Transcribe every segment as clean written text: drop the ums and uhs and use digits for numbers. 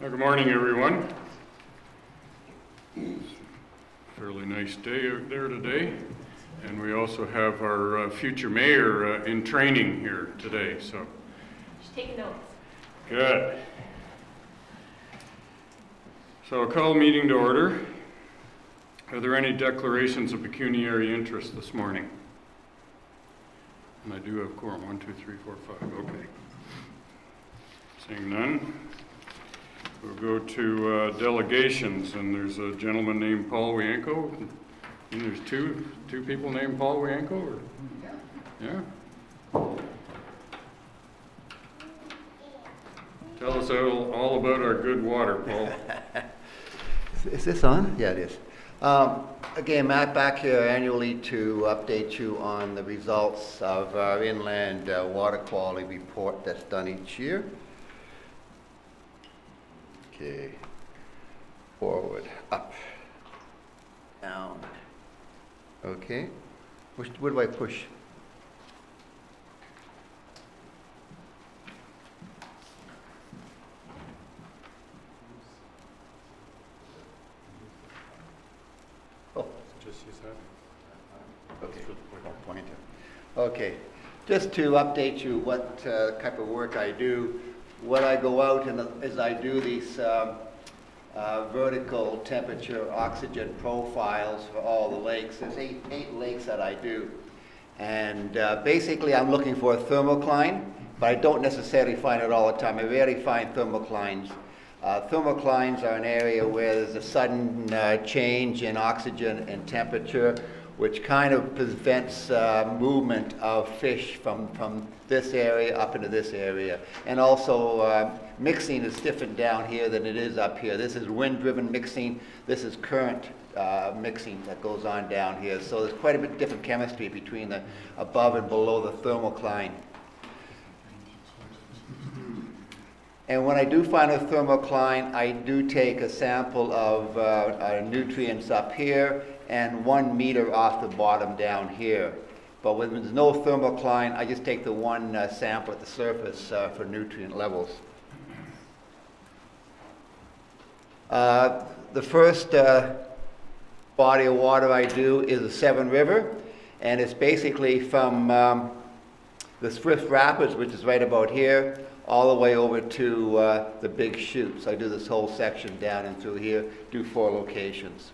Good morning, everyone. Fairly nice day out there today. And we also have our future mayor in training here today, so. Just take notes. Good. So I'll call the meeting to order. Are there any declarations of pecuniary interest this morning? And I do have quorum, 1, 2, 3, 4, 5, okay. Seeing none. We'll go to delegations, and there's a gentleman named Paul Wienko, and there's two people named Paul Wienko, or? Yeah. Tell us all about our good water, Paul. Is this on? Yeah, it is. Again, Matt back here annually to update you on the results of our inland water quality report that's done each year. Okay, forward, up, down. Okay, where do I push? Oh, Just use that. okay, pointer. Okay, just to update you what type of work I do. What I go out and as I do these vertical temperature oxygen profiles for all the lakes. There's eight lakes that I do. And basically I'm looking for a thermocline, but I don't necessarily find it all the time. I rarely find thermoclines. Thermoclines are an area where there's a sudden change in oxygen and temperature, which kind of prevents movement of fish from this area up into this area. And also mixing is different down here than it is up here. This is wind-driven mixing. This is current mixing that goes on down here. So there's quite a bit different chemistry between the above and below the thermocline. And when I do find a thermocline, I do take a sample of nutrients up here and 1 meter off the bottom down here. But when there's no thermocline, I just take the one sample at the surface for nutrient levels. The first body of water I do is the Severn River, and it's basically from the Swift Rapids, which is right about here, all the way over to the Big Chute. So I do this whole section down and through here, do 4 locations.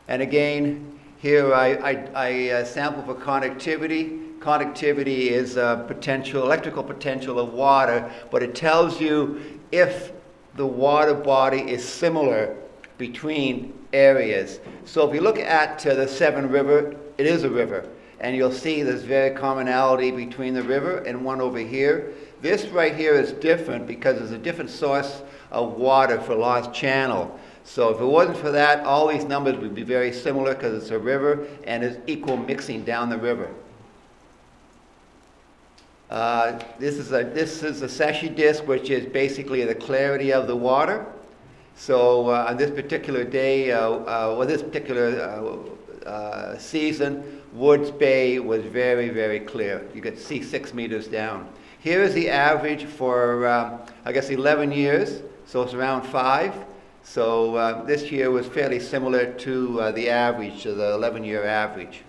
And again, here I sample for conductivity. Conductivity is electrical potential of water, but it tells you if the water body is similar between areas. So if you look at the Severn River, it is a river, and you'll see there's very commonality between the river and one over here. This right here is different because there's a different source of water for Lost Channel. So if it wasn't for that, all these numbers would be very similar because it's a river and there's equal mixing down the river. This is a Secchi disc, which is basically the clarity of the water. So on this particular day, this particular season, Woods Bay was very, very clear. You could see 6 meters down. Here is the average for, I guess, 11 years, so it's around 5. So this year was fairly similar to the average, to the 11-year average.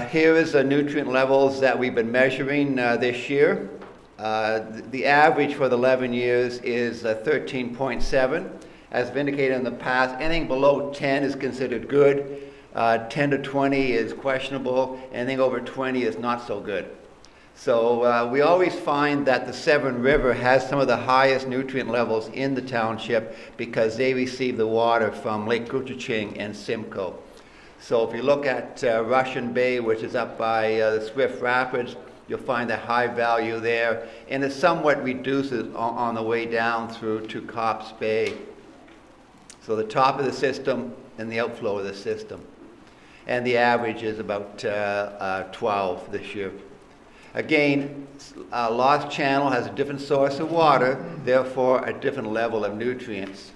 Here is the nutrient levels that we've been measuring this year. The average for the 11 years is 13.7. As I've indicated in the past, anything below 10 is considered good. 10 to 20 is questionable. Anything over 20 is not so good. So we always find that the Severn River has some of the highest nutrient levels in the township because they receive the water from Lake Gohome and Simcoe. So if you look at Russian Bay, which is up by the Swift Rapids, you'll find a high value there, and it somewhat reduces on the way down through to Cops Bay. So the top of the system and the outflow of the system. And the average is about 12 this year. Again, Lost Channel has a different source of water, therefore a different level of nutrients.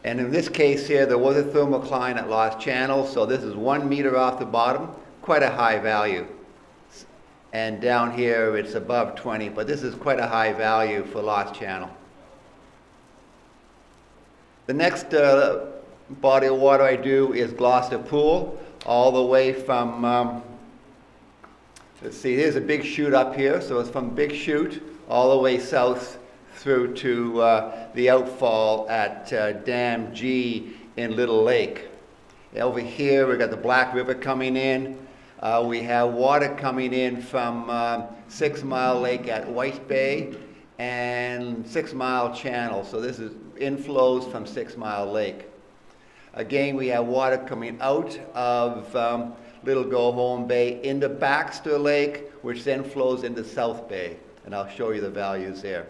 And in this case here, there was a thermocline at Lost Channel, so this is 1 meter off the bottom, quite a high value. And down here, it's above 20, but this is quite a high value for lost channel. The next body of water I do is Gloucester Pool, all the way from, let's see, here's a big chute up here, so it's from Big Chute all the way south through to the outfall at Dam G in Little Lake. Over here, we've got the Black River coming in. We have water coming in from 6 Mile Lake at White Bay and 6 Mile Channel. So this is inflows from 6 Mile Lake. Again, we have water coming out of Little Gohome Bay into Baxter Lake, which then flows into South Bay. And I'll show you the values there.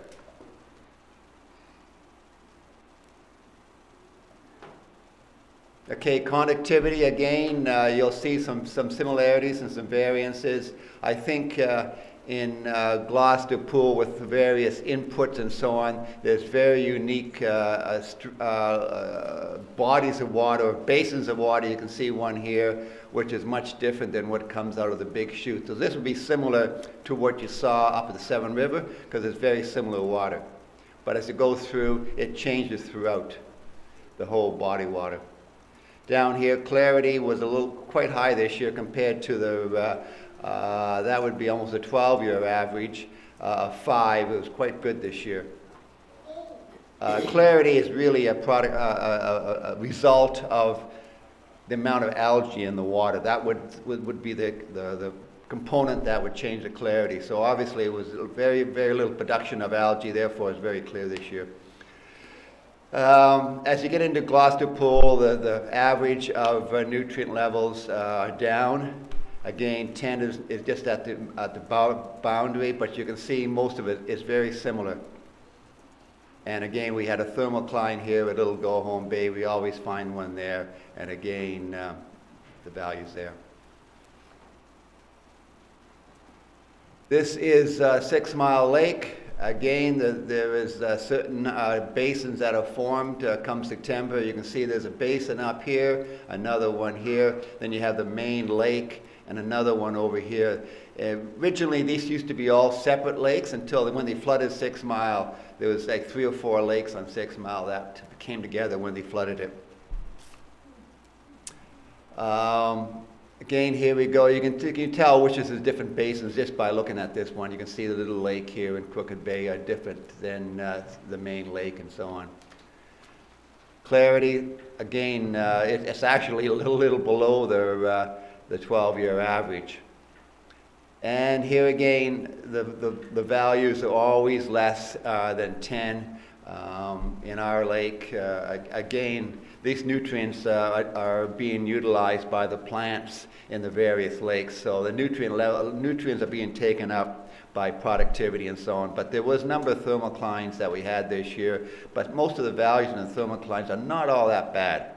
Okay, conductivity, again, you'll see some similarities and some variances. I think in Gloucester Pool with the various inputs and so on, there's very unique bodies of water, basins of water. You can see one here, which is much different than what comes out of the Big Chute. So this would be similar to what you saw up at the Severn River, because it's very similar water. But as you go through, it changes throughout the whole body water. Down here, clarity was quite high this year compared to the, that would be almost a 12-year average of 5. It was quite good this year. Clarity is really a product, a result of the amount of algae in the water. That would be the component that would change the clarity. So obviously it was very, very little production of algae, therefore it's very clear this year. As you get into Gloucester Pool, the average of nutrient levels are down. Again, 10 is just at the boundary, but you can see most of it is very similar. And again, we had a thermocline here at Little Gohome Bay. We always find one there. And again, the values there. This is 6 Mile Lake. Again, there is certain basins that are formed come September. You can see there's a basin up here, another one here. Then you have the main lake and another one over here. Originally, these used to be all separate lakes until when they flooded 6 Mile. There was like 3 or 4 lakes on 6 Mile that came together when they flooded it. Again, here we go. You can tell which is the different basins just by looking at this one. You can see the little lake here in Crooked Bay are different than the main lake and so on. Clarity, again, it's actually a little below the 12-year average. And here again, the values are always less than 10 in our lake. Again, these nutrients are being utilized by the plants in the various lakes. So the nutrients are being taken up by productivity and so on. But there was a number of thermoclines that we had this year, but most of the values in the thermoclines are not all that bad.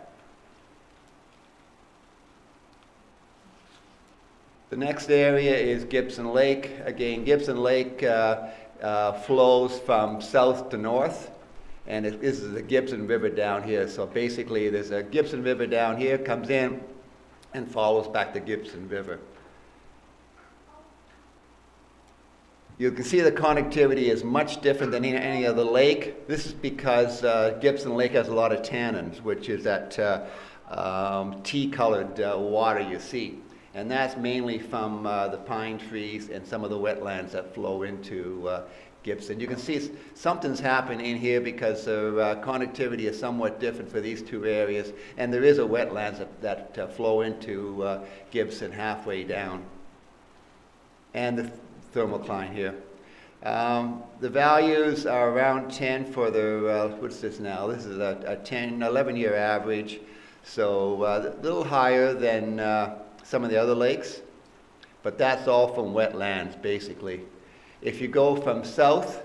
The next area is Gibson Lake. Again, Gibson Lake flows from south to north. And this is the Gibson River down here. So basically, there's a Gibson River down here, comes in and follows back the Gibson River. You can see the conductivity is much different than any other lake. This is because Gibson Lake has a lot of tannins, which is that tea-colored water you see. And that's mainly from the pine trees and some of the wetlands that flow into Gibson. You can see something's happening in here because the conductivity is somewhat different for these two areas, and there is a wetlands that flow into Gibson halfway down. And the thermocline here. The values are around 10 for the, what's this now? This is a 11-year average, so a little higher than some of the other lakes, but that's all from wetlands, basically. If you go from south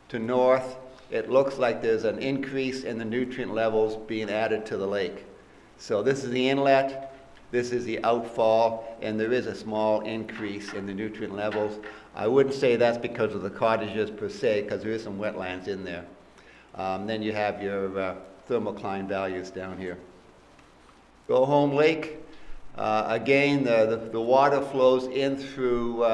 to north, it looks like there's an increase in the nutrient levels being added to the lake. So this is the inlet, this is the outfall, and there is a small increase in the nutrient levels. I wouldn't say that's because of the cottages per se, because there is some wetlands in there. Then you have your thermocline values down here. Gohome Lake, again, the water flows in through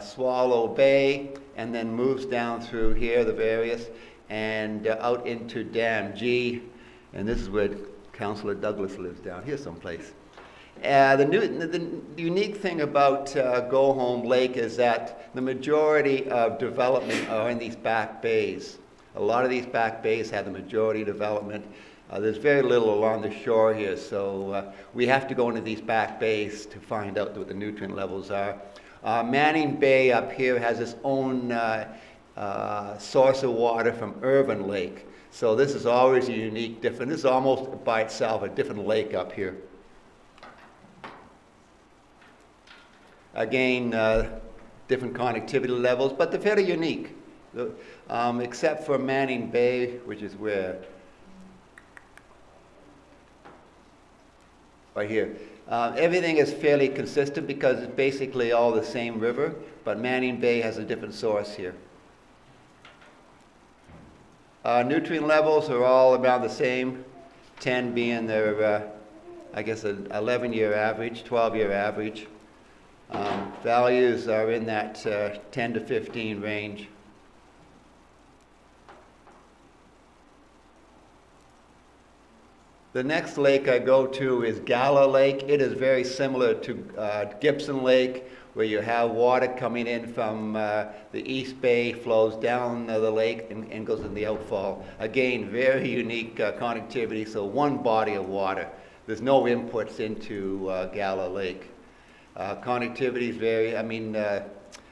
Swallow Bay, and then moves down through here, the various, and out into Dam G, and this is where Councillor Douglas lives down here someplace. The unique thing about Gohome Lake is that the majority of development are in these back bays. A lot of these back bays have the majority development. There's very little along the shore here, so we have to go into these back bays to find out what the nutrient levels are. Manning Bay up here has its own source of water from Severn Lake. So this is always a unique, different, this is almost by itself a different lake up here. Again, different connectivity levels, but they're fairly unique. Except for Manning Bay, which is where? Right here. Everything is fairly consistent because it's basically all the same river, but Manning Bay has a different source here. Nutrient levels are all about the same, 10 being their, I guess, an 11-year average, 12-year average. Values are in that 10 to 15 range. The next lake I go to is Gloucester Lake. It is very similar to Gibson Lake, where you have water coming in from the East Bay, flows down the lake and goes in the outfall. Again, very unique connectivity, so one body of water. There's no inputs into Gloucester Lake. Connectivity is very,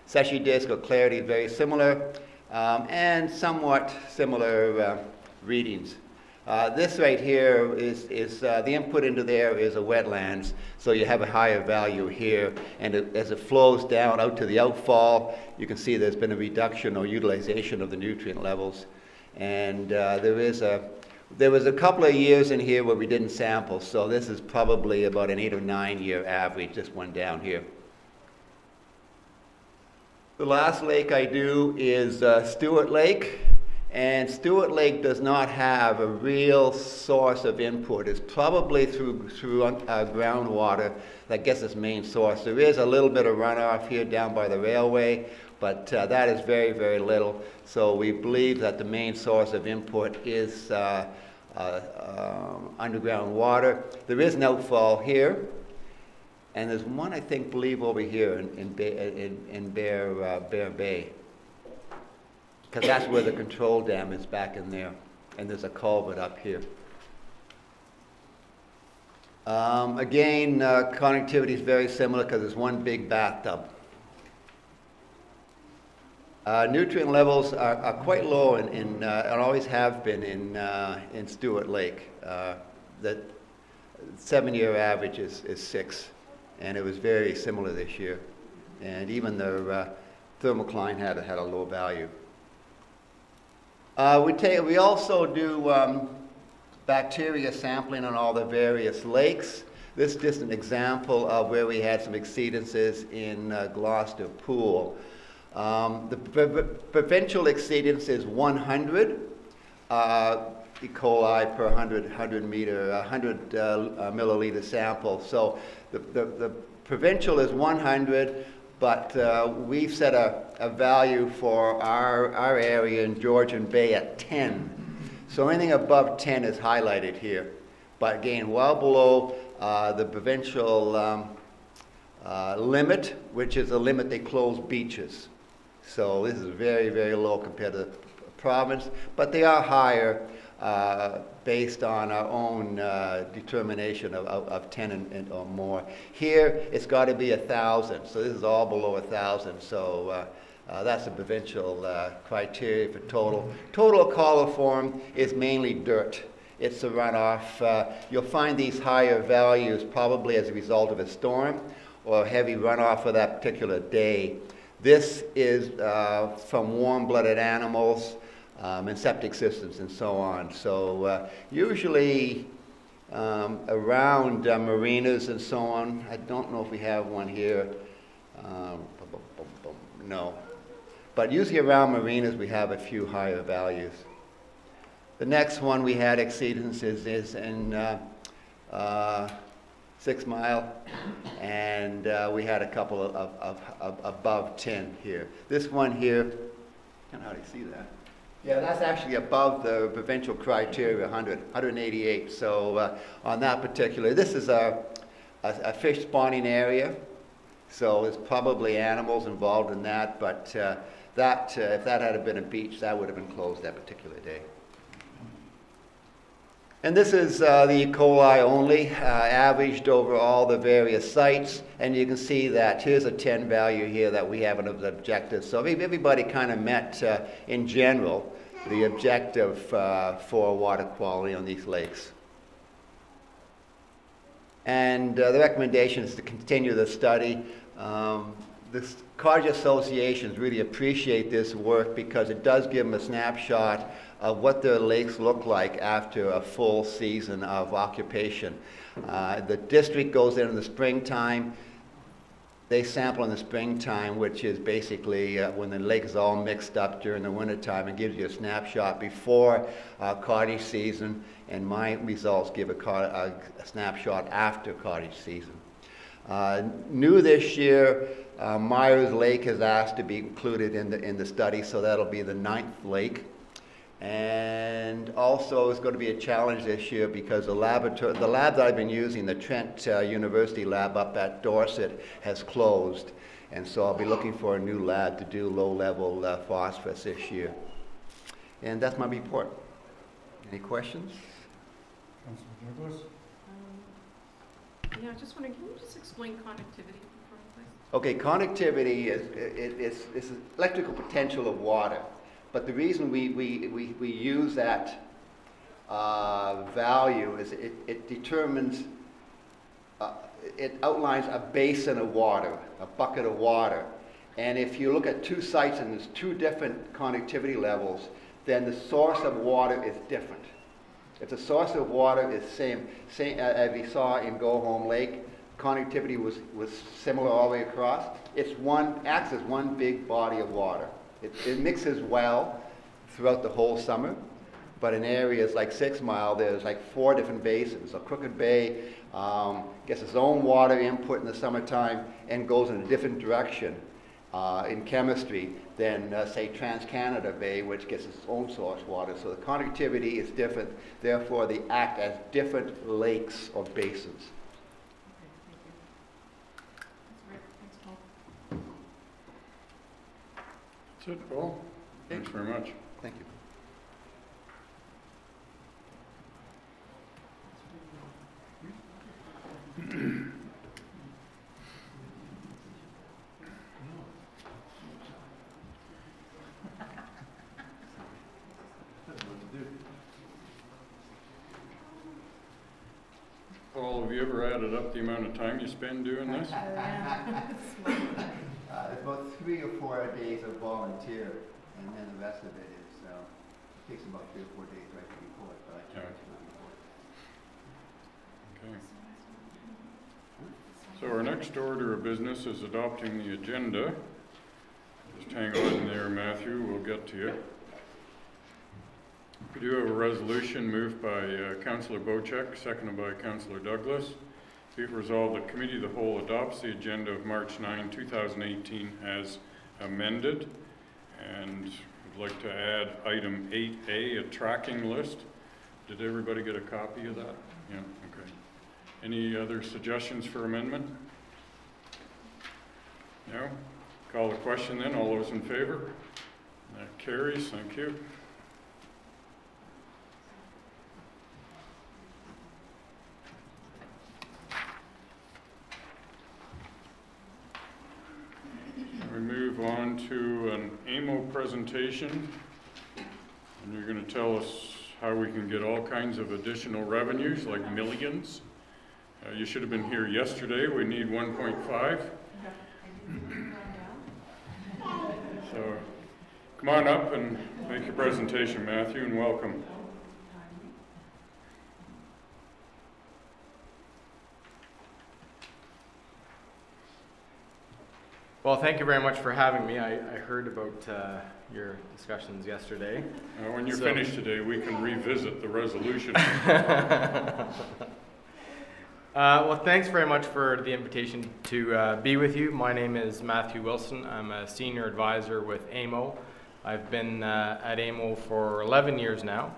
Secchi disk or clarity is very similar, and somewhat similar readings. This right here is the input into there is a wetlands, so you have a higher value here, and as it flows down out to the outfall, you can see there's been a reduction or utilization of the nutrient levels, and there was a couple of years in here where we didn't sample, so this is probably about an 8 or 9 year average, this one down here. The last lake I do is Stewart Lake. And Stewart Lake does not have a real source of input. It's probably through groundwater that gets its main source. There is a little bit of runoff here down by the railway, but that is very, very little. So we believe that the main source of input is underground water. There is an outfall here, and there's one, I believe over here in Bear Bay. Because that's where the control dam is back in there, and there's a culvert up here. Again, connectivity is very similar because there's one big bathtub. Nutrient levels are quite low and always have been in Stewart Lake. The 7-year average is 6, and it was very similar this year. And even the thermocline had a low value. We also do bacteria sampling on all the various lakes. This is just an example of where we had some exceedances in Gloucester Pool. The provincial exceedance is 100 E. coli per 100 milliliter sample. So the provincial is 100. But we've set a value for our area in Georgian Bay at 10. So anything above 10 is highlighted here. But again, well below the provincial limit, which is a limit they close beaches. So this is very, very low compared to the province. But they are higher based on our own determination of 10 or more. Here, it's got to be 1,000, so this is all below 1,000, so that's the provincial criteria for total. Total coliform is mainly dirt. It's a runoff. You'll find these higher values probably as a result of a storm or heavy runoff for that particular day. This is from warm-blooded animals, and septic systems and so on. So usually around marinas and so on. I don't know if we have one here. No. But usually around marinas we have a few higher values. The next one we had exceedances is in 6 Mile, and we had a couple of above 10 here. This one here, I don't know how to see that. Yeah, that's actually above the provincial criteria, 188. So on that particular, this is a fish spawning area, so there's probably animals involved in that, but if that had been a beach, that would have been closed that particular day. And this is the E. coli only, averaged over all the various sites, and you can see that here's a 10 value here that we have an objective. So everybody kind of met, in general, the objective for water quality on these lakes. And the recommendation is to continue the study. The cottage associations really appreciate this work because it does give them a snapshot of what their lakes look like after a full season of occupation. The district goes in the springtime. They sample in the springtime, which is basically when the lake is all mixed up during the wintertime. It gives you a snapshot before cottage season, and my results give a snapshot after cottage season. New this year, Myers Lake has asked to be included in the study, so that'll be the 9th lake. And also it's going to be a challenge this year because the lab that I've been using, the Trent University lab up at Dorset, has closed. And so I'll be looking for a new lab to do low-level phosphorus this year. And that's my report. Any questions? Councilor Douglas? Yeah, I just wondering, can you just explain connectivity for me, please? Okay, connectivity is electrical potential of water. But the reason we use that value is it determines, it outlines a basin of water, a bucket of water. And if you look at two sites and there's two different connectivity levels, then the source of water is different. If the source of water is same as we saw in Gohome Lake, connectivity was similar all the way across. Acts as one big body of water. It mixes well throughout the whole summer, but in areas like 6 Mile, there's like 4 different basins. So Crooked Bay gets its own water input in the summertime and goes in a different direction in chemistry than, say, Trans-Canada Bay, which gets its own source water. So the connectivity is different, therefore they act as different lakes or basins. That's it, Paul. Thanks very much. Thank you. Paul, have you ever added up the amount of time you spend doing this? It's about 3 or 4 days of volunteer, and then the rest of it is, takes about 3 or 4 days right to report, but I charge for the report. Okay. So our next order of business is adopting the agenda. Just hang on there, Matthew, we'll get to you. We do have a resolution moved by Councillor Bocek, seconded by Councillor Douglas. Be it resolved that Committee of the Whole adopts the agenda of March 9, 2018 as amended. And I'd like to add item 8A, a tracking list. Did everybody get a copy of that? Yeah, okay. Any other suggestions for amendment? No? Call the question then. All those in favor? That carries. Thank you. We move on to an AMO presentation, and you're going to tell us how we can get all kinds of additional revenues, like millions. You should have been here yesterday. We need 1.5. So come on up and make your presentation, Matthew, and welcome. Well, thank you very much for having me. I heard about your discussions yesterday. When you're finished today, we can revisit the resolution. Well, thanks very much for the invitation to be with you. My name is Matthew Wilson. I'm a senior advisor with AMO. I've been at AMO for 11 years now,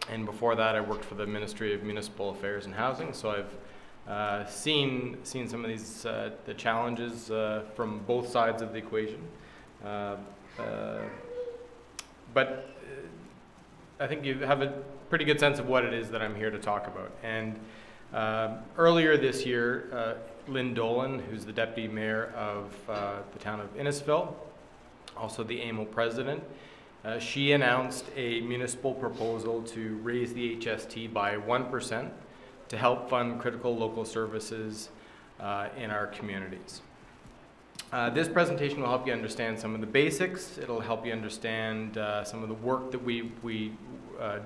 and before that I worked for the Ministry of Municipal Affairs and Housing, so I've seen some of these the challenges from both sides of the equation. But I think you have a pretty good sense of what it is that I'm here to talk about. And earlier this year, Lynn Dolan, who's the Deputy Mayor of the town of Innisfil, also the AMO President, she announced a municipal proposal to raise the HST by 1% to help fund critical local services in our communities. This presentation will help you understand some of the basics. It'll help you understand some of the work that we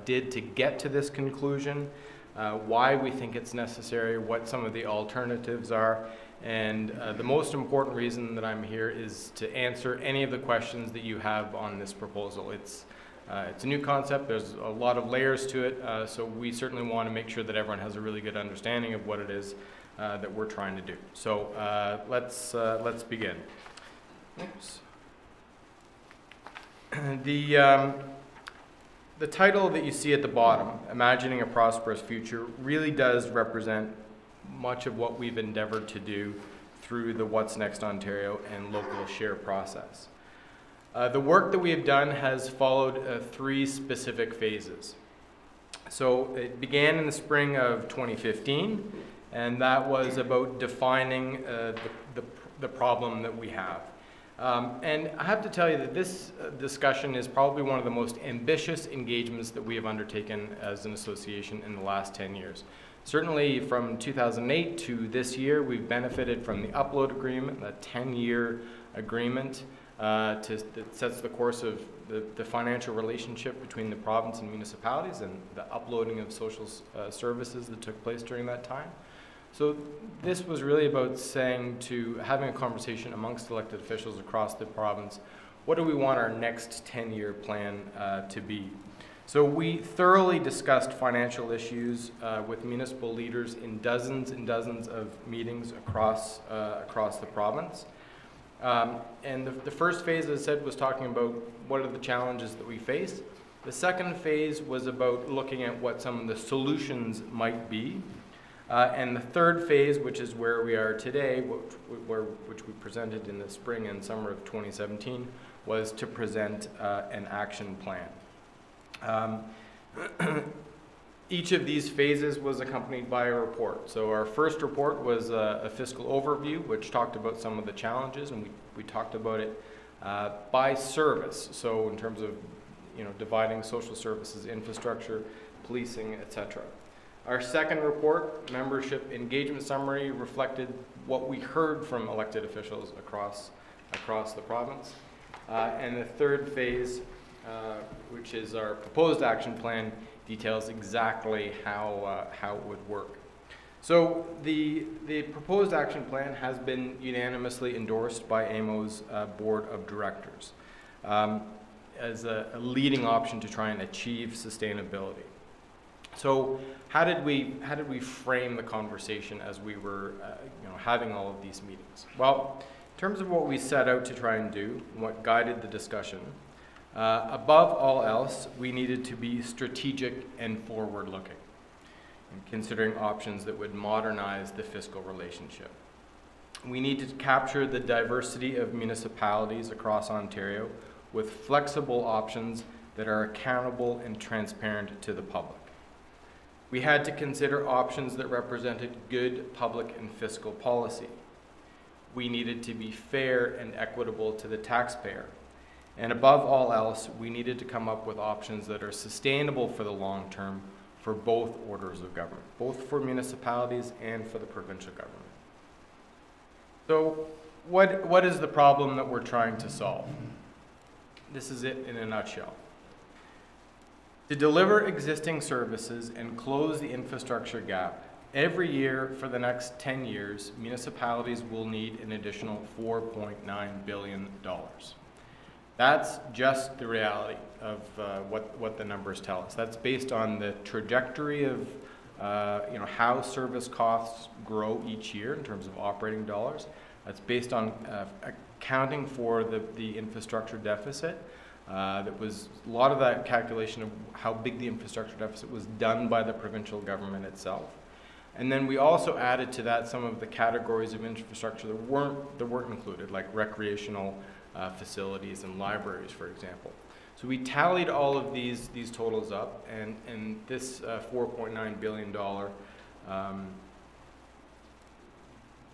did to get to this conclusion, why we think it's necessary, what some of the alternatives are, and the most important reason that I'm here is to answer any of the questions that you have on this proposal. It's a new concept, there's a lot of layers to it, so we certainly want to make sure that everyone has a really good understanding of what it is that we're trying to do. So let's begin. Oops. The title that you see at the bottom, Imagining a Prosperous Future, really does represent much of what we've endeavored to do through the What's Next Ontario and local share process. The work that we have done has followed 3 specific phases. So it began in the spring of 2015, and that was about defining the problem that we have. And I have to tell you that this discussion is probably one of the most ambitious engagements that we have undertaken as an association in the last 10 years. Certainly from 2008 to this year, we've benefited from the upload agreement, that 10-year agreement that sets the course of the financial relationship between the province and municipalities and the uploading of social services that took place during that time. So this was really about having a conversation amongst elected officials across the province. What do we want our next 10-year plan to be? So we thoroughly discussed financial issues with municipal leaders in dozens and dozens of meetings across the province. And the first phase, as I said, was talking about what are the challenges that we face. The second phase was about looking at what some of the solutions might be. And the third phase, which is where we are today, which we presented in the spring and summer of 2017, was to present an action plan. Each of these phases was accompanied by a report. So our first report was a fiscal overview, which talked about some of the challenges, and we talked about it by service. So in terms of dividing social services, infrastructure, policing, etc. Our second report, membership engagement summary, reflected what we heard from elected officials across the province. And the third phase, which is our proposed action plan, details exactly how it would work. So the proposed action plan has been unanimously endorsed by AMO's board of directors as a leading option to try and achieve sustainability. So how did we frame the conversation as we were having all of these meetings? Well, in terms of what we set out to try and do, and what guided the discussion, above all else, we needed to be strategic and forward-looking, and considering options that would modernize the fiscal relationship. We needed to capture the diversity of municipalities across Ontario with flexible options that are accountable and transparent to the public. We had to consider options that represented good public and fiscal policy. We needed to be fair and equitable to the taxpayer. And above all else, we needed to come up with options that are sustainable for the long term for both orders of government, both for municipalities and for the provincial government. So what is the problem that we're trying to solve? This is it in a nutshell. To deliver existing services and close the infrastructure gap, every year for the next 10 years, municipalities will need an additional $4.9 billion. That's just the reality of what the numbers tell us. That's based on the trajectory how service costs grow each year in terms of operating dollars. That's based on accounting for the infrastructure deficit. That was a lot of that calculation of how big the infrastructure deficit was done by the provincial government itself. And then we also added to that some of the categories of infrastructure that weren't included, like recreational facilities and libraries, for example. So we tallied all of these totals up, and this $4.9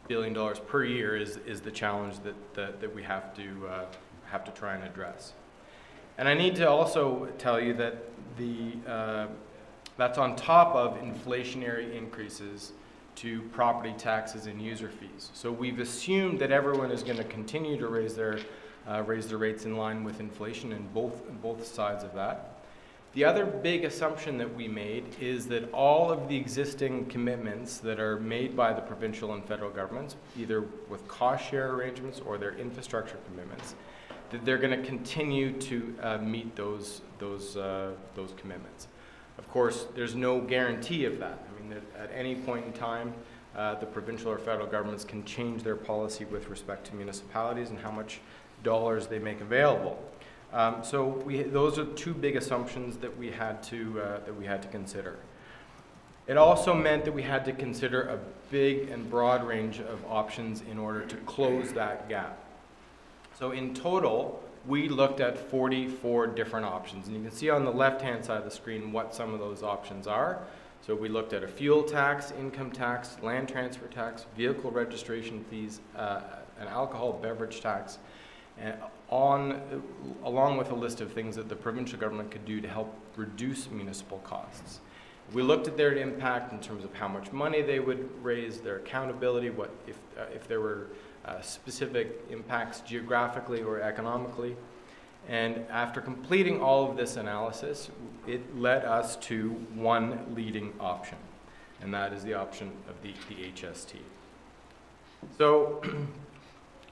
billion per year is the challenge that we have to try and address. And I need to also tell you that that's on top of inflationary increases to property taxes and user fees. So we've assumed that everyone is going to continue to raise their rates in line with inflation in both sides of that. The other big assumption that we made is that all of the existing commitments that are made by the provincial and federal governments, either with cost share arrangements or their infrastructure commitments, that they're going to continue to meet those commitments. Of course, there's no guarantee of that. I mean, at any point in time, the provincial or federal governments can change their policy with respect to municipalities and how much dollars they make available. So those are two big assumptions that we had to consider. It also meant that we had to consider a big and broad range of options in order to close that gap. So in total, we looked at 44 different options, and you can see on the left-hand side of the screen what some of those options are. So we looked at a fuel tax, income tax, land transfer tax, vehicle registration fees, an alcohol beverage tax, and along with a list of things that the provincial government could do to help reduce municipal costs. We looked at their impact in terms of how much money they would raise, their accountability, what if there were specific impacts geographically or economically. And after completing all of this analysis, it led us to one leading option, and that is the option of the HST. So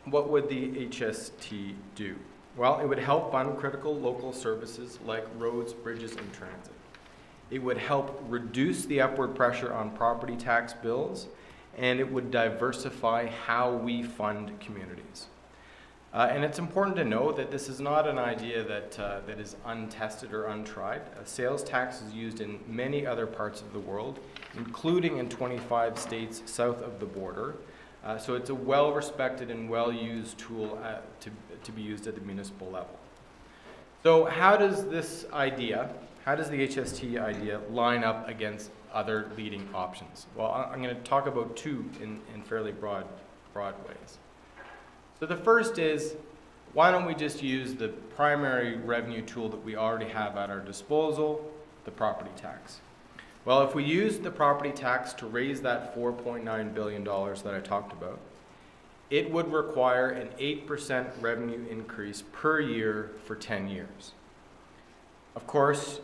what would the HST do? Well, it would help fund critical local services like roads, bridges, and transit. It would help reduce the upward pressure on property tax bills, and it would diversify how we fund communities. And it's important to know that this is not an idea that is untested or untried. A sales tax is used in many other parts of the world, including in 25 states south of the border. So it's a well-respected and well-used tool to be used at the municipal level. So how does the HST idea line up against other leading options? Well, I'm going to talk about two in fairly broad ways. So the first is, why don't we just use the primary revenue tool that we already have at our disposal, the property tax? Well, if we use the property tax to raise that $4.9 billion that I talked about, it would require an 8% revenue increase per year for 10 years. Of course,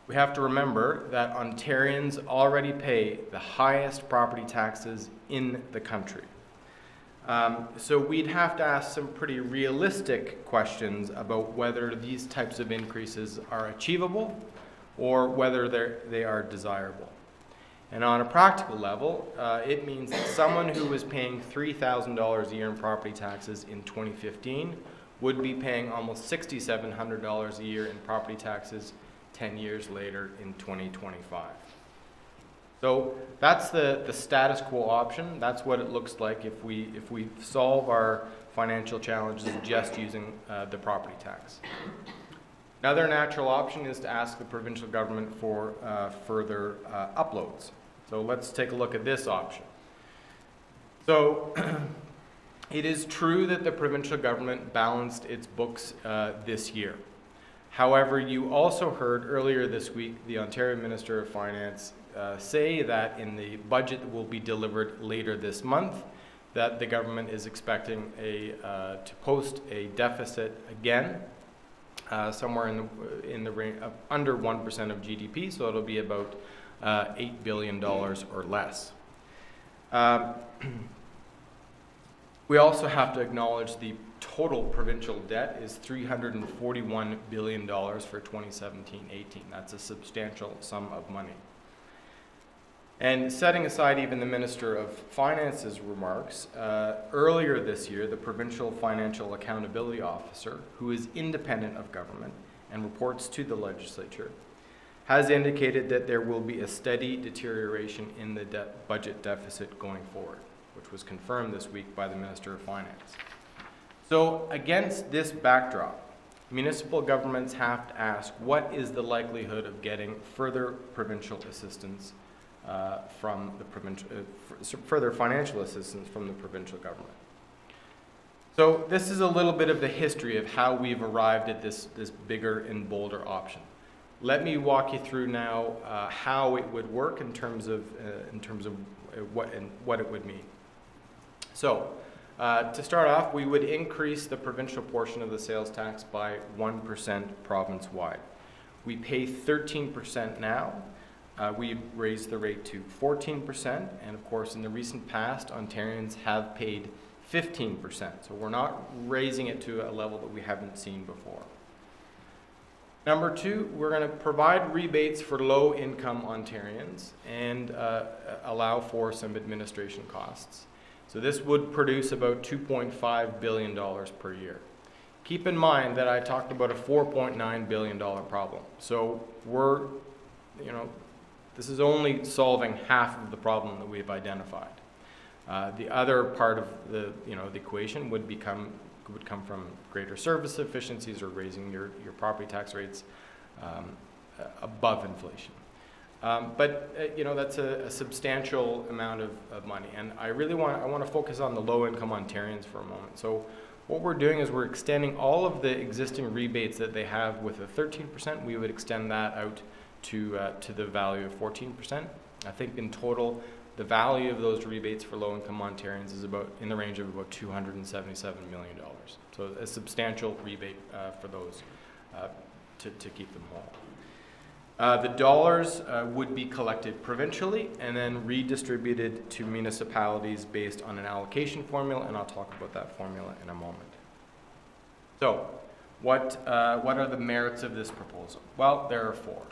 we have to remember that Ontarians already pay the highest property taxes in the country. So we'd have to ask some pretty realistic questions about whether these types of increases are achievable or whether they are desirable. And on a practical level, it means that someone who was paying $3,000 a year in property taxes in 2015 would be paying almost $6,700 a year in property taxes 10 years later in 2025. So that's the status quo option. That's what it looks like if we solve our financial challenges just using the property tax. Another natural option is to ask the provincial government for further uploads. So let's take a look at this option. So it is true that the provincial government balanced its books this year. However, you also heard earlier this week the Ontario Minister of Finance say that in the budget that will be delivered later this month, that the government is expecting to post a deficit again, somewhere in the range of under 1% of GDP, so it'll be about $8 billion or less. We also have to acknowledge the total provincial debt is $341 billion for 2017-18. That's a substantial sum of money. And setting aside even the Minister of Finance's remarks, earlier this year, the Provincial Financial Accountability Officer, who is independent of government and reports to the legislature, has indicated that there will be a steady deterioration in the budget deficit going forward, which was confirmed this week by the Minister of Finance. So against this backdrop, municipal governments have to ask, what is the likelihood of getting further provincial assistance from the provincial, further financial assistance from the provincial government? So this is a little bit of the history of how we've arrived at this bigger and bolder option. Let me walk you through now how it would work in terms of what it would mean. So to start off, we would increase the provincial portion of the sales tax by 1% province-wide. We pay 13% now. We raised the rate to 14%, and of course in the recent past, Ontarians have paid 15%. So we're not raising it to a level that we haven't seen before. Number two, we're going to provide rebates for low-income Ontarians and allow for some administration costs. So this would produce about $2.5 billion per year. Keep in mind that I talked about a $4.9 billion problem. So we're, this is only solving half of the problem that we've identified. The other part of the equation would come from greater service efficiencies or raising your property tax rates above inflation. That's a substantial amount of money, and I want to focus on the low-income Ontarians for a moment. So what we're doing is we're extending all of the existing rebates that they have with a 13%. We would extend that out to the value of 14%. I think in total, the value of those rebates for low-income Ontarians is in the range of about $277 million. So a substantial rebate for those to keep them whole. The dollars would be collected provincially and then redistributed to municipalities based on an allocation formula, and I'll talk about that formula in a moment. So, what are the merits of this proposal? Well, there are four.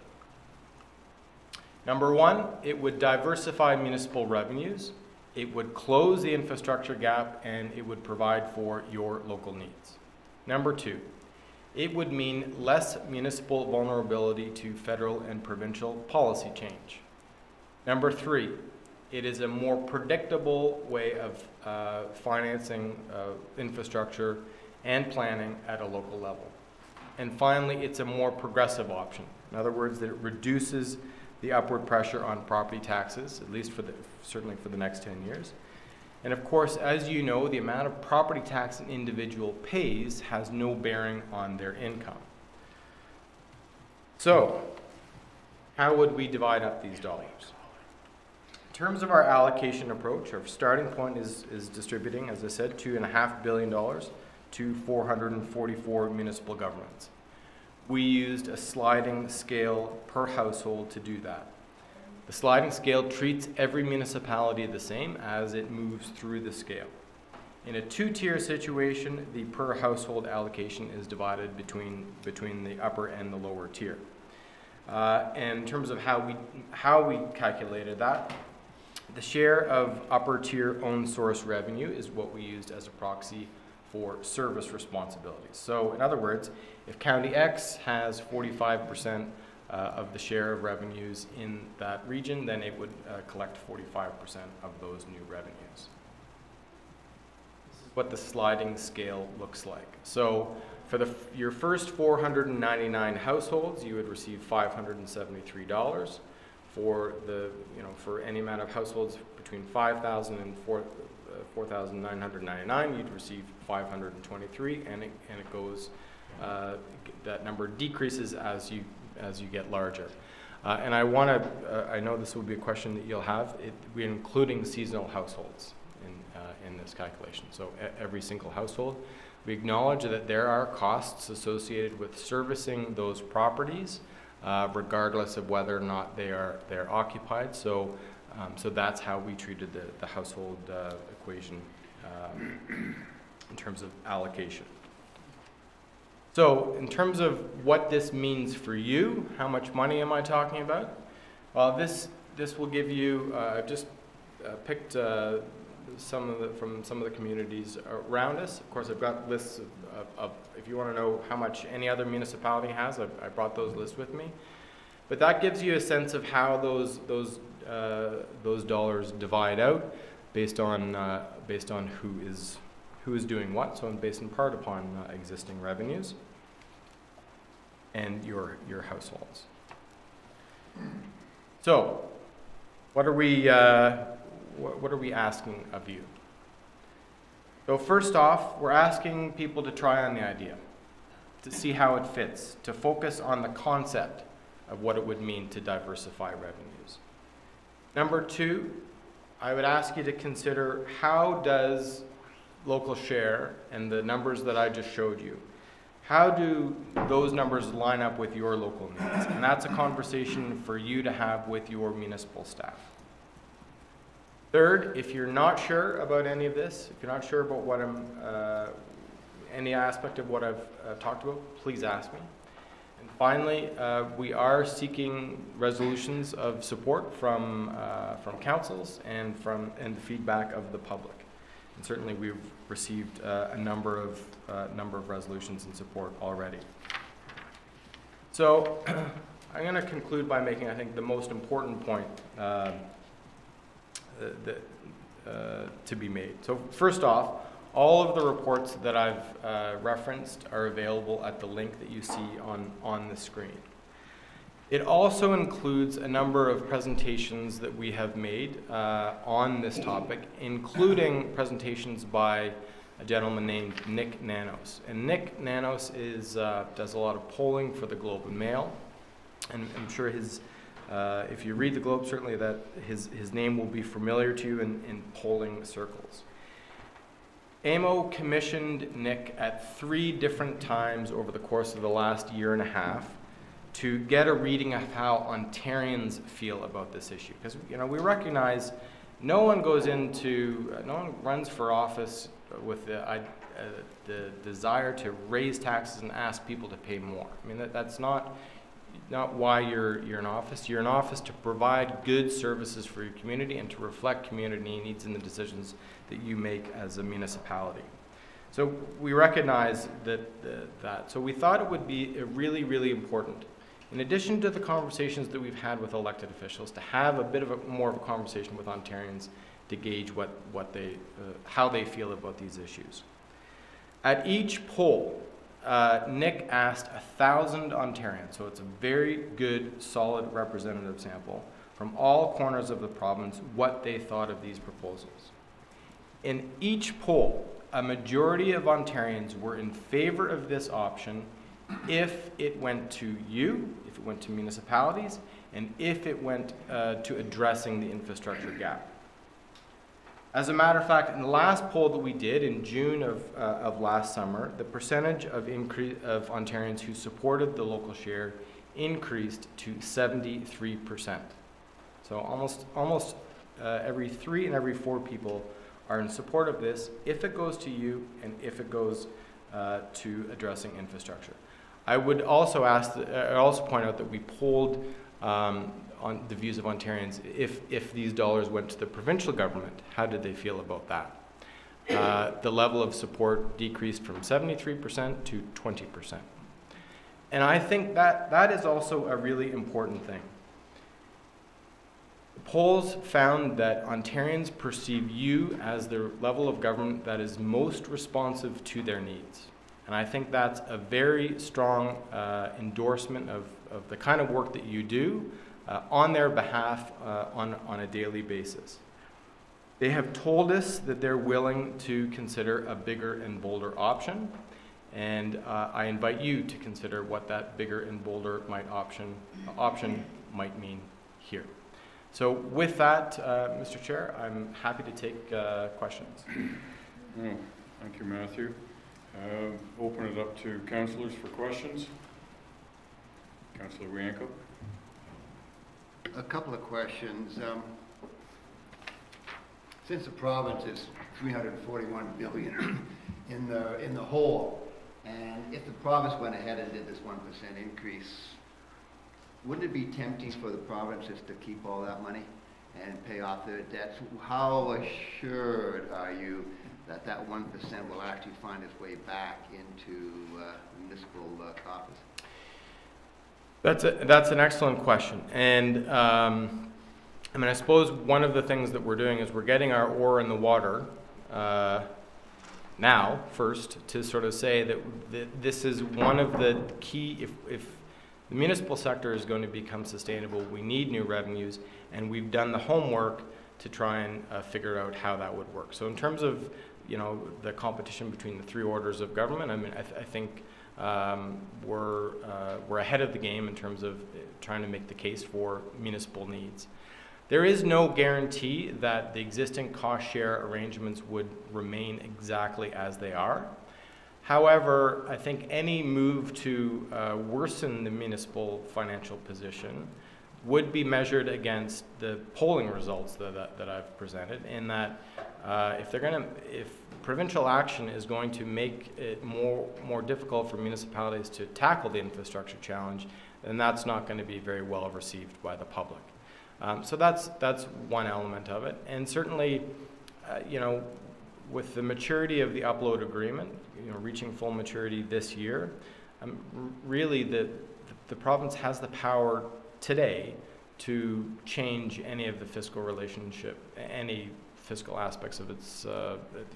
Number one, it would diversify municipal revenues, it would close the infrastructure gap, and it would provide for your local needs. Number two, it would mean less municipal vulnerability to federal and provincial policy change. Number three, it is a more predictable way of financing infrastructure and planning at a local level. And finally, it's a more progressive option. In other words, that it reduces the upward pressure on property taxes, at least certainly for the next 10 years. And of course, as you know, the amount of property tax an individual pays has no bearing on their income. So, how would we divide up these dollars? In terms of our allocation approach, our starting point is distributing, as I said, $2.5 billion to 444 municipal governments. We used a sliding scale per household to do that. The sliding scale treats every municipality the same as it moves through the scale. In a two-tier situation, the per household allocation is divided between the upper and the lower tier. And in terms of how we calculated that, the share of upper tier owned source revenue is what we used as a proxy for service responsibilities. So in other words, if County X has 45% of the share of revenues in that region, then it would collect 45% of those new revenues. This is what the sliding scale looks like. So for your first 499 households, you would receive $573. For any amount of households between 5,000 and 4,999, you'd receive 523, and it goes. That number decreases as you get larger. And I know this will be a question that you'll have. We're including seasonal households in this calculation. So every single household. We acknowledge that there are costs associated with servicing those properties, regardless of whether or not they're occupied. So that's how we treated the household equation in terms of allocation. So in terms of what this means for you, how much money am I talking about? Well, this this will give you, I've just picked from some of the communities around us. Of course, I've got lists of if you want to know how much any other municipality has, I brought those lists with me. But that gives you a sense of how those dollars divide out based on who is doing what. So based in part upon existing revenues and your households. So, what are we asking of you? So first off, we're asking people to try on the idea, to see how it fits, to focus on the concept of what it would mean to diversify revenues. Number two, I would ask you to consider how does local share and the numbers that I just showed you, how do those numbers line up with your local needs? And that's a conversation for you to have with your municipal staff. Third, if you're not sure about any of this, if you're not sure about what any aspect of what I've talked about, please ask me. And finally, we are seeking resolutions of support from councils and the feedback of the public. And certainly we've received a number of resolutions in support already. So I'm going to conclude by making, I think, the most important point to be made. So first off, all of the reports that I've referenced are available at the link that you see on the screen. It also includes a number of presentations that we have made on this topic, including presentations by a gentleman named Nick Nanos. And Nick Nanos does a lot of polling for the Globe and Mail, and I'm sure if you read the Globe, certainly that his name will be familiar to you in polling circles. AMO commissioned Nick at 3 different times over the course of the last year and a half to get a reading of how Ontarians feel about this issue. Because we recognize no one runs for office with the desire to raise taxes and ask people to pay more. I mean, that's not why you're in office. You're in office to provide good services for your community and to reflect community needs in the decisions that you make as a municipality. So we recognize that. So we thought it would be really, really important, in addition to the conversations that we've had with elected officials, to have a bit of more of a conversation with Ontarians to gauge how they feel about these issues. At each poll, Nick asked 1,000 Ontarians, so it's a very good, solid representative sample from all corners of the province, what they thought of these proposals. In each poll, a majority of Ontarians were in favor of this option if it went to you, if it went to municipalities, and if it went to addressing the infrastructure gap. As a matter of fact, in the last poll that we did in June of last summer, the percentage of Ontarians who supported the local share increased to 73%. So almost every 3 and every 4 people are in support of this if it goes to you and if it goes to addressing infrastructure. I would also point out that we polled on the views of Ontarians if these dollars went to the provincial government. How did they feel about that? The level of support decreased from 73% to 20%. And I think that is also a really important thing. Polls found that Ontarians perceive you as the level of government that is most responsive to their needs. And I think that's a very strong endorsement of the kind of work that you do on their behalf on a daily basis. They have told us that they're willing to consider a bigger and bolder option, and I invite you to consider what that bigger and bolder option might mean here. So with that, Mr. Chair, I'm happy to take questions. Oh, thank you, Matthew. Open it up to councillors for questions. Councillor Wienko. A couple of questions. Since the province is $341 billion in the hole, and if the province went ahead and did this 1% increase, wouldn't it be tempting for the provinces to keep all that money and pay off their debts? How assured are you that that 1% will actually find its way back into municipal coffers? That's an excellent question, and I mean, I suppose one of the things that we're doing is we're getting our oar in the water now, first, to sort of say that this is one of the key, if the municipal sector is going to become sustainable, we need new revenues, and we've done the homework to try and figure out how that would work. So in terms of, you know, the competition between the three orders of government, I mean, I think we're ahead of the game in terms of trying to make the case for municipal needs. There is no guarantee that the existing cost share arrangements would remain exactly as they are. However, I think any move to worsen the municipal financial position would be measured against the polling results that I've presented, in that if provincial action is going to make it more difficult for municipalities to tackle the infrastructure challenge, then that's not going to be very well received by the public. So that's one element of it, and certainly, you know, with the maturity of the upload agreement, you know, reaching full maturity this year, really the province has the power today to change any of the fiscal relationship, any fiscal aspects of its,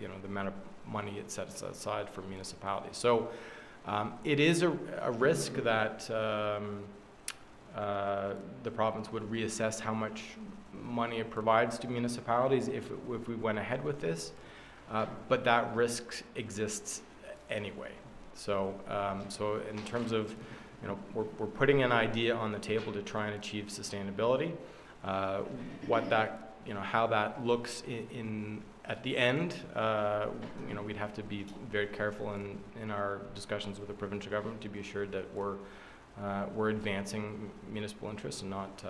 you know, the amount of money it sets aside for municipalities. So it is a risk that the province would reassess how much money it provides to municipalities if we went ahead with this, but that risk exists anyway. So, so in terms of, you know, we're putting an idea on the table to try and achieve sustainability. What that, you know, how that looks at the end, you know, we'd have to be very careful in our discussions with the provincial government to be assured that we're advancing municipal interests and not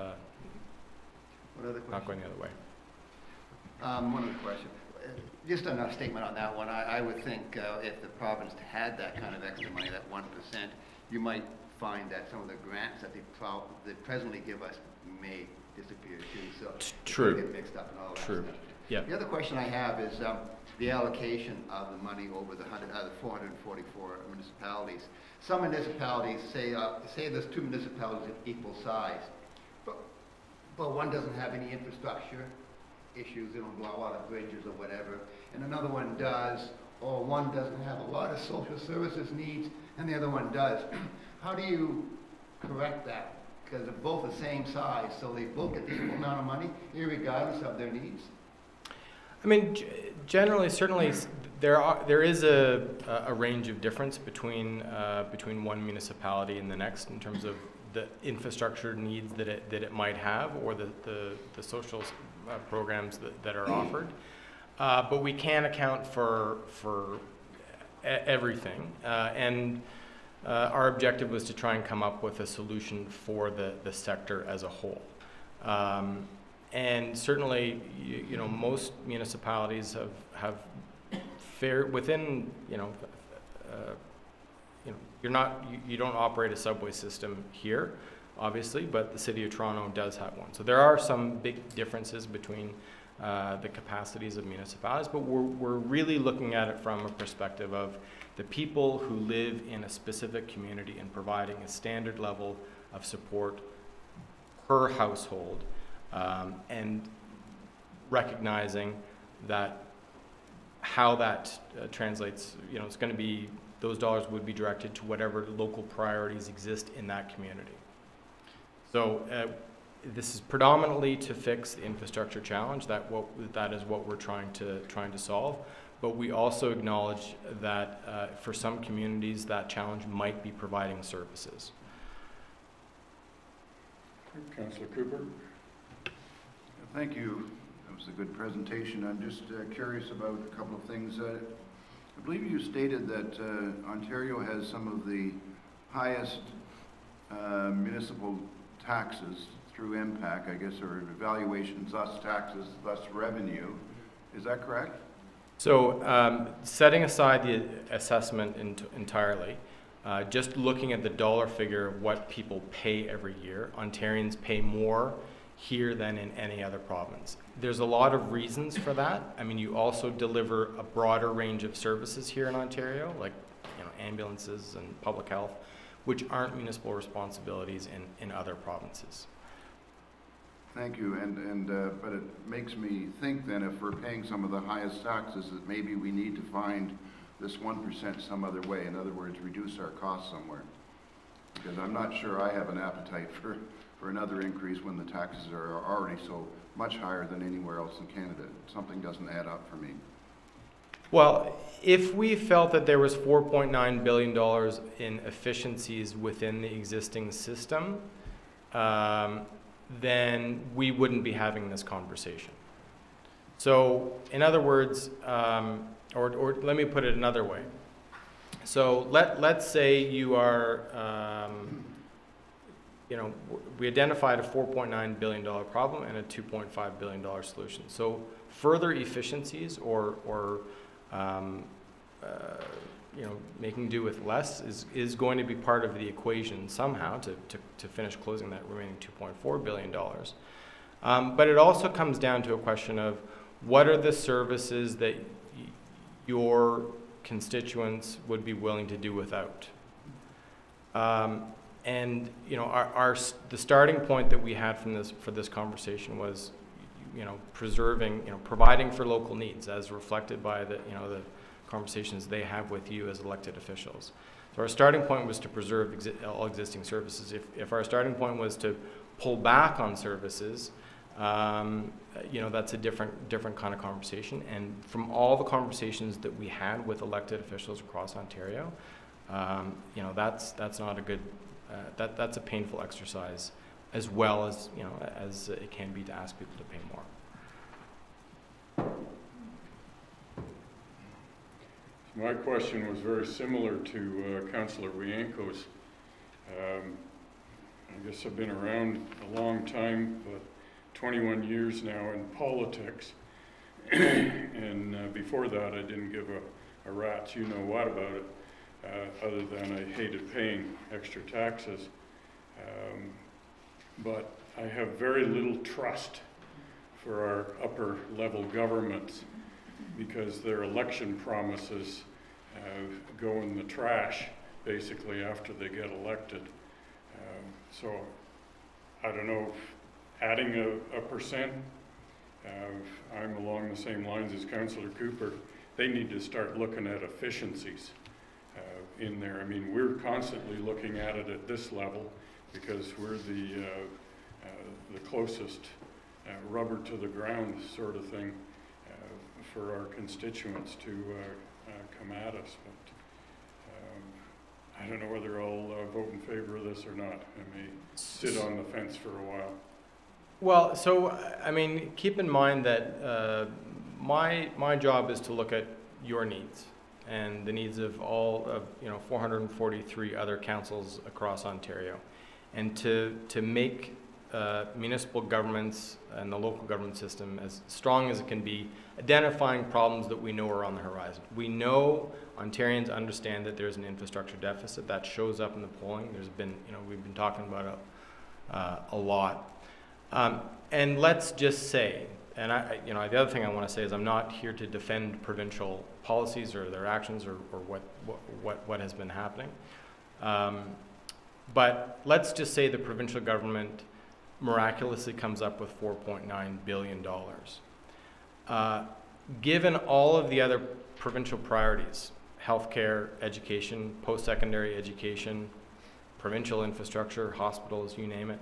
going the other way. One other question. Just a statement on that one. I would think if the province had that kind of extra money, that 1%, you might find that some of the grants that they presently give us may disappear too. So true. Get mixed up and all that True. stuff. Yeah. The other question I have is the allocation of the money over the 444 municipalities. Some municipalities say there's two municipalities of equal size, but one doesn't have any infrastructure issues, they don't blow a lot of bridges or whatever, and another one does, or one doesn't have a lot of social services needs, and the other one does. How do you correct that? Because they're both the same size, so they both get the equal amount of money, irregardless of their needs? I mean, generally, certainly, there is a range of difference between one municipality and the next in terms of the infrastructure needs that it might have, or the social programs that are offered. But we can account for everything, and our objective was to try and come up with a solution for the sector as a whole. And certainly, you know, most municipalities have fared within, you know, you don't operate a subway system here, obviously, but the City of Toronto does have one. So there are some big differences between the capacities of municipalities, but we're really looking at it from a perspective of the people who live in a specific community and providing a standard level of support per household, and recognizing that how that translates, you know, it's going to be, those dollars would be directed to whatever local priorities exist in that community. So this is predominantly to fix the infrastructure challenge. That is what we're trying to solve. But we also acknowledge that for some communities, that challenge might be providing services. Councillor Cooper. Thank you. That was a good presentation. I'm just curious about a couple of things. I believe you stated that Ontario has some of the highest municipal taxes through impact, I guess, or evaluations, thus taxes, thus revenue. Is that correct? So setting aside the assessment entirely, just looking at the dollar figure of what people pay every year, Ontarians pay more here than in any other province. There's a lot of reasons for that. I mean, you also deliver a broader range of services here in Ontario, like ambulances and public health, which aren't municipal responsibilities in other provinces. Thank you, but it makes me think then if we're paying some of the highest taxes that maybe we need to find this 1% some other way. In other words, reduce our costs somewhere. Because I'm not sure I have an appetite for another increase when the taxes are already so much higher than anywhere else in Canada. Something doesn't add up for me. Well, if we felt that there was $4.9 billion in efficiencies within the existing system, then we wouldn't be having this conversation. So, in other words, or let me put it another way. So let's say you are, we identified a $4.9 billion problem and a $2.5 billion solution. So further efficiencies or making do with less is going to be part of the equation somehow to finish closing that remaining $2.4 billion. But it also comes down to a question of what are the services that your constituents would be willing to do without. And the starting point that we had for this conversation was, providing for local needs as reflected by the conversations they have with you as elected officials. So our starting point was to preserve all existing services. If our starting point was to pull back on services, that's a different kind of conversation. And from all the conversations that we had with elected officials across Ontario, that's not a good, that's a painful exercise, as well as as it can be to ask people to pay more. My question was very similar to Councillor Wienko's. I guess I've been around a long time, but 21 years now in politics, and before that I didn't give a rat's you-know-what about it, other than I hated paying extra taxes. But I have very little trust for our upper level governments because their election promises go in the trash basically after they get elected. So I don't know if adding a percent, I'm along the same lines as Councillor Cooper. They need to start looking at efficiencies in there. I mean, we're constantly looking at it at this level because we're the closest rubber to the ground sort of thing for our constituents to come at us. But I don't know whether I'll vote in favor of this or not. I may sit on the fence for a while. Well, so, I mean, keep in mind that my job is to look at your needs and the needs of all of 443 other councils across Ontario, and to make municipal governments and the local government system as strong as it can be, identifying problems that we know are on the horizon. We know Ontarians understand that there's an infrastructure deficit that shows up in the polling. There's been, we've been talking about it a lot. And let's just say, and the other thing I want to say is I'm not here to defend provincial policies or their actions or what has been happening. But let's just say the provincial government miraculously comes up with $4.9 billion. Given all of the other provincial priorities, healthcare, education, post-secondary education, provincial infrastructure, hospitals, you name it,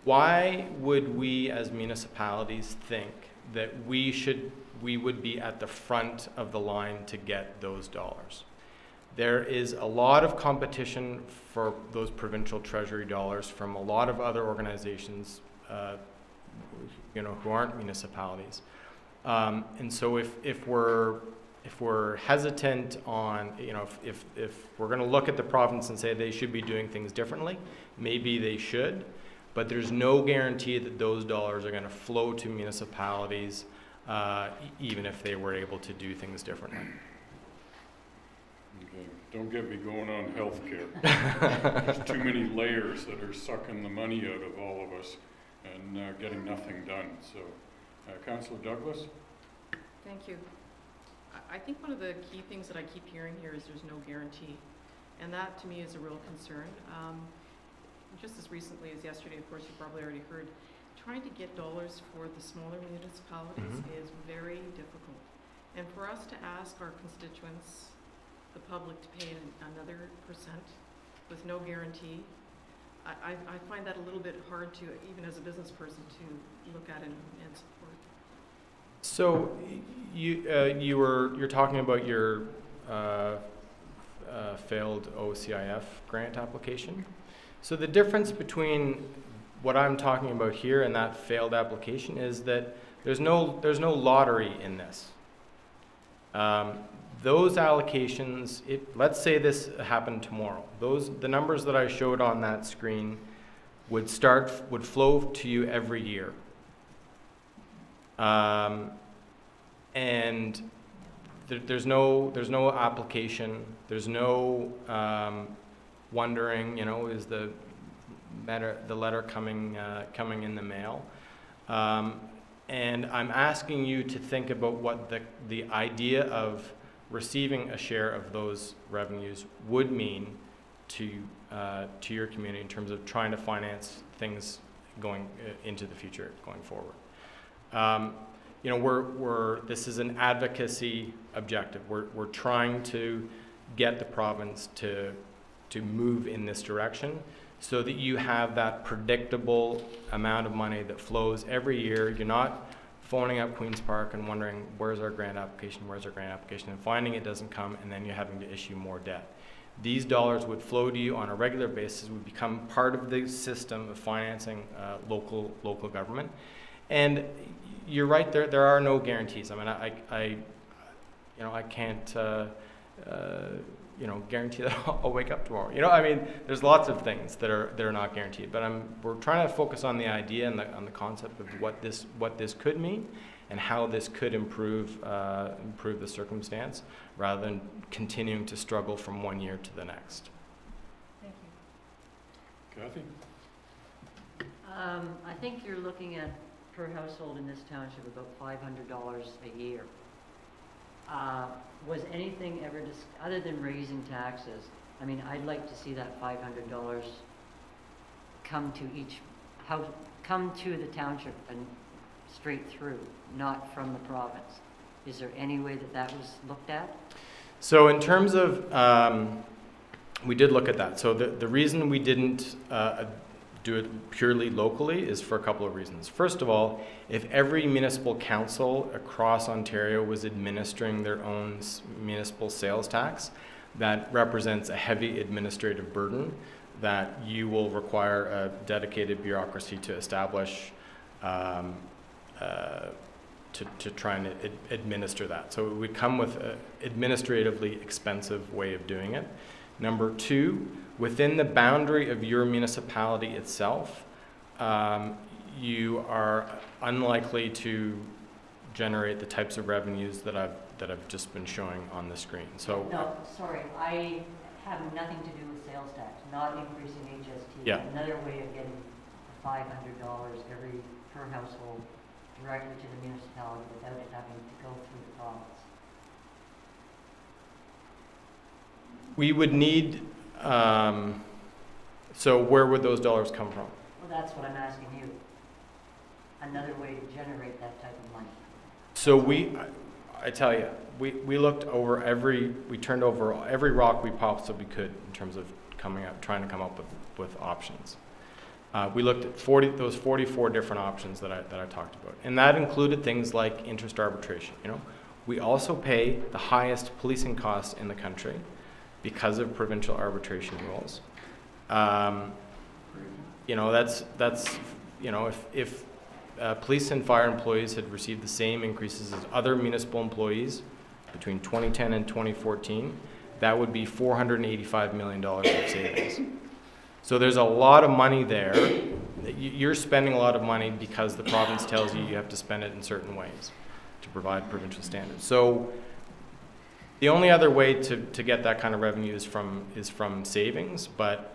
why would we as municipalities think that we would be at the front of the line to get those dollars? There is a lot of competition for those provincial treasury dollars from a lot of other organizations, who aren't municipalities. And so if we're hesitant on, if we're going to look at the province and say they should be doing things differently, maybe they should, but there's no guarantee that those dollars are going to flow to municipalities, even if they were able to do things differently. Okay. Don't get me going on healthcare. There's too many layers that are sucking the money out of all of us and getting nothing done. So, Councillor Douglas? Thank you. I think one of the key things that I keep hearing here is there's no guarantee. And that to me is a real concern. Just as recently as yesterday, of course, you probably already heard, trying to get dollars for the smaller municipalities is very difficult. And for us to ask our constituents, the public, to pay another percent with no guarantee, I find that a little bit hard to, even as a business person, to look at and support. So you're talking about your failed OCIF grant application. So the difference between what I'm talking about here and that failed application is that there's no lottery in this. Those allocations, let's say this happened tomorrow. The numbers that I showed on that screen would flow to you every year. And there's no application. There's no wondering, is the letter coming in the mail? And I'm asking you to think about what the idea of receiving a share of those revenues would mean to your community in terms of trying to finance things going into the future, going forward. This is an advocacy objective. We're trying to get the province to move in this direction so that you have that predictable amount of money that flows every year. You're not phoning up Queen's Park and wondering, where's our grant application, and finding it doesn't come, and then you're having to issue more debt. These dollars would flow to you on a regular basis, would become part of the system of financing local government. And you're right, there are no guarantees. I mean, I can't guarantee that I'll wake up tomorrow. I mean, there's lots of things that are not guaranteed. But we're trying to focus on the idea and on the concept of what this could mean and how this could improve the circumstance, rather than continuing to struggle from one year to the next. Thank you. Kathy? I think you're looking at, per household in this township, about $500 a year. Was anything ever, other than raising taxes, I mean, I'd like to see that $500 come to each house, come to the township and straight through, not from the province. Is there any way that was looked at? So in terms of, we did look at that. So the reason we didn't do it purely locally is for a couple of reasons. First of all, if every municipal council across Ontario was administering their own municipal sales tax, that represents a heavy administrative burden that you will require a dedicated bureaucracy to establish to try and administer that. So it would come with an administratively expensive way of doing it. Number two, within the boundary of your municipality itself, you are unlikely to generate the types of revenues that I've just been showing on the screen. So no, sorry, I have nothing to do with sales tax, not increasing HST. Yeah. Another way of getting $500 every per household directly to the municipality without it having to go through the province. we would need, so where would those dollars come from? Well, that's what I'm asking you. Another way to generate that type of money. So I tell you, we looked over we turned over every rock we possibly could in terms of trying to come up with options. We looked at those 44 different options that I talked about, and that included things like interest arbitration. We also pay the highest policing costs in the country because of provincial arbitration rules. If police and fire employees had received the same increases as other municipal employees between 2010 and 2014, that would be $485 million of savings. So there's a lot of money there. You're spending a lot of money because the province tells you you have to spend it in certain ways to provide provincial standards. So The only other way to get that kind of revenue is from savings, but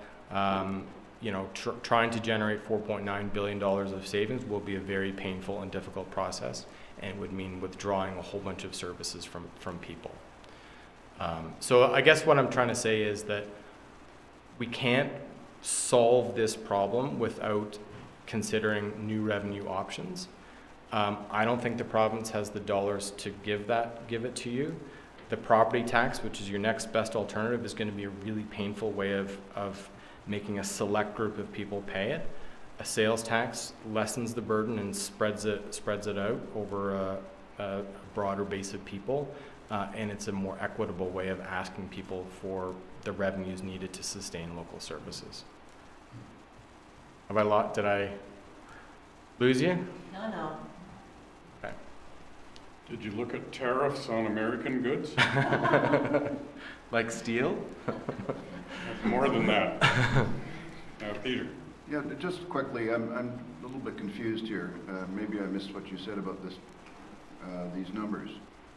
you know, trying to generate $4.9 billion of savings will be a very painful and difficult process, and would mean withdrawing a whole bunch of services from people. So I guess what I'm trying to say is that we can't solve this problem without considering new revenue options. I don't think the province has the dollars to give it to you. The property tax, which is your next best alternative, is going to be a really painful way of making a select group of people pay it. A sales tax lessens the burden and spreads it out over a broader base of people, and it's a more equitable way of asking people for the revenues needed to sustain local services. Did I lose you? No. Okay. Did you look at tariffs on American goods? Like steel? More than that. Peter. Yeah, just quickly, I'm a little bit confused here. Maybe I missed what you said about this, these numbers.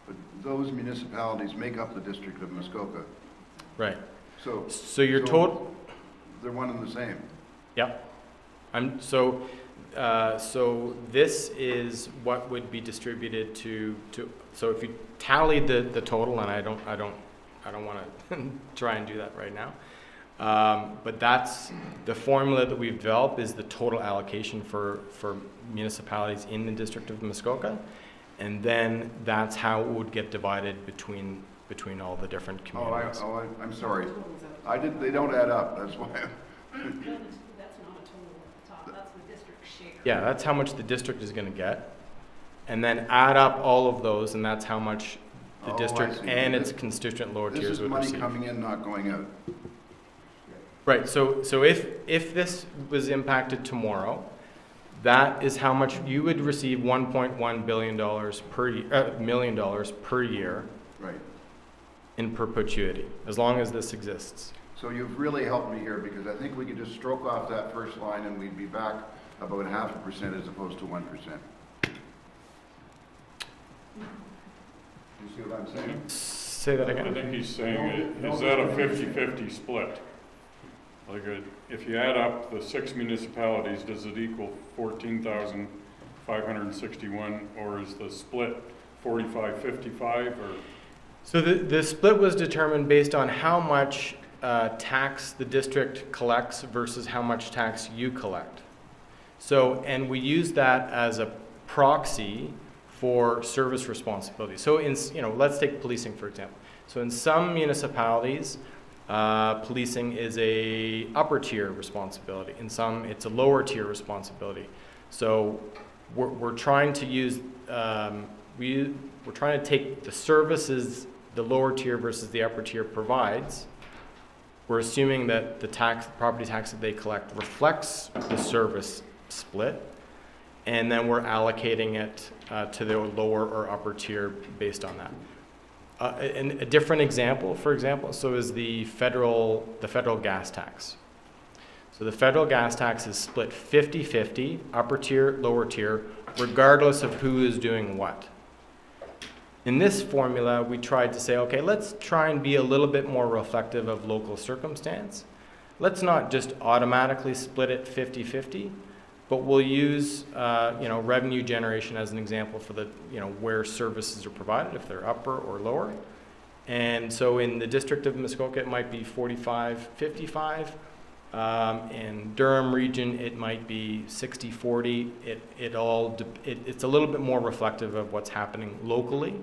But those municipalities make up the District of Muskoka. Right. So you're told they're one and the same. Yep. So this is what would be distributed to. So if you tally the total, and I don't want to try and do that right now. But that's the formula that we've developed, is the total allocation for municipalities in the District of Muskoka, and then that's how it would get divided between all the different communities. I'm sorry. They don't add up. That's why. That's not a total at the top. That's the district share. Yeah, that's how much the district is going to get, and then add up all of those, and that's how much the district and its constituent lower tiers would receive. This is money coming in, not going out. Right. So if this was impacted tomorrow, that is how much you would receive. $1.1 billion million per year. Right. In perpetuity, as long as this exists. So you've really helped me here, because I think we could just stroke off that first line and we'd be back about 0.5% as opposed to 1%. You see what I'm saying? Say that again. I think he's saying, is that a 50-50 split? Like, if you add up the 6 municipalities, does it equal 14,561, or is the split 45-55, or? So the split was determined based on how much tax the district collects versus how much tax you collect. So, and we use that as a proxy for service responsibility. So let's take policing, for example. So in some municipalities, policing is a upper tier responsibility. In some, it's a lower tier responsibility. So we're trying to use, we're trying to take the services the lower tier versus the upper tier provides. We're assuming that the property tax that they collect reflects the service split, and then we're allocating it to the lower or upper tier based on that. And a different example, for example, so is the federal gas tax. So the federal gas tax is split 50-50, upper tier, lower tier, regardless of who is doing what. In this formula, we tried to say, okay, let's try and be a little bit more reflective of local circumstance. Let's not just automatically split it 50-50, but we'll use revenue generation as an example for the where services are provided, if they're upper or lower. And so in the District of Muskoka, it might be 45-55. In Durham region, it might be 60-40. It's a little bit more reflective of what's happening locally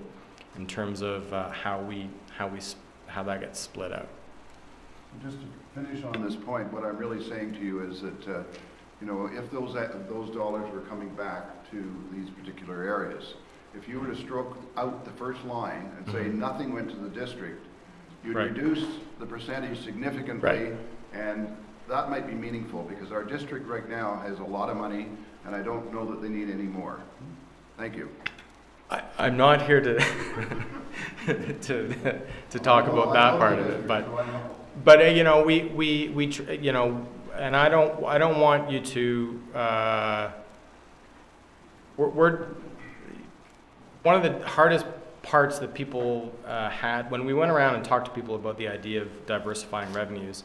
in terms of how that gets split out. Just to finish on this point, what I'm really saying to you is that if those dollars were coming back to these particular areas, if you were to stroke out the first line and say nothing went to the district, you'd reduce the percentage significantly, and that might be meaningful, because our district right now has a lot of money, and I don't know that they need any more. Thank you. I'm not here to to talk about that part of it, but and I don't want you to. We're one of the hardest parts that people had when we went around and talked to people about the idea of diversifying revenues.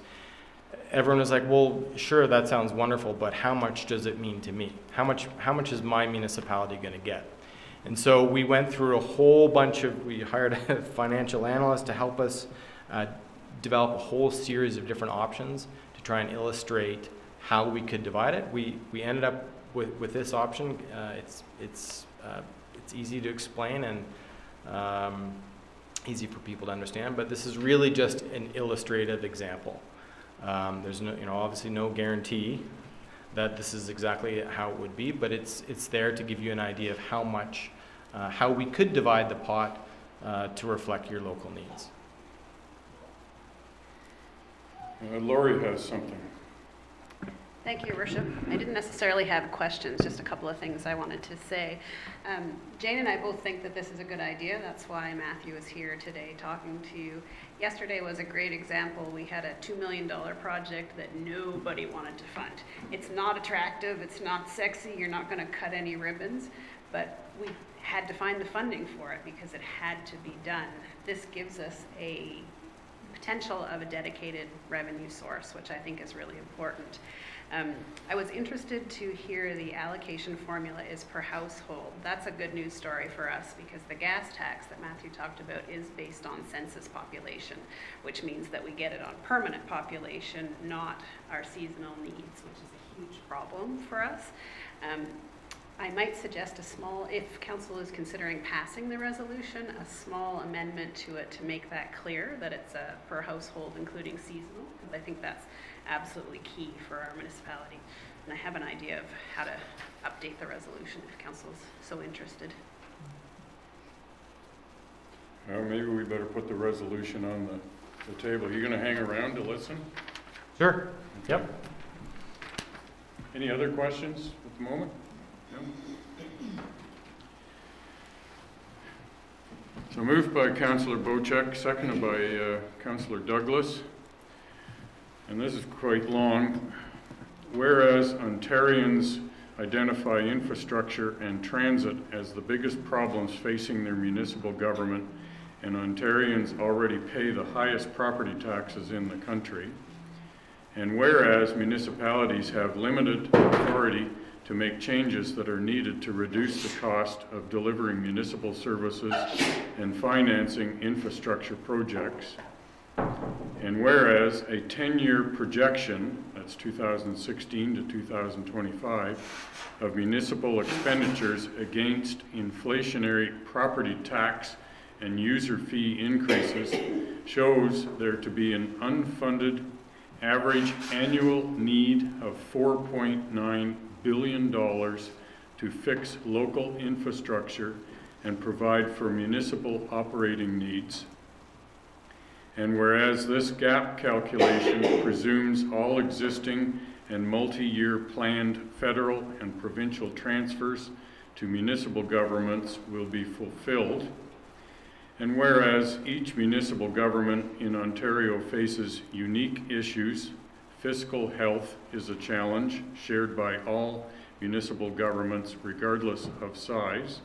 Everyone was like, well, sure, that sounds wonderful, but how much does it mean to me? How much is my municipality going to get? And so we went through a whole bunch we hired a financial analyst to help us develop a whole series of different options to try and illustrate how we could divide it. We ended up with this option. It's easy to explain and easy for people to understand, but this is really just an illustrative example. There's no, obviously no guarantee that this is exactly how it would be, but it's there to give you an idea of how much, how we could divide the pot to reflect your local needs. Lori has something. Thank you, Your Worship. I didn't necessarily have questions, just a couple of things I wanted to say. Jane and I both think that this is a good idea. That's why Matthew is here today talking to you. Yesterday was a great example. We had a $2 million project that nobody wanted to fund. It's not attractive, it's not sexy, you're not going to cut any ribbons, but we had to find the funding for it because it had to be done. This gives us a potential of a dedicated revenue source, which I think is really important. I was interested to hear the allocation formula is per household. That's a good news story for us because the gas tax that Matthew talked about is based on census population, which means that we get it on permanent population, not our seasonal needs, which is a huge problem for us. I might suggest a small, if council is considering passing the resolution, a small amendment to it to make that clear that it's a per household including seasonal, because I think that's absolutely key for our municipality. And I have an idea of how to update the resolution if council is so interested. Well, maybe we better put the resolution on the table. You going to hang around to listen? Sure. Okay. Yep. Any other questions at the moment? No? So moved by Councillor Bocek, seconded by Councillor Douglas. And this is quite long. Whereas Ontarians identify infrastructure and transit as the biggest problems facing their municipal government, and Ontarians already pay the highest property taxes in the country. And whereas municipalities have limited authority to make changes that are needed to reduce the cost of delivering municipal services and financing infrastructure projects. And whereas a 10-year projection, that's 2016 to 2025, of municipal expenditures against inflationary property tax and user fee increases shows there to be an unfunded average annual need of $4.9 billion to fix local infrastructure and provide for municipal operating needs. And whereas this gap calculation presumes all existing and multi-year planned federal and provincial transfers to municipal governments will be fulfilled, and whereas each municipal government in Ontario faces unique issues, fiscal health is a challenge shared by all municipal governments regardless of size,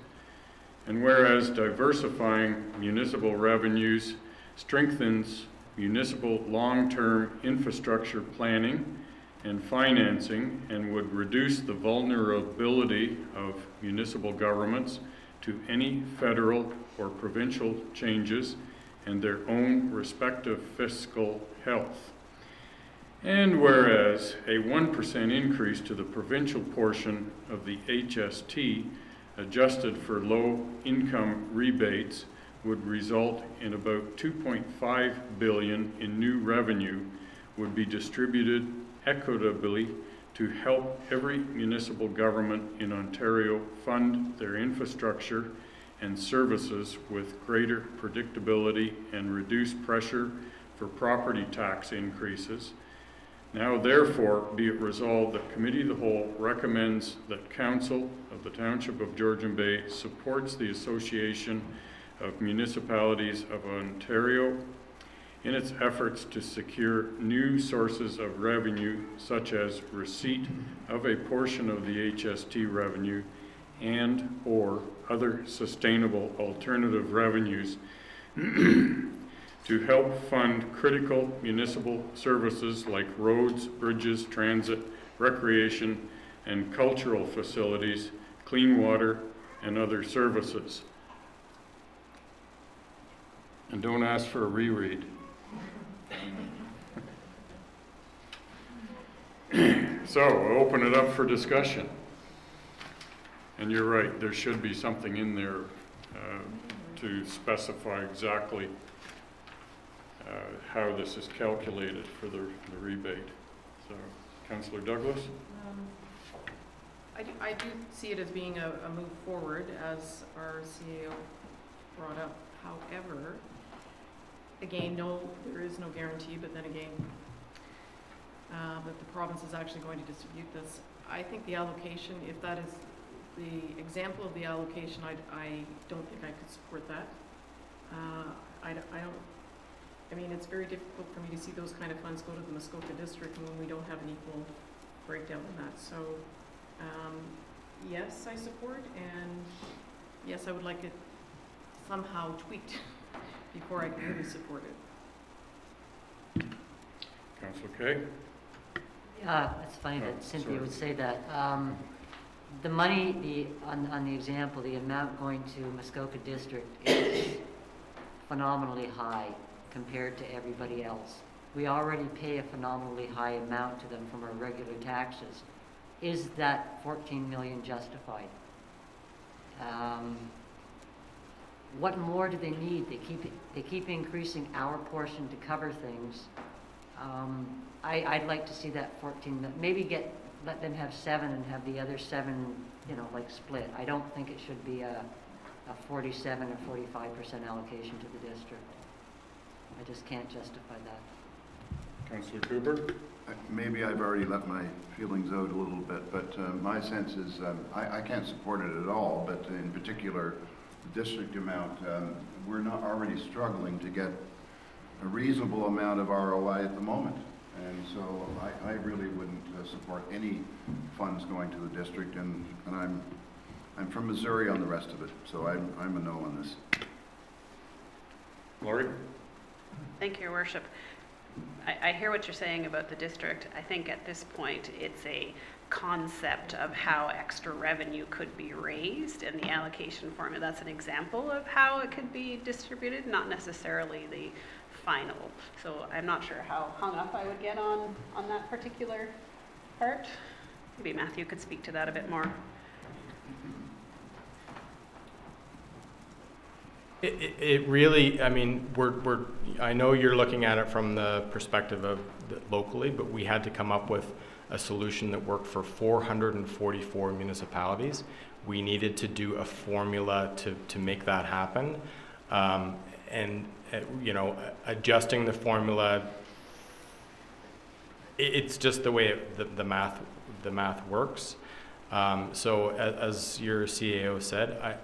and whereas diversifying municipal revenues strengthens municipal long-term infrastructure planning and financing and would reduce the vulnerability of municipal governments to any federal or provincial changes and their own respective fiscal health. And whereas a 1% increase to the provincial portion of the HST adjusted for low income rebates would result in about $2.5 billion in new revenue would be distributed equitably to help every municipal government in Ontario fund their infrastructure and services with greater predictability and reduce pressure for property tax increases. Now therefore be it resolved that Committee of the Whole recommends that Council of the Township of Georgian Bay supports the Association of Municipalities of Ontario in its efforts to secure new sources of revenue such as receipt of a portion of the HST revenue and or other sustainable alternative revenues to help fund critical municipal services like roads, bridges, transit, recreation, and cultural facilities, clean water, and other services. And don't ask for a reread. So, I'll open it up for discussion. And you're right, there should be something in there to specify exactly how this is calculated for the rebate. So, Councillor Douglas? I do see it as being a move forward, as our CAO brought up. However, again, no, there is no guarantee, but then again, that the province is actually going to distribute this. I think the allocation, if that is the example of the allocation, I don't think I could support that. I mean, it's very difficult for me to see those kind of funds go to the Muskoka district when we don't have an equal breakdown in that. So, yes, I support, and yes, I would like it somehow tweaked before I can really support it. Councillor Kay? Yeah, it's funny that Cynthia would say that. The money, on the example, the amount going to Muskoka District is phenomenally high compared to everybody else. We already pay a phenomenally high amount to them from our regular taxes. Is that 14 million justified? What more do they need? They keep increasing our portion to cover things. I'd like to see that 14, maybe let them have 7 and have the other 7, you know, like split. I don't think it should be a 47 or 45% allocation to the district. I just can't justify that. Councillor Cooper? Maybe I've already let my feelings out a little bit, but my sense is I can't support it at all, but in particular, the district amount, we're not already struggling to get a reasonable amount of ROI at the moment. And so I really wouldn't support any funds going to the district, and I'm from Missouri on the rest of it, so I'm a no on this. Laurie? Thank you, Your Worship. I hear what you're saying about the district. I think at this point it's a concept of how extra revenue could be raised, and the allocation formula, that's an example of how it could be distributed, not necessarily the final. So I'm not sure how hung up I would get on that particular part. Maybe Matthew could speak to that a bit more. It really, I mean, I know you're looking at it from the perspective of locally, but we had to come up with a solution that worked for 444 municipalities. We needed to do a formula to make that happen. And you know, adjusting the formula, it's just the way the math works. So as your CAO said,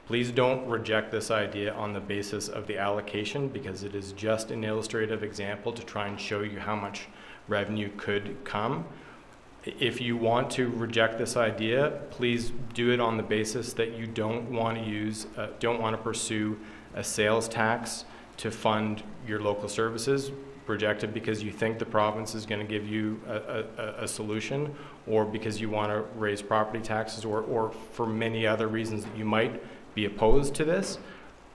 please don't reject this idea on the basis of the allocation, because it is just an illustrative example to try and show you how much revenue could come. If you want to reject this idea, please do it on the basis that you don't want to pursue a sales tax to fund your local services. Reject it because you think the province is going to give you a solution, or because you want to raise property taxes, or for many other reasons that you might be opposed to this.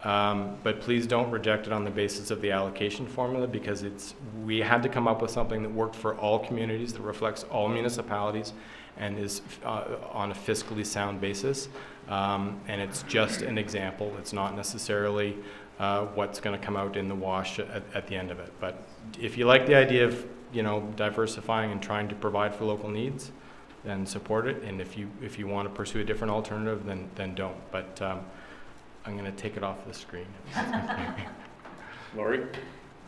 But please don't reject it on the basis of the allocation formula, because we had to come up with something that worked for all communities, that reflects all municipalities, and is on a fiscally sound basis. And it's just an example. It's not necessarily what's going to come out in the wash at the end of it. But if you like the idea of, you know, diversifying and trying to provide for local needs, then support it. And if you want to pursue a different alternative, then don't. But I'm going to take it off the screen. Laurie?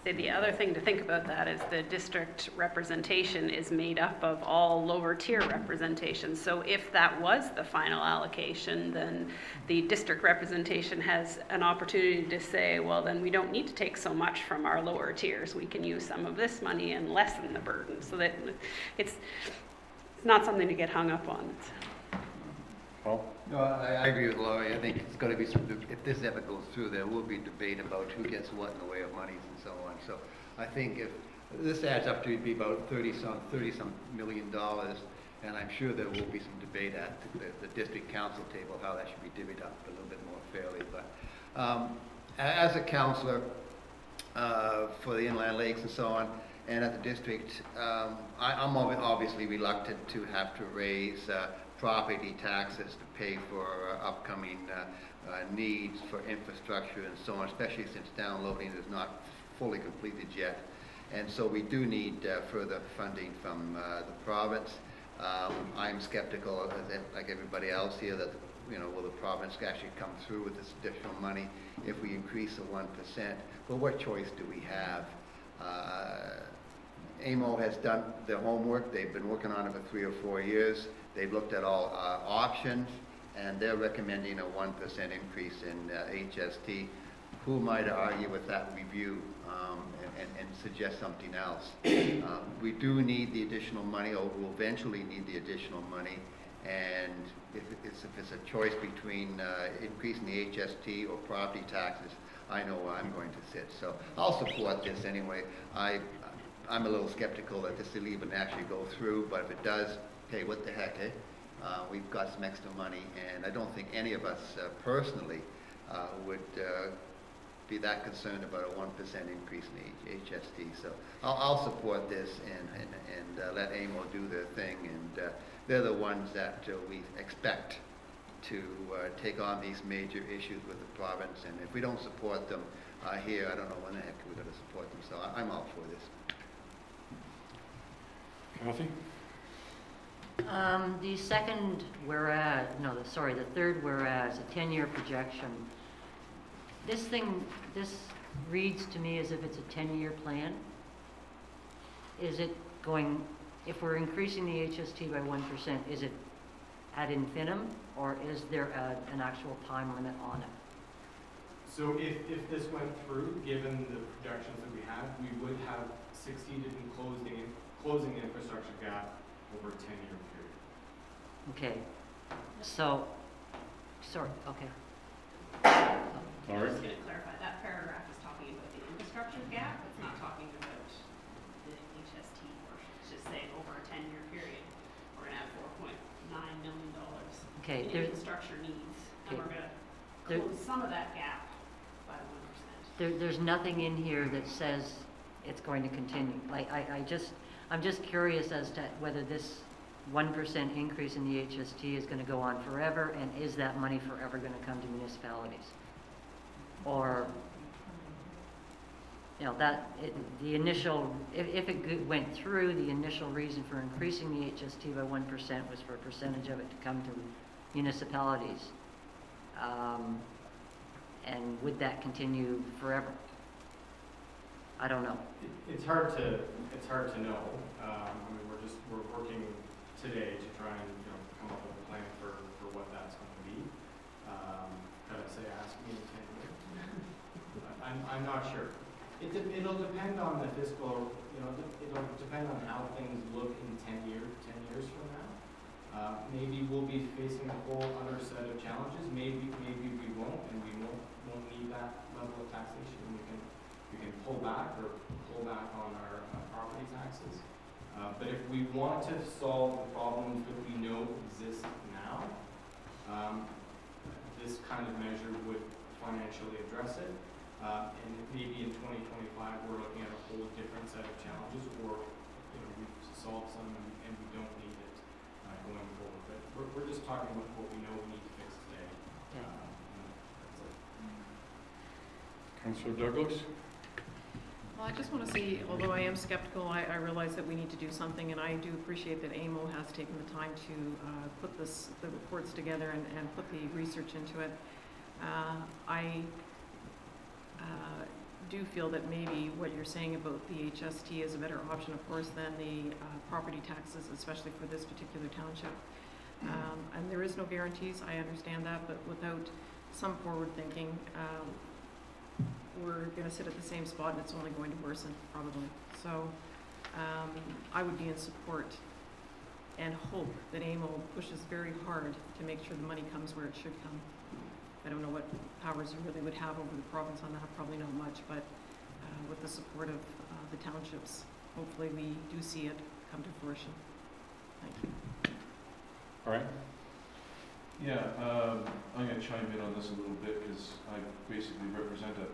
So the other thing to think about that is the district representation is made up of all lower tier representations. So if that was the final allocation, then the district representation has an opportunity to say, well, then we don't need to take so much from our lower tiers. We can use some of this money and lessen the burden. So that it's not something to get hung up on. Paul? No, I agree with Laurie. I think it's going to be some, if this ever goes through, there will be debate about who gets what in the way of monies and so on. So I think if this adds up to be about 30 some million dollars, and I'm sure there will be some debate at the district council table how that should be divvied up a little bit more fairly. But as a councillor for the inland lakes and so on, and at the district, I'm obviously reluctant to have to raise property taxes to pay for upcoming needs for infrastructure and so on, especially since downloading is not fully completed yet. And so we do need further funding from the province. I'm skeptical, like everybody else here, that will the province actually come through with this additional money if we increase the 1%? But what choice do we have? AMO has done their homework. They've been working on it for 3 or 4 years. They've looked at all options, and they're recommending a 1% increase in HST. Who might argue with that review and suggest something else? We do need the additional money, or we'll eventually need the additional money. And if it's a choice between increasing the HST or property taxes, I know where I'm going to sit. So I'll support this anyway. I'm a little skeptical that this will even actually go through, but if it does, hey, what the heck, eh? We've got some extra money, and I don't think any of us personally would be that concerned about a 1% increase in the HST. So I'll support this and let AMO do their thing, and they're the ones that we expect to take on these major issues with the province, and if we don't support them here, I don't know when the heck we're going to support them. So I'm all for this. Kathy? The second whereas, no, the third whereas, a 10-year projection. This reads to me as if it's a 10-year plan. Is it going, if we're increasing the HST by 1%, is it ad infinitum, or is there an actual time limit on it? So if this went through, given the projections that we have, we would have succeeded in closing the infrastructure gap over a 10-year period. Okay, so, sorry, okay. All right. Just going to clarify, that paragraph is talking about the infrastructure gap. It's not talking about the HST portion. It's just saying over a 10-year period, we're going to have $4.9 million Okay, in infrastructure needs, and we're going to close some of that gap by 1%. There's nothing in here that says it's going to continue. Like, I'm just curious as to whether this 1% increase in the HST is going to go on forever, and is that money forever going to come to municipalities? Or, the initial, if it went through, the initial reason for increasing the HST by 1% was for a percentage of it to come to municipalities. And would that continue forever? I don't know. It's hard to know. I mean, we're working today to try and come up with a plan for what that's going to be. Could I say ask me in 10 years? I'm not sure. It'll depend on the fiscal. It'll depend on how things look in 10 years from now. Maybe we'll be facing a whole other set of challenges. Maybe we won't, and we won't need that level of taxation. We can pull back on our property taxes. But if we want to solve the problems that we know exist now, this kind of measure would financially address it. And maybe in 2025 we're looking at a whole different set of challenges, or we've solved some and we don't need it going forward. But we're just talking about what we know we need to fix today. Okay. That's it. Councillor Douglas? Well, I just want to say, although I am skeptical, I realize that we need to do something, and I do appreciate that AMO has taken the time to put the reports together and put the research into it. I do feel that maybe what you're saying about the HST is a better option, of course, than the property taxes, especially for this particular township. And there is no guarantees, I understand that, but without some forward thinking, we're going to sit at the same spot, and it's only going to worsen, probably. So I would be in support and hope that AMO pushes very hard to make sure the money comes where it should come. I don't know what powers you really would have over the province on that, probably not much, but with the support of the townships, hopefully we do see it come to fruition. Thank you. All right. Yeah, I'm going to chime in on this a little bit because I basically represent a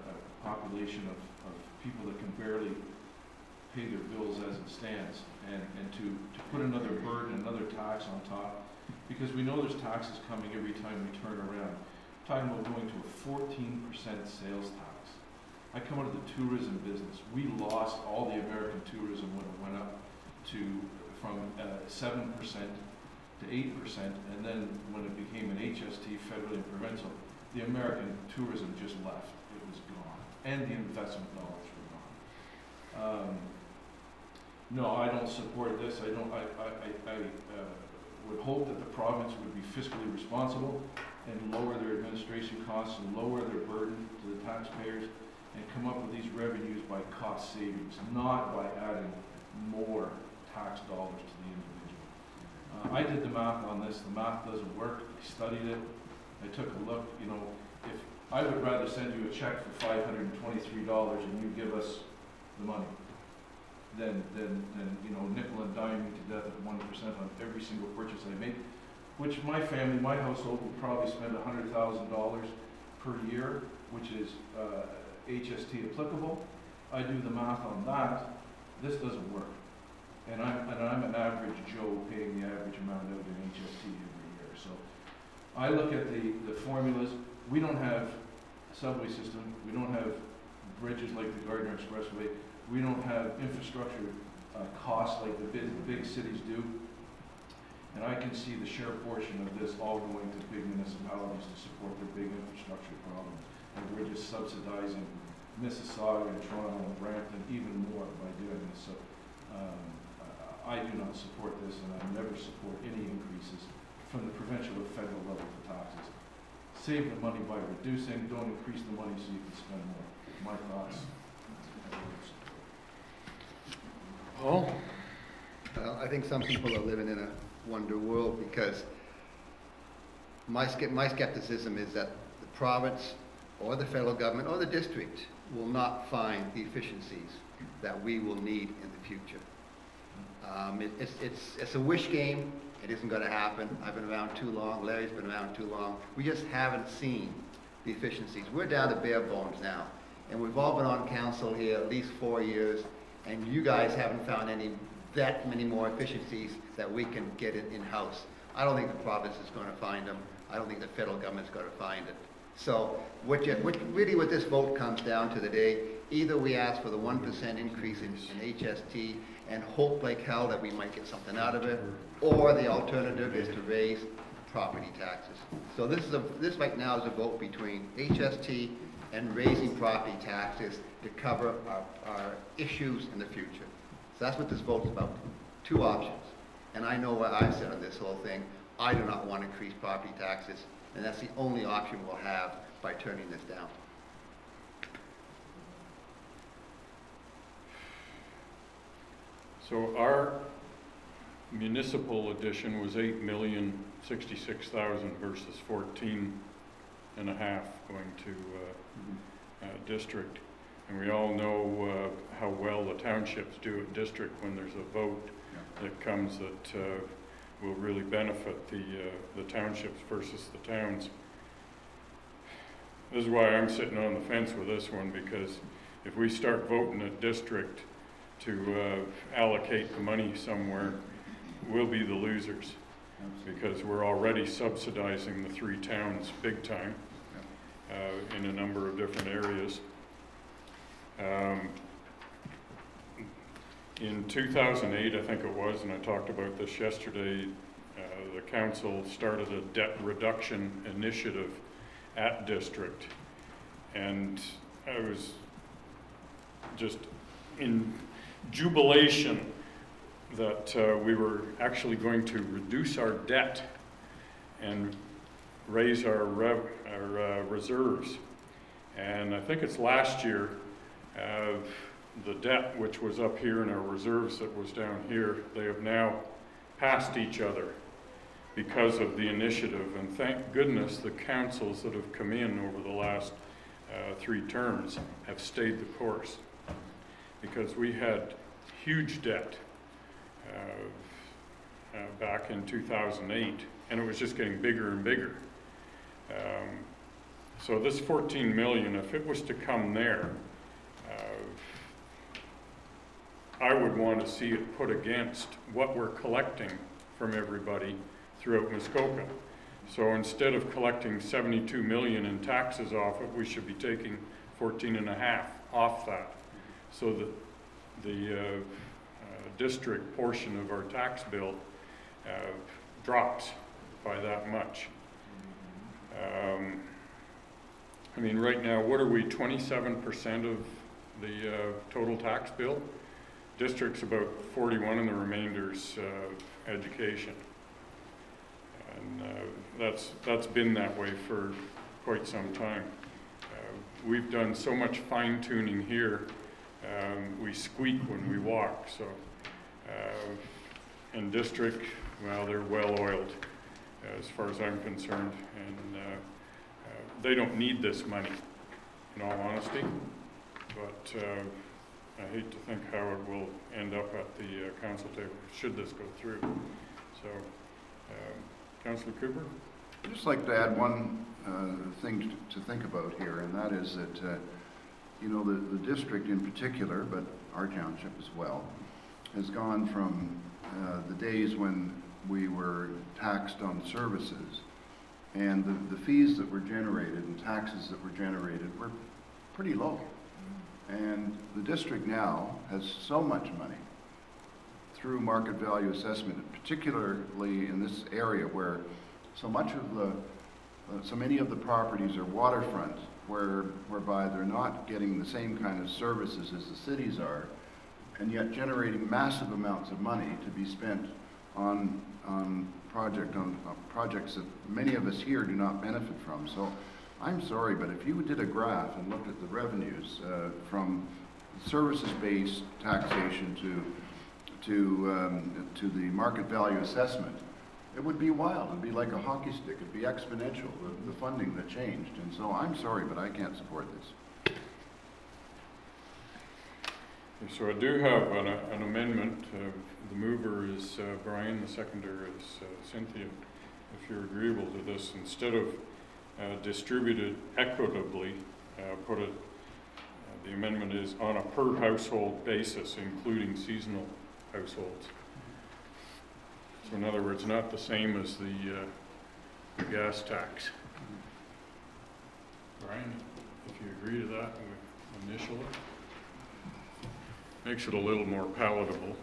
population of people that can barely pay their bills as it stands, and to put another burden, another tax on top, because we know there's taxes coming every time we turn around. I'm talking about going to a 14% sales tax. I come out of the tourism business. We lost all the American tourism when it went up from 7% to 8%, and then when it became an HST, federally and provincial, the American tourism just left. It was gone, and the investment dollars were gone. No, I don't support this. I would hope that the province would be fiscally responsible and lower their administration costs and lower their burden to the taxpayers and come up with these revenues by cost savings, not by adding more tax dollars to the individual. I did the math on this. The math doesn't work. I studied it. I took a look. You know, if I would rather send you a check for $523 and you give us the money than you know, nickel and dime me to death at 1% on every single purchase I make, which my family, my household will probably spend $100,000 per year, which is HST applicable. I do the math on that. This doesn't work. And I'm an average Joe paying the average amount out in HST every year. So I look at the formulas. We don't have a subway system. We don't have bridges like the Gardner Expressway. We don't have infrastructure costs like the big cities do. And I can see the share portion of this all going to big municipalities to support their big infrastructure problems. And we're just subsidizing Mississauga and Toronto and Brampton even more by doing this. So I do not support this, and I never support any increases from the provincial or federal level for taxes. Save the money by reducing, don't increase the money so you can spend more. My thoughts. Paul? Well, I think some people are living in a wonder world because my skepticism is that the province or the federal government or the district will not find the efficiencies that we will need in the future. It's a wish game. It isn't going to happen. I've been around too long. Larry's been around too long. We just haven't seen the efficiencies. We're down to bare bones now. And we've all been on council here at least 4 years, and you guys haven't found that many more efficiencies that we can get in-house. I don't think the province is going to find them. I don't think the federal government's going to find it. So really what this vote comes down to today, either we ask for the 1% increase in HST and hope like hell that we might get something out of it, or the alternative is to raise property taxes. So this right now is a vote between HST and raising property taxes to cover our issues in the future. So that's what this vote is about. Two options. And I know what I've said on this whole thing. I do not want to increase property taxes, and that's the only option we'll have by turning this down. So our municipal addition was 8,066,000 versus 14.5 going to district. And we all know how well the townships do at district when there's a vote that comes that will really benefit the townships versus the towns. This is why I'm sitting on the fence with this one, because if we start voting at district to allocate the money somewhere, we'll be the losers, because we're already subsidizing the three towns big time in a number of different areas. In 2008, I think it was, and I talked about this yesterday, the council started a debt reduction initiative at district, and I was just in jubilation that we were actually going to reduce our debt and raise our reserves. And I think it's last year, the debt which was up here and our reserves that was down here, they have now past each other because of the initiative. And thank goodness the councils that have come in over the last 3 terms have stayed the course, because we had huge debt back in 2008, and it was just getting bigger and bigger. So this 14 million, if it was to come there, I would want to see it put against what we're collecting from everybody throughout Muskoka. So instead of collecting 72 million in taxes off it, we should be taking 14.5 off that, so that the district portion of our tax bill drops by that much. I mean, right now, what are we, 27% of the total tax bill? District's about 41, and the remainder's education. And that's been that way for quite some time. We've done so much fine-tuning here. We squeak when we walk, so. In district, well, they're well-oiled as far as I'm concerned, and they don't need this money, in all honesty, but I hate to think how it will end up at the council table should this go through. So, Councillor Cooper? I'd just like to add one thing to think about here, and that is that, you know, the district in particular, but our township as well, has gone from the days when we were taxed on services, and the fees that were generated and taxes that were generated were pretty low. And the district now has so much money through market value assessment, particularly in this area where so many of the properties are waterfront, whereby they're not getting the same kind of services as the cities are, and yet generating massive amounts of money to be spent on projects that many of us here do not benefit from. So I'm sorry, but if you did a graph and looked at the revenues from services-based taxation to the market value assessment, it would be wild. It'd be like a hockey stick. It'd be exponential, the funding that changed. And so I'm sorry, but I can't support this. So I do have an amendment. The mover is Brian, the seconder is Cynthia. If you're agreeable to this, instead of distributed equitably, the amendment is on a per household basis, including seasonal households. So in other words, not the same as the gas tax. Brian, if you agree to that, we initial it. Makes it a little more palatable.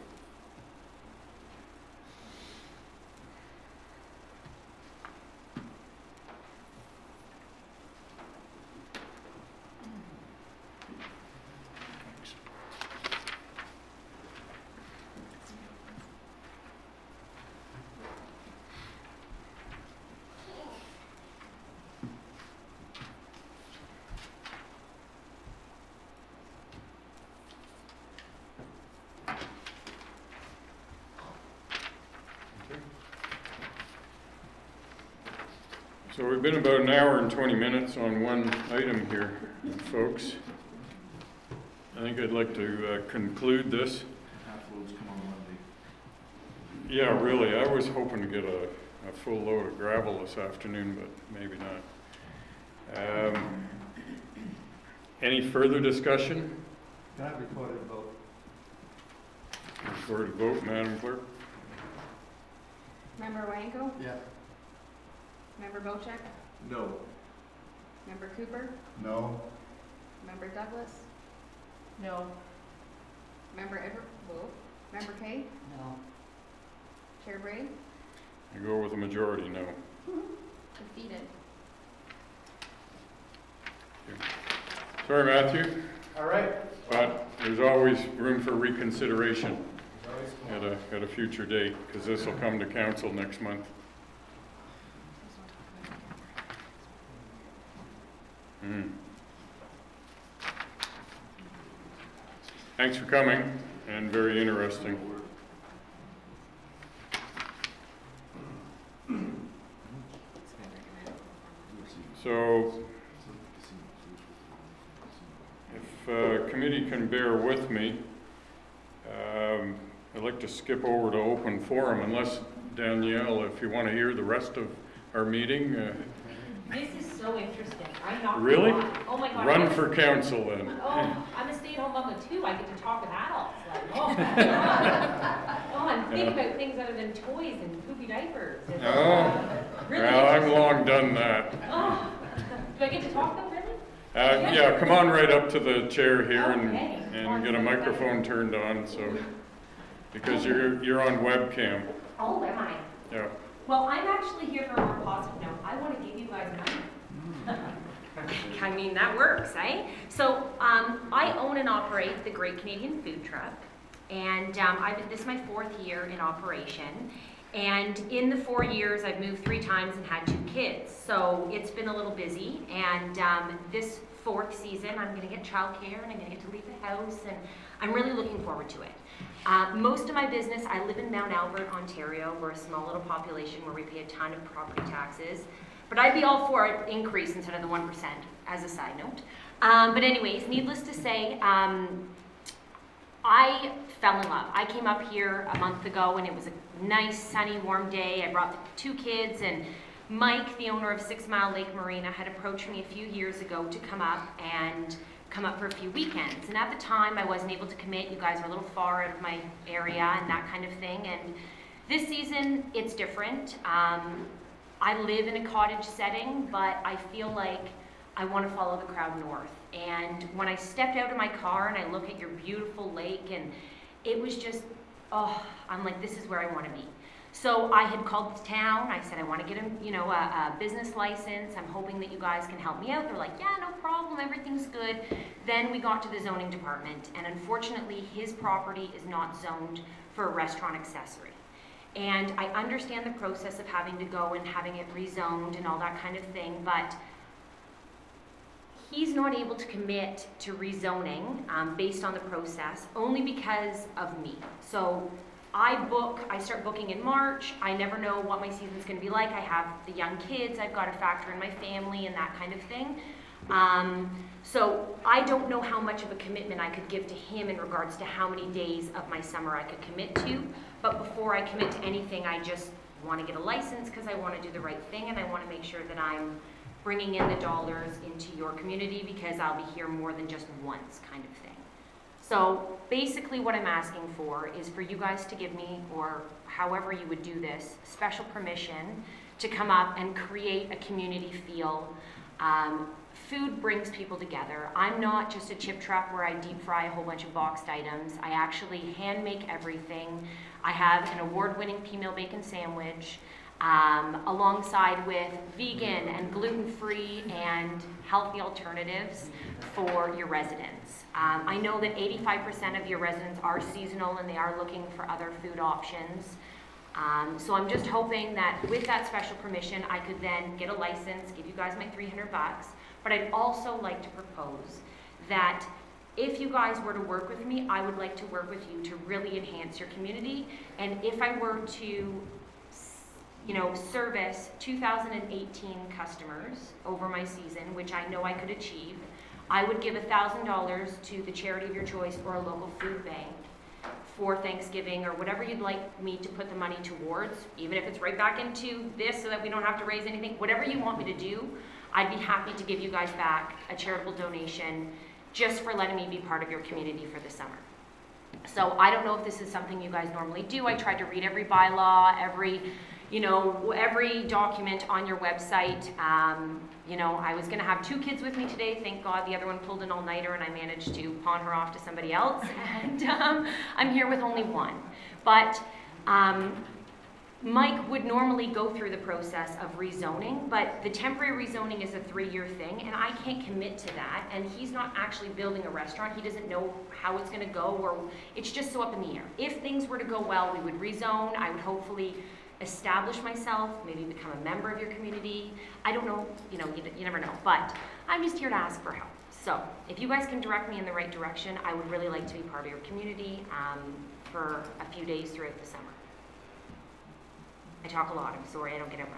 So we've been about an hour and 20 minutes on one item here, folks. I think I'd like to conclude this. Half loads come on Monday. Yeah, really, I was hoping to get a full load of gravel this afternoon, but maybe not. Any further discussion? Can I record a vote? Record a vote, Madam Clerk. Member Wango? Yeah. Member Bocek? No. Member Cooper? No? Member Douglas? No. Member Edward? Vote. Member Kay? No. Chair Bray? I go with a majority, no. Defeated. Sorry, Matthew, All right. but there's always room for reconsideration at a future date, because this will come to council next month. Thanks for coming, and very interesting. So if committee can bear with me, I'd like to skip over to open forum, unless Danielle, if you want to hear the rest of our meeting. This is so interesting. I'm not. Really? Oh my God. Run for council then. Oh, I'm a stay-at-home mother too. I get to talk with adults. Like, oh my God. Oh, and think about things other than toys and poopy diapers. And, really well, I've long done that. Oh, do I get to talk though, really? Yeah, come on right up to the chair here Okay. and get a microphone turned on, so because you're on webcam. Oh, am I? Yeah. Well, I'm actually here for a more positive note. I want to give you guys money. I mean, that works, eh? So, I own and operate the Great Canadian Food Truck, and this is my 4th year in operation. And in the 4 years, I've moved 3 times and had 2 kids. So it's been a little busy, and this 4th season, I'm going to get childcare, and I'm going to get to leave the house, and I'm really looking forward to it. Most of my business, I live in Mount Albert, Ontario. We're a small little population where we pay a ton of property taxes. But I'd be all for an increase instead of the 1%, as a side note. But anyways, needless to say, I fell in love. I came up here a month ago, and it was a nice, sunny, warm day. I brought the 2 kids, and Mike, the owner of 6 Mile Lake Marina, had approached me a few years ago to come up for a few weekends. And at the time, I wasn't able to commit. You guys are a little far out of my area and that kind of thing. And this season, it's different. I live in a cottage setting, but I feel like I want to follow the crowd north. And when I stepped out of my car and I look at your beautiful lake, and it was just, oh, I'm like, this is where I want to be. So I had called the town. I said, I want to get a business license. I'm hoping that you guys can help me out. They're like, yeah, no problem. Everything's good. Then we got to the zoning department, and unfortunately, his property is not zoned for a restaurant accessory. And I understand the process of having to go and having it rezoned and all that kind of thing, but he's not able to commit to rezoning based on the process, only because of me. So I start booking in March. I never know what my season's gonna be like. I have the young kids, I've got to factor in my family and that kind of thing. So I don't know how much of a commitment I could give to him in regards to how many days of my summer I could commit to. But before I commit to anything, I just want to get a license because I want to do the right thing, and I want to make sure that I'm bringing in the dollars into your community, because I'll be here more than just once, kind of thing. So basically what I'm asking for is for you guys to give me, or however you would do this, special permission to come up and create a community feel. Food brings people together. I'm not just a chip truck where I deep fry a whole bunch of boxed items. I actually hand make everything. I have an award-winning pea-meal bacon sandwich, alongside with vegan and gluten-free and healthy alternatives for your residents. I know that 85% of your residents are seasonal and they are looking for other food options. So I'm just hoping that with that special permission, I could then get a license, give you guys my $300, but I'd also like to propose that if you guys were to work with me, I would like to work with you to really enhance your community. And if I were to, service 2018 customers over my season, which I know I could achieve, I would give $1,000 to the charity of your choice or a local food bank for Thanksgiving, or whatever you'd like me to put the money towards, even if it's right back into this so that we don't have to raise anything, whatever you want me to do, I'd be happy to give you guys back a charitable donation just for letting me be part of your community for the summer. So I don't know if this is something you guys normally do. I tried to read every bylaw, every document on your website. I was gonna have 2 kids with me today. Thank God the other one pulled an all-nighter and I managed to pawn her off to somebody else. And I'm here with only 1. But Mike would normally go through the process of rezoning, but the temporary rezoning is a 3-year thing, and I can't commit to that, and he's not actually building a restaurant. He doesn't know how it's gonna go, or it's just so up in the air. If things were to go well, we would rezone. I would hopefully establish myself, maybe become a member of your community. I don't know, you never know, but I'm just here to ask for help. So if you guys can direct me in the right direction, I would really like to be part of your community for a few days throughout the summer. I talk a lot, I'm sorry, I don't get out much.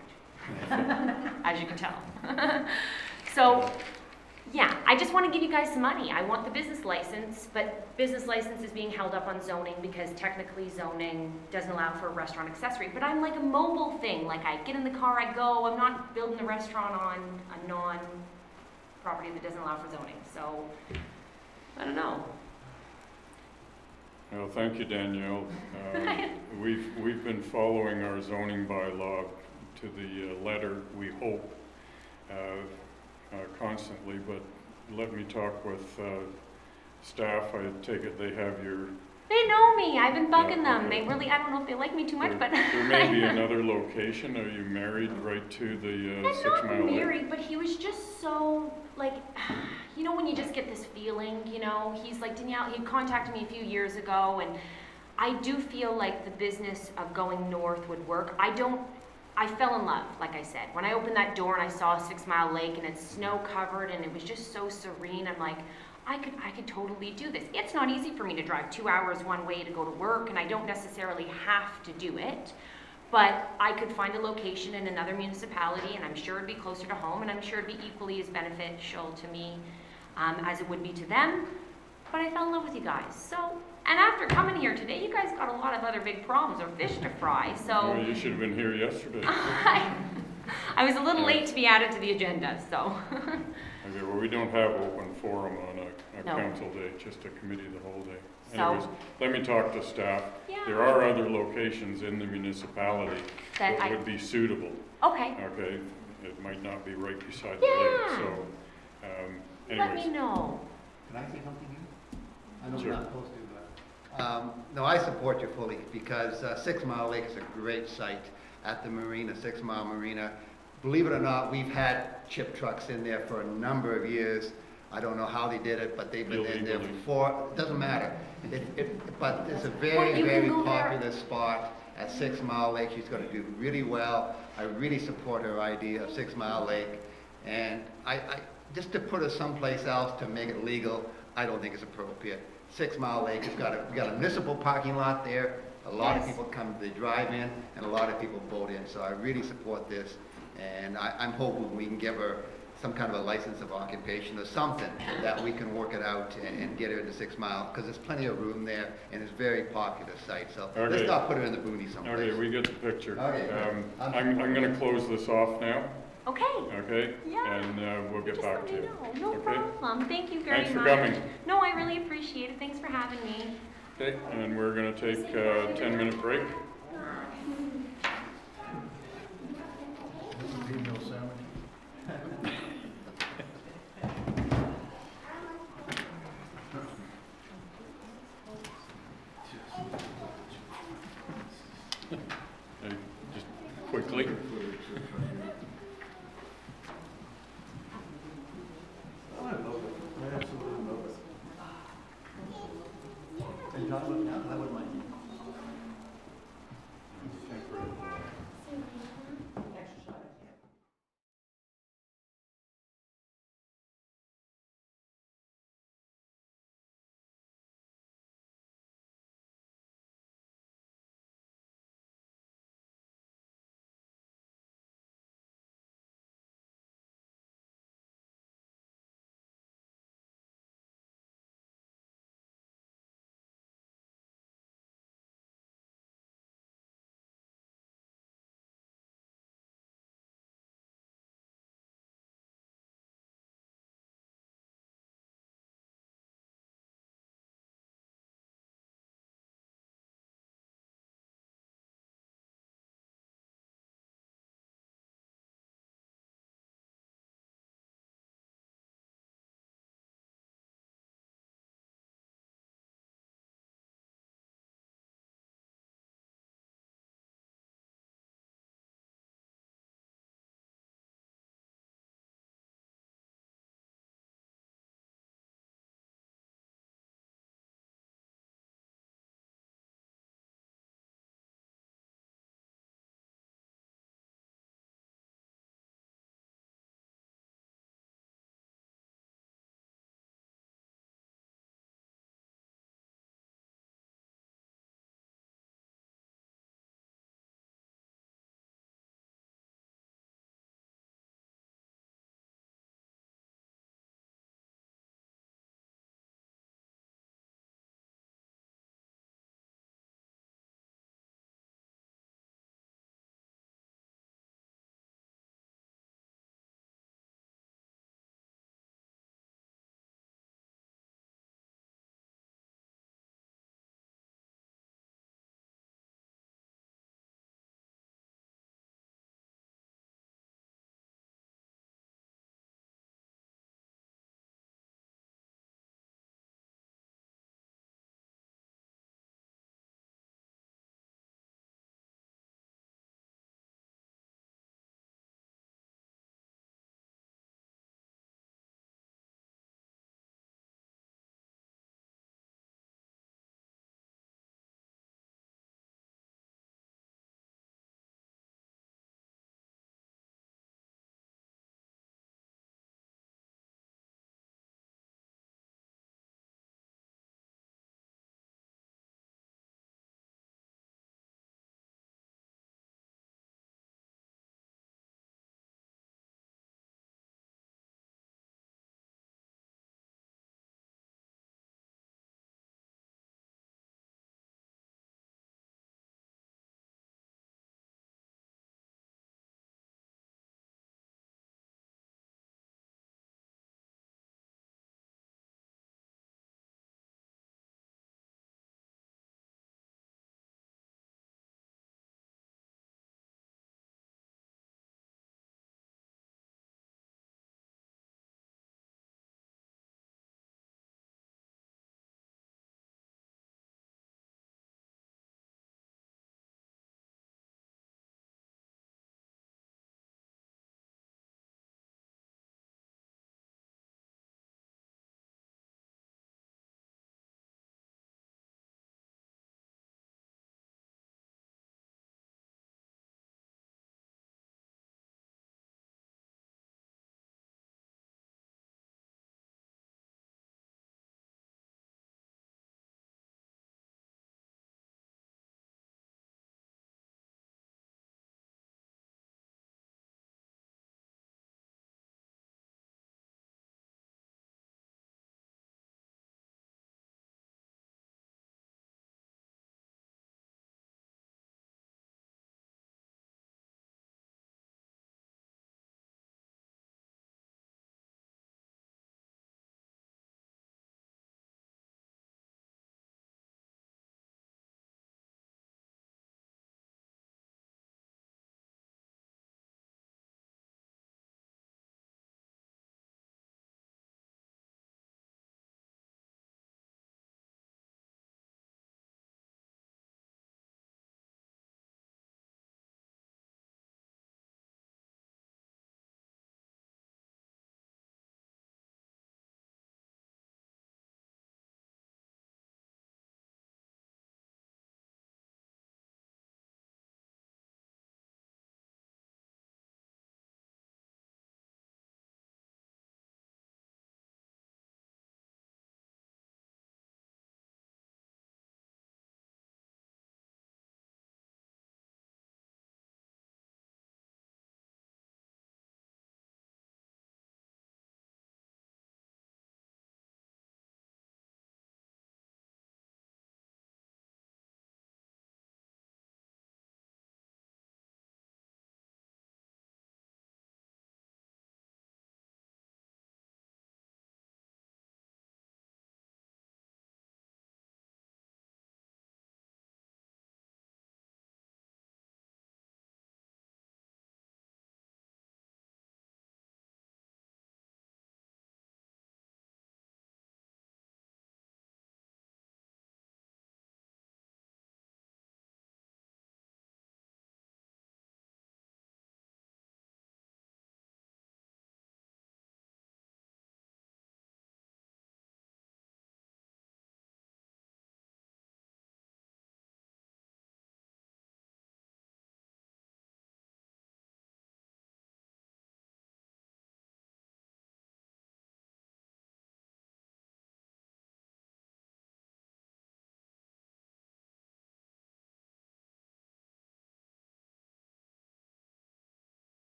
as you can tell. So, yeah, I just want to give you guys some money. I want the business license, but business license is being held up on zoning because technically zoning doesn't allow for a restaurant accessory. But I'm like a mobile thing. Like I get in the car, I go. I'm not building a restaurant on a non-property that doesn't allow for zoning. So, I don't know. Well, thank you, Danielle. We've been following our zoning bylaw to the letter, we hope, constantly, but let me talk with staff. I take it they have your... They know me. I've been bugging Yeah, them. okay. They really, I don't know if they like me too much, but... There may be another location. Are you married right to the I'm 6 not Mile Lake? married, but he was just so, like, you know when you just get this feeling, you know? He's like, Danielle, he contacted me a few years ago, and I do feel like the business of going north would work. I fell in love, like I said. When I opened that door and I saw 6 Mile Lake and it's snow covered and it was just so serene, I'm like, I could totally do this. It's not easy for me to drive 2 hours one way to go to work, and I don't necessarily have to do it, but I could find a location in another municipality, and I'm sure it'd be closer to home, and I'm sure it'd be equally as beneficial to me as it would be to them. But I fell in love with you guys. So, and after coming here today, you guys got a lot of other big problems or fish to fry, so. Well, you should have been here yesterday. I was a little late to be added to the agenda, so. Okay, well, we don't have open forum on a No. council day, just a committee of the whole day. So- Anyways, let me talk to staff. Yeah. There are other locations in the municipality That that would be suitable. Okay, Okay, it might not be right beside the Yeah. lake, so, let me anyways. know. Can I say something here? I know Sure. we're not supposed to, but. No, I support you fully because 6 Mile Lake is a great site at the marina, 6 Mile Marina. Believe it or not, we've had chip trucks in there for a number of years. I don't know how they did it, but they've been in there Illegally. before. It doesn't matter. But it's a Well, very, you can very go there. popular spot at 6 Mile Lake. She's going to do really well. I really support her idea of 6 Mile Lake. And I just to put her someplace else to make it legal, I don't think it's appropriate. 6 Mile Lake has got we got a municipal parking lot there. A lot of Yes. people come, they drive in, and a lot of people boat in. So I really support this. And I'm hoping we can give her some kind of a license of occupation or something that we can work it out and get her into 6 Mile, because there's plenty of room there and it's a very popular site. So let's Okay. not put her in the boonies someplace. Okay, we get the picture. Okay. I'm gonna close this off now, Okay. okay? Yeah. And we'll get Just back let to me you. know. No Okay? problem. Thank you very Thanks for much. coming. No, I really appreciate it. Thanks for having me. Okay, and we're gonna take a 10-minute break. Female sandwich? Okay, just quickly. I love it. I absolutely love it. And John, look now, that was my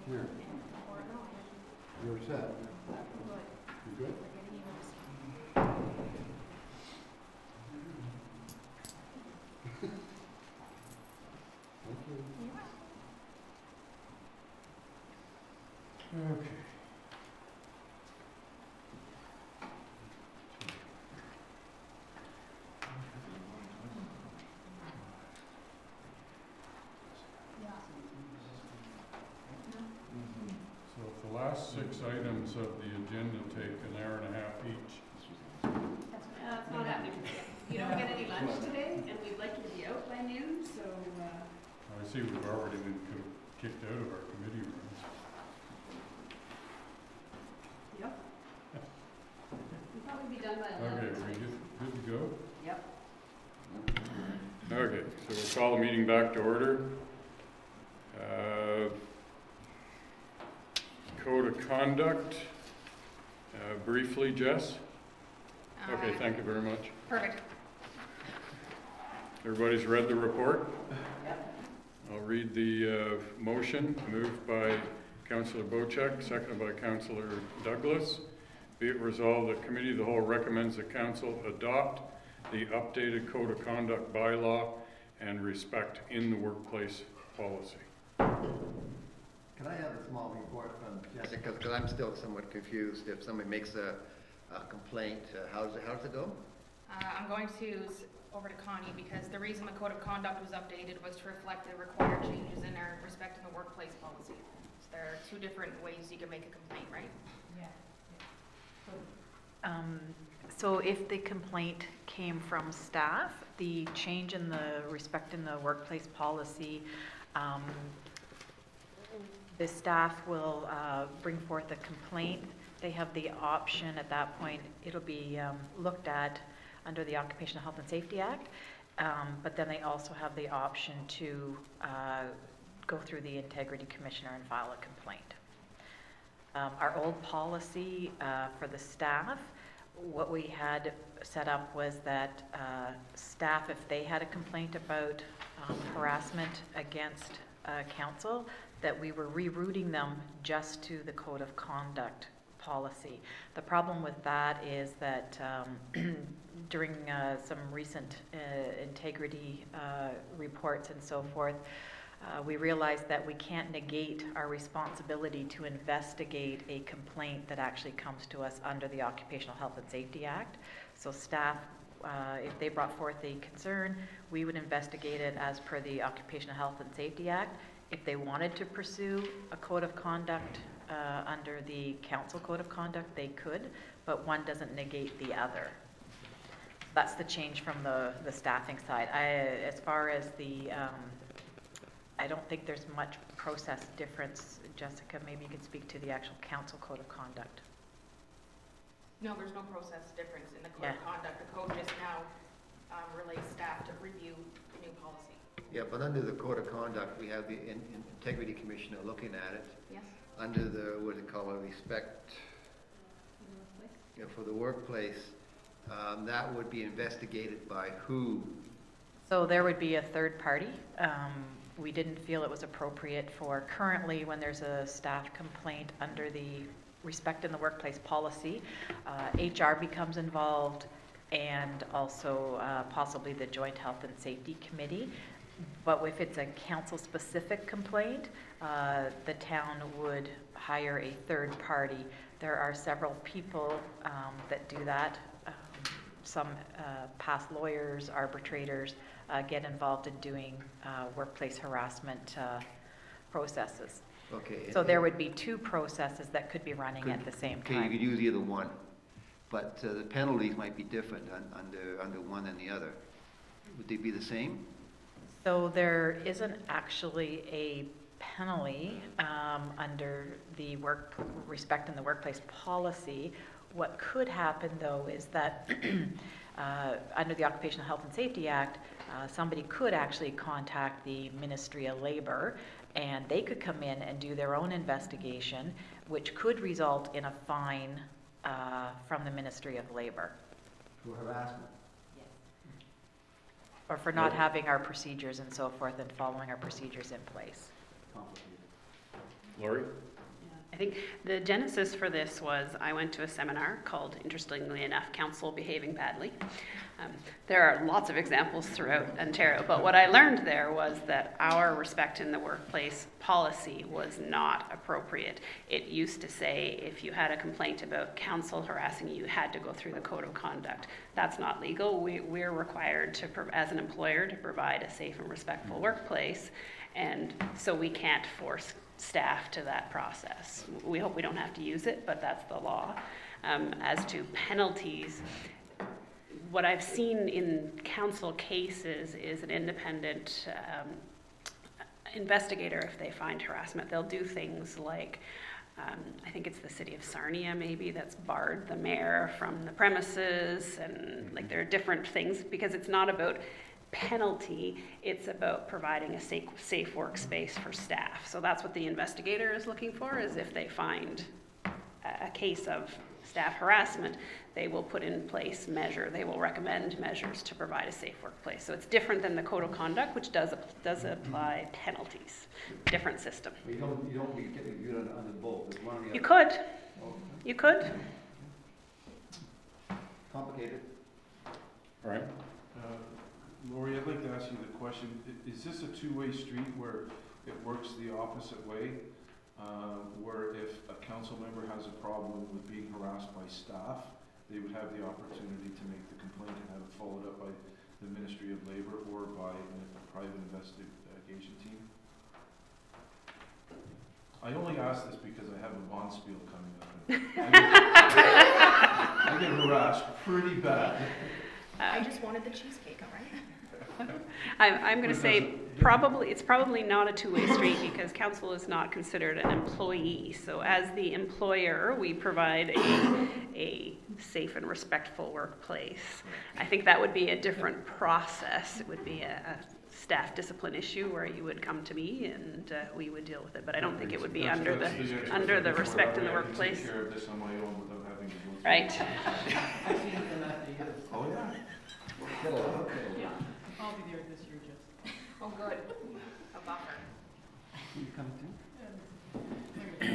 Here. You're set. You good? Okay. So if the last 6 items of the agenda take an hour and a half each, That's not happening. You don't get any lunch today, and we'd like you to be out by noon, so, I see we've already been kicked out of our committee rooms. yep. We'll probably be done by 11. Okay, are we good to go? Yep. Okay, so we'll call the meeting back to order. Code of conduct, briefly, Jess? Okay, thank you very much. Perfect. Everybody's read the report? Yep. I'll read the motion, moved by Councillor Bocek, seconded by Councillor Douglas. Be it resolved that Committee of the Whole recommends the Council adopt the updated Code of Conduct bylaw and respect in the workplace policy. Can I have a small report from Jessica? Because I'm still somewhat confused. If somebody makes a complaint, how does it go? I'm going to over to Connie because the reason the code of conduct was updated was to reflect the required changes in our respect in the workplace policy. So there are 2 different ways you can make a complaint, right? So if the complaint came from staff, the change in the respect in the workplace policy, the staff will bring forth a complaint. They have the option at that point, it'll be looked at under the Occupational Health and Safety Act, but then they also have the option to go through the Integrity Commissioner and file a complaint. Our old policy for the staff, what we had set up was that staff, if they had a complaint about harassment against council, that we were rerouting them just to the Code of Conduct policy. The problem with that is that during some recent integrity reports and so forth, we realized that we can't negate our responsibility to investigate a complaint that actually comes to us under the Occupational Health and Safety Act. So staff, if they brought forth a concern, we would investigate it as per the Occupational Health and Safety Act. If they wanted to pursue a code of conduct under the council code of conduct, they could, but one doesn't negate the other. That's the change from the staffing side. As far as the, I don't think there's much process difference. Jessica, maybe you could speak to the actual council code of conduct. No, there's no process difference in the code of conduct. The code just now relays staff to review the new policy. Yeah, but under the Code of Conduct, we have the Integrity Commissioner looking at it. Yes. Under the, what do they call it, respect for the workplace, that would be investigated by who? So there would be a third party. We didn't feel it was appropriate for currently when there's a staff complaint under the respect in the workplace policy, HR becomes involved and also possibly the Joint Health and Safety Committee. But if it's a council-specific complaint, the town would hire a third party. There are several people that do that. Some past lawyers, arbitrators get involved in doing workplace harassment processes. Okay. So there would be 2 processes that could be running at the same time. Okay, you could use either one, but the penalties might be different under one and the other. Would they be the same? So there isn't actually a penalty under the respect in the workplace policy. What could happen though is that under the Occupational Health and Safety Act, somebody could actually contact the Ministry of Labor and they could come in and do their own investigation, which could result in a fine from the Ministry of Labor. For harassment? or for not having our procedures and so forth and following our procedures in place. Laurie? I think the genesis for this was I went to a seminar called, interestingly enough, Council Behaving Badly. There are lots of examples throughout Ontario, but what I learned there was that our respect in the workplace policy was not appropriate. It used to say if you had a complaint about council harassing you, you had to go through the code of conduct. That's not legal. We're required to, as an employer, to provide a safe and respectful workplace, and so we can't force staff to that process. We hope we don't have to use it, but that's the law. As to penalties, what I've seen in council cases is an independent investigator, if they find harassment, they'll do things like, I think it's the city of Sarnia maybe, that's barred the mayor from the premises, and like there are different things, because it's not about penalty, it's about providing a safe workspace for staff. So that's what the investigator is looking for, is if they find a case of staff harassment, they will put in place they will recommend measures to provide a safe workplace. So it's different than the code of conduct, which does apply penalties. Different system. But you don't be getting viewed under both. There's one or the other. You could. Oh. You could. Complicated. All right. Lori, I'd like to ask you the question, is this a two-way street where it works the opposite way? Where if a council member has a problem with being harassed by staff, they would have the opportunity to make the complaint and have it followed up by the Ministry of Labour or by a private investigation team? I only ask this because I have a bond spiel coming up. I get harassed pretty bad. I just wanted the cheesecake, all right? I'm going to say it's probably not a two-way street, because council is not considered an employee. So as the employer, we provide a safe and respectful workplace. I think that would be a different process. It would be a staff discipline issue where you would come to me and we would deal with it. But I don't think it would be under the respect in the workplace. Take care of this on my own without having to go through. Right. Oh yeah. Yeah, I'll be there this year, Jess. Oh, good. A buffer. You coming too?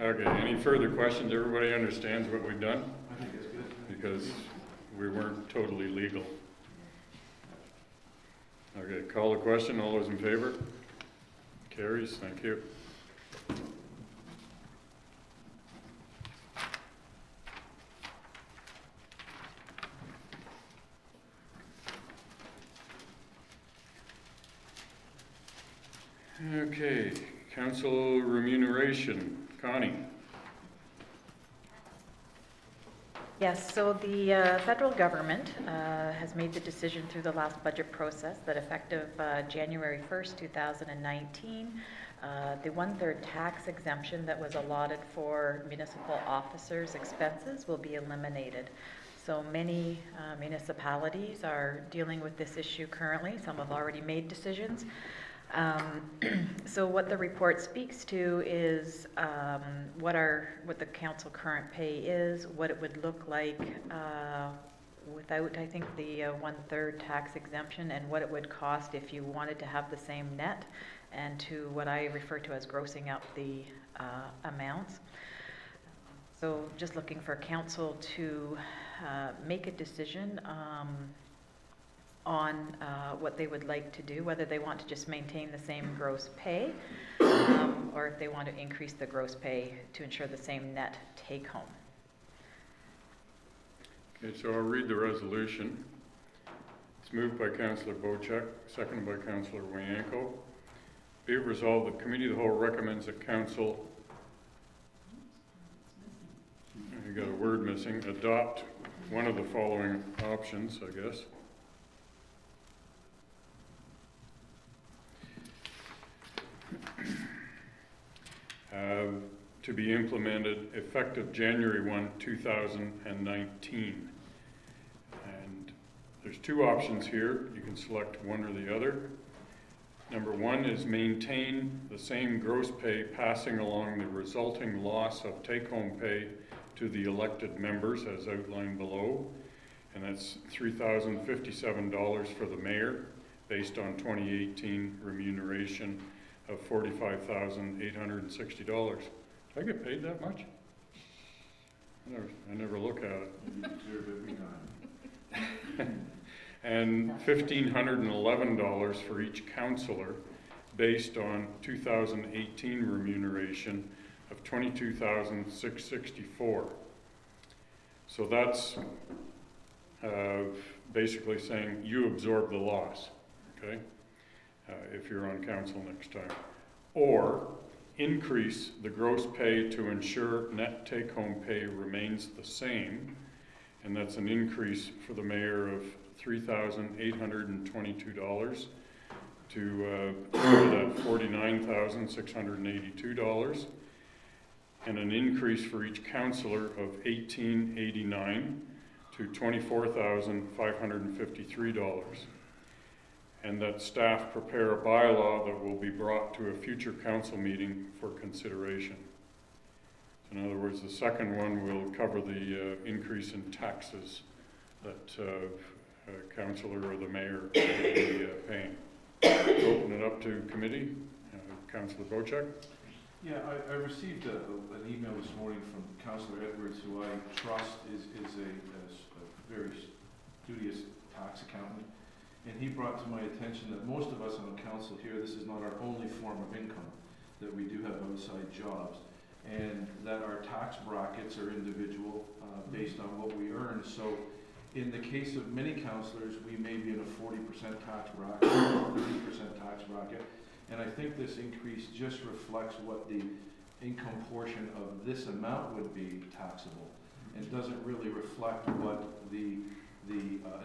Okay, any further questions? Everybody understands what we've done? I think it's good. Because we weren't totally legal. Okay, call the question. All those in favor? Carries. Thank you. Okay, council remuneration. Connie. Yes, so the federal government has made the decision through the last budget process that effective January 1st, 2019, the 1/3 tax exemption that was allotted for municipal officers' expenses will be eliminated. So many municipalities are dealing with this issue currently. Some have already made decisions. So what the report speaks to is what the council current pay is, what it would look like without, I think, the 1/3 tax exemption, and what it would cost if you wanted to have the same net, and to what I refer to as grossing up the amounts. So just looking for council to make a decision on what they would like to do, whether they want to just maintain the same gross pay or if they want to increase the gross pay to ensure the same net take home. Okay, so I'll read the resolution. It's moved by Councillor Bochek, seconded by Councillor Wayanko. Be it resolved, the Committee of the Whole recommends that Council, you got a word missing, adopt one of the following options, I guess. To be implemented effective January 1, 2019. And there's two options here. You can select one or the other. Number one is maintain the same gross pay, passing along the resulting loss of take-home pay to the elected members as outlined below. and that's $3,057 for the mayor, based on 2018 remuneration of $45,860. Did I get paid that much? I never look at it. You deserve every dime. And $1,511 for each councillor, based on 2018 remuneration of $22,664. So that's basically saying you absorb the loss, okay, if you're on council next time. Or increase the gross pay to ensure net take-home pay remains the same, and that's an increase for the mayor of $3,822 to that $49,682, and an increase for each councillor of $1,889 to $24,553. And that staff prepare a bylaw that will be brought to a future council meeting for consideration. So in other words, the second one will cover the increase in taxes that councillor or the mayor will be paying. Open it up to committee. Councillor Bocek. Yeah, I received an email this morning from Councillor Edwards, who I trust is a very studious tax accountant. And he brought to my attention that most of us on council here, this is not our only form of income, that we do have outside jobs, and that our tax brackets are individual based on what we earn. So in the case of many councillors, we may be in a 40% tax bracket, 30% tax bracket, and I think this increase just reflects what the income portion of this amount would be taxable, and doesn't really reflect what the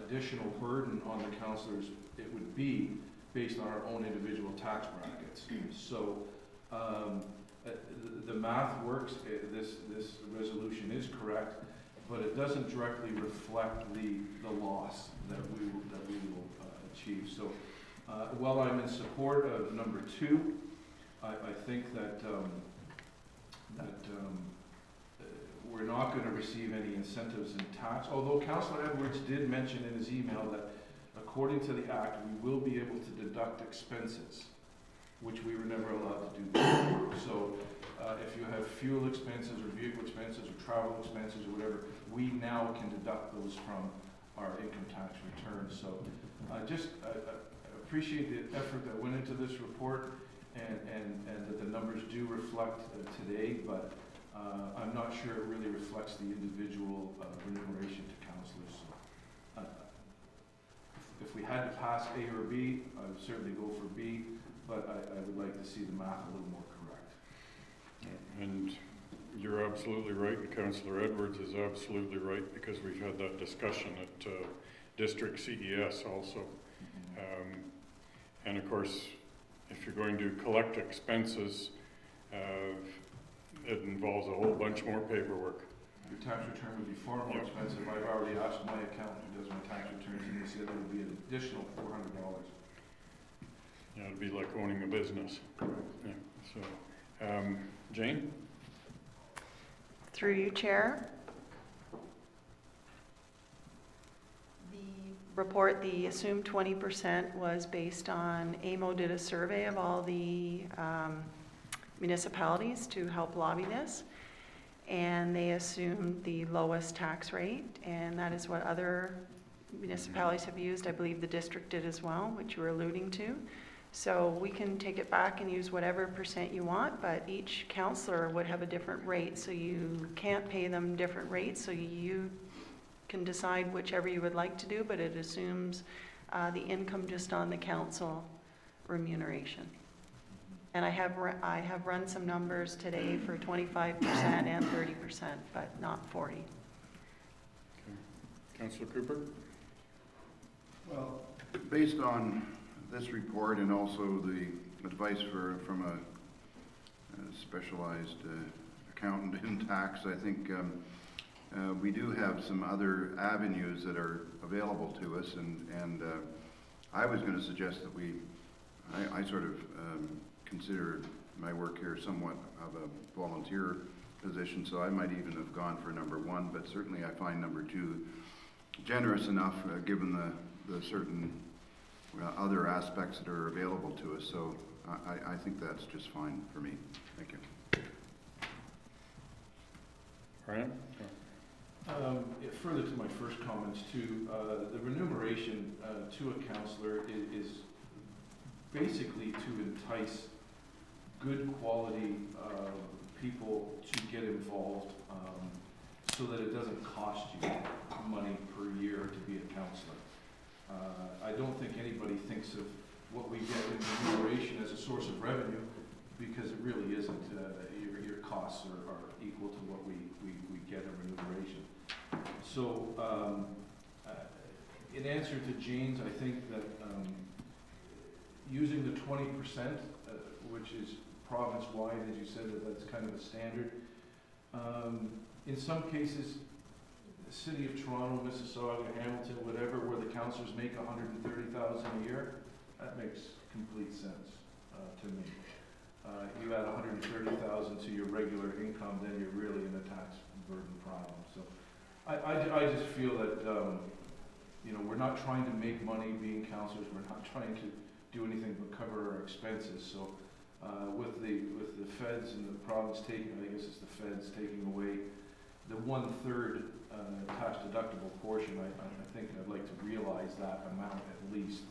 additional burden on the councillors it would be based on our own individual tax brackets. So the math works. This resolution is correct, but it doesn't directly reflect the loss that we will achieve. So while I'm in support of number 2, I think that we're not going to receive any incentives in tax, although Councillor Edwards did mention in his email that according to the Act, we will be able to deduct expenses, which we were never allowed to do before. So if you have fuel expenses or vehicle expenses or travel expenses or whatever, we now can deduct those from our income tax return. So I appreciate the effort that went into this report, and that the numbers do reflect today, but I'm not sure it really reflects the individual remuneration to councillors. So, if we had to pass A or B, I would certainly go for B, but I would like to see the math a little more correct. And you're absolutely right, and Councillor Edwards is absolutely right, because we've had that discussion at District CES also. And of course, if you're going to collect expenses, it involves a whole bunch more paperwork. Your tax return would be far more expensive. I've already asked my accountant who does my tax returns, and they said it would be an additional $400. Yeah, it'd be like owning a business. Yeah. So, Jane? Through you, Chair. Report, the assumed 20% was based on, AMO did a survey of all the municipalities to help lobby this, and they assumed the lowest tax rate, and that is what other municipalities have used. I believe the district did as well, which you were alluding to. So we can take it back and use whatever percent you want, but each councillor would have a different rate, so you can't pay them different rates, so you can decide whichever you would like to do, but it assumes the income just on the council remuneration. And I have run some numbers today for 25% and 30%, but not 40. Okay. Councillor Cooper? Well, based on this report and also the advice from a specialized accountant in tax, I think we do have some other avenues that are available to us, and I was going to suggest that I sort of consider my work here somewhat of a volunteer position, so I might even have gone for number 1, but certainly I find number 2 generous enough, given the certain other aspects that are available to us. So I think that's just fine for me. Thank you. Brian? Further to my first comments too, the remuneration to a councillor is basically to entice good quality people to get involved, so that it doesn't cost you money per year to be a councillor. I don't think anybody thinks of what we get in remuneration as a source of revenue, because it really isn't. Your costs are equal to what we get in remuneration. So, in answer to Jane's, I think that using the 20%, which is province-wide, as you said, that's kind of a standard. In some cases, the city of Toronto, Mississauga, Hamilton, whatever, where the councillors make $130,000 a year, that makes complete sense to me. You add $130,000 to your regular income, then you're really in a tax burden problem. So, I just feel that you know, we're not trying to make money being councillors. We're not trying to do anything but cover our expenses. So. With the feds and the province taking, I guess it's the feds taking away the 1/3 tax deductible portion, I think I'd like to realize that amount at least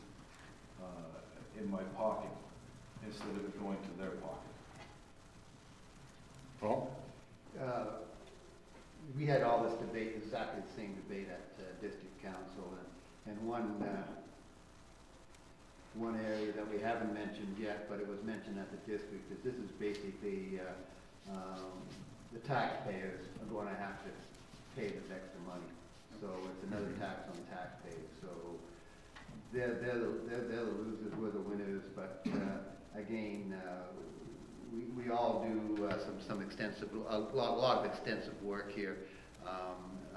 in my pocket instead of it going to their pocket. Paul? We had all this debate, exactly the same debate at district council, and one area that we haven't mentioned yet, but it was mentioned at the district, is this is basically the taxpayers are going to have to pay this extra money. So it's another tax on taxpayers. So they're the losers, we're the winners. But again, we all do some extensive, a lot of extensive work here,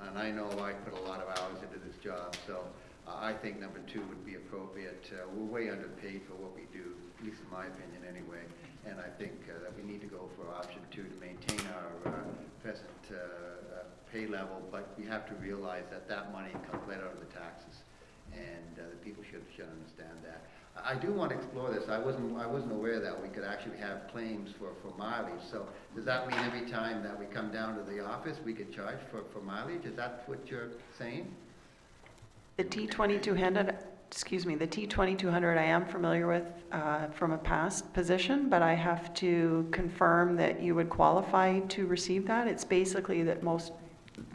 and I know I put a lot of hours into this job. So. I think number 2 would be appropriate. We're way underpaid for what we do, at least in my opinion anyway, and I think that we need to go for option 2 to maintain our present pay level, but we have to realize that that money comes right out of the taxes, and people should understand that. I do want to explore this. I wasn't aware that we could actually have claims for mileage. So does that mean every time that we come down to the office we could charge for mileage? Is that what you're saying? The T2200, excuse me, the T2200 I am familiar with from a past position, but I have to confirm that you would qualify to receive that. It's basically that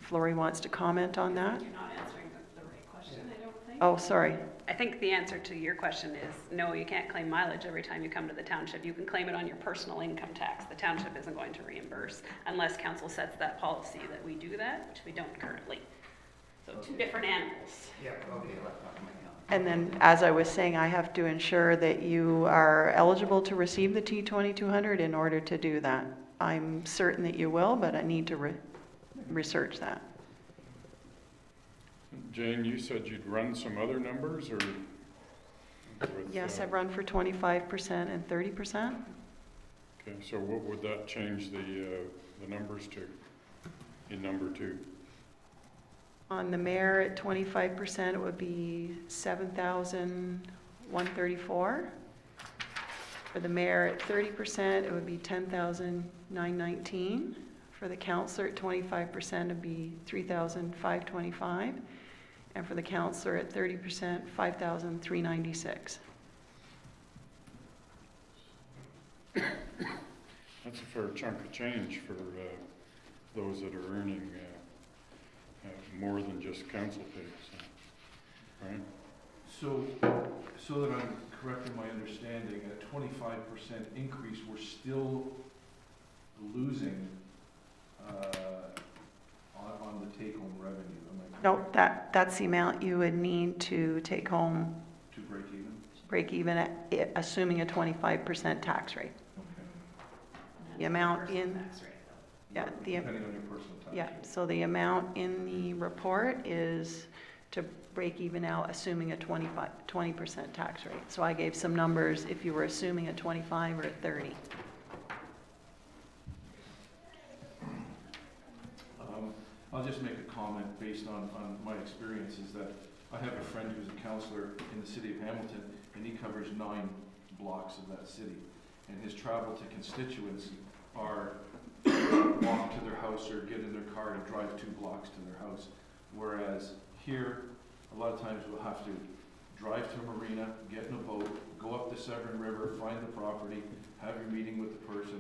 Flory wants to comment on that. You're not answering the right question, I don't think. Oh, sorry. I think the answer to your question is no, you can't claim mileage every time you come to the township. You can claim it on your personal income tax. The township isn't going to reimburse unless council sets that policy that we do that, which we don't currently. So 2 different animals. Yeah, okay, let's talk about that. And then, as I was saying, I have to ensure that you are eligible to receive the T2200 in order to do that. I'm certain that you will, but I need to research that. Jane, you said you'd run some other numbers, or? Yes, I've run for 25% and 30%. Okay, so what would that change the numbers to in number 2? On the mayor at 25%, it would be $7,134. For the mayor at 30%, it would be $10,919. For the councillor at 25%, it would be $3,525. And for the councillor at 30%, $5,396. That's a fair chunk of change for those that are earning more than just council pay, so, right? So that I'm correct in my understanding, at 25% increase, we're still losing on the take-home revenue. Am I correct? No, that's the amount you would need to take home. To break even? Break even at assuming a 25% tax rate. Okay. The amount in, yeah, Depending on your personal tax. yeah, so the amount in the report is to break even out, assuming a 20% tax rate. So I gave some numbers if you were assuming a 25 or a 30. I'll just make a comment based on my experience is that I have a friend who's a councillor in the city of Hamilton, and he covers 9 blocks of that city. And his travel to constituents are walk to their house or get in their car and drive 2 blocks to their house. Whereas here, a lot of times we'll have to drive to a marina, get in a boat, go up the Severn River, find the property, have your meeting with the person.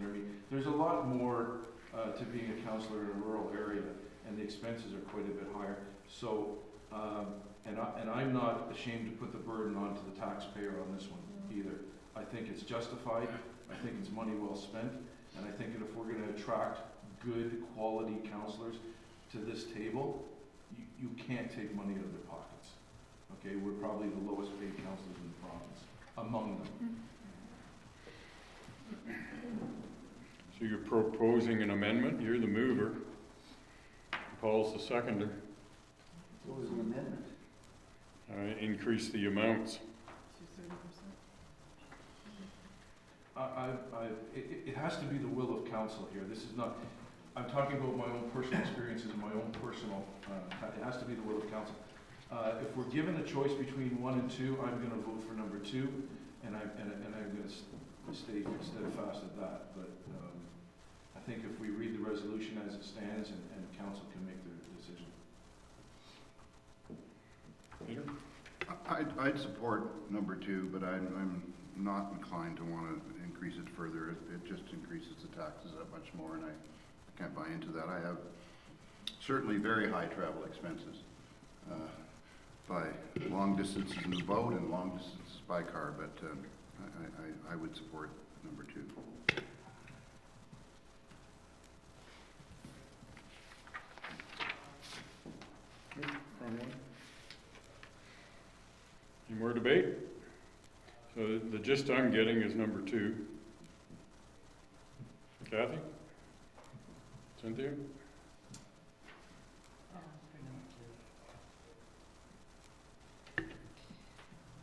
There's a lot more to being a councillor in a rural area, and the expenses are quite a bit higher. So, and I'm not ashamed to put the burden onto the taxpayer on this one either. I think it's justified. I think it's money well spent. And I think that if we're going to attract good quality councillors to this table, you can't take money out of their pockets. Okay, we're probably the lowest paid councillors in the province, among them. So you're proposing an amendment, you're the mover. Paul's the seconder. What was an amendment? Increase the amounts. It has to be the will of council here. This is not, I'm talking about my own personal experiences and my own personal, it has to be the will of council. If we're given a choice between 1 and 2, I'm going to vote for number 2, and I'm going to stay steadfast at that. But I think if we read the resolution as it stands, and council can make their decision. Peter? I'd support number 2, but I'm not inclined to want to increase it further. It just increases the taxes that much more, and I can't buy into that. I have certainly very high travel expenses by long distances in the boat and long distances by car, but I would support number 2. Any more debate? So the gist I'm getting is number 2. Kathy? Cynthia?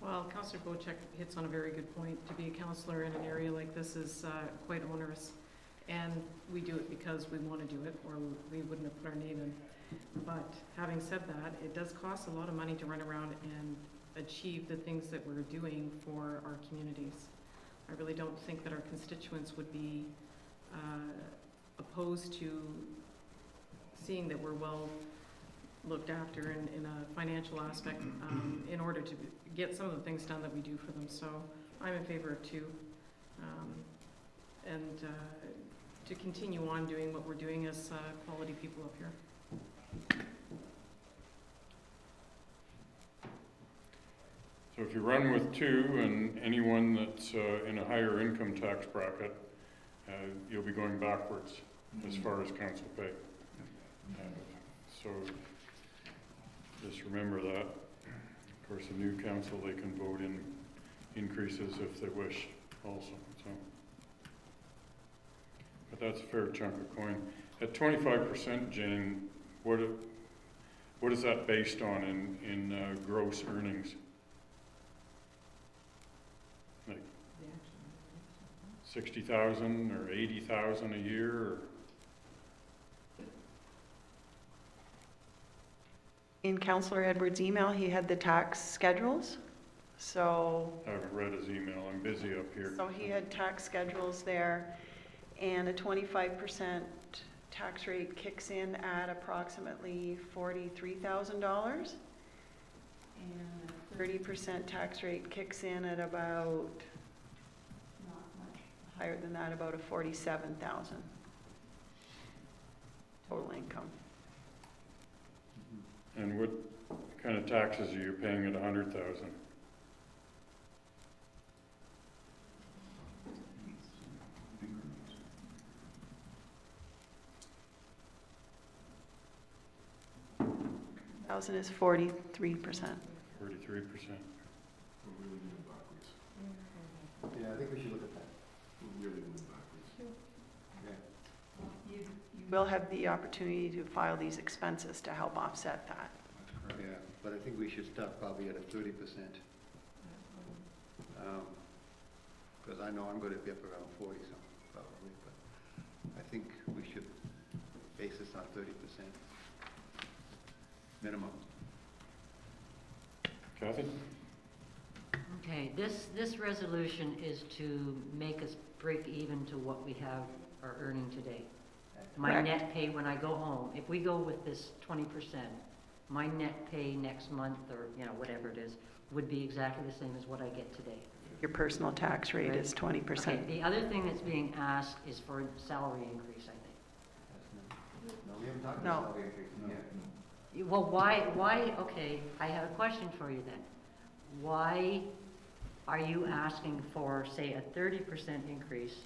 Well, Councillor Bochek hits on a very good point. To be a councillor in an area like this is quite onerous. And we do it because we want to do it, or we wouldn't have put our name in. But having said that, it does cost a lot of money to run around and achieve the things that we're doing for our communities. I really don't think that our constituents would be opposed to seeing that we're well looked after in a financial aspect in order to get some of the things done that we do for them. So I'm in favor of 2. And to continue on doing what we're doing as quality people up here. So if you run with 2 and anyone that's in a higher income tax bracket, you'll be going backwards as far as council pay. So just remember that. Of course, the new council, they can vote in increases if they wish also. So, but that's a fair chunk of coin. At 25%, Jane, what is that based on in gross earnings? Like 60,000 or 80,000 a year? Or? In Councillor Edwards' email, he had the tax schedules. So I haven't read his email. I'm busy up here. So he had tax schedules there, and a 25% tax rate kicks in at approximately $43,000, and a 30% tax rate kicks in at about, not much higher than that, about a $47,000 total income. And what kind of taxes are you paying at 100,000? Thousand is 43%. 43%. We're really moving backwards. Yeah, I think we should look at that. We're really moving backwards. You will have the opportunity to file these expenses to help offset that. Yeah, but I think we should start probably at a 30%. Because I know I'm going to be up around 40 something probably, but I think we should base this on 30%. minimum. Kathy? Okay, this resolution is to make us break even to what we are earning today. My Correct. net pay when I go home, if we go with this 20%, my net pay next month, or, you know, whatever it is, would be exactly the same as what I get today. Your personal tax rate Right. is 20%. Okay, the other thing that's being asked is for a salary increase, I think. No, we haven't talked No. about salary increase yet. Well, why, okay, I have a question for you then. Why are you asking for, say, a 30% increase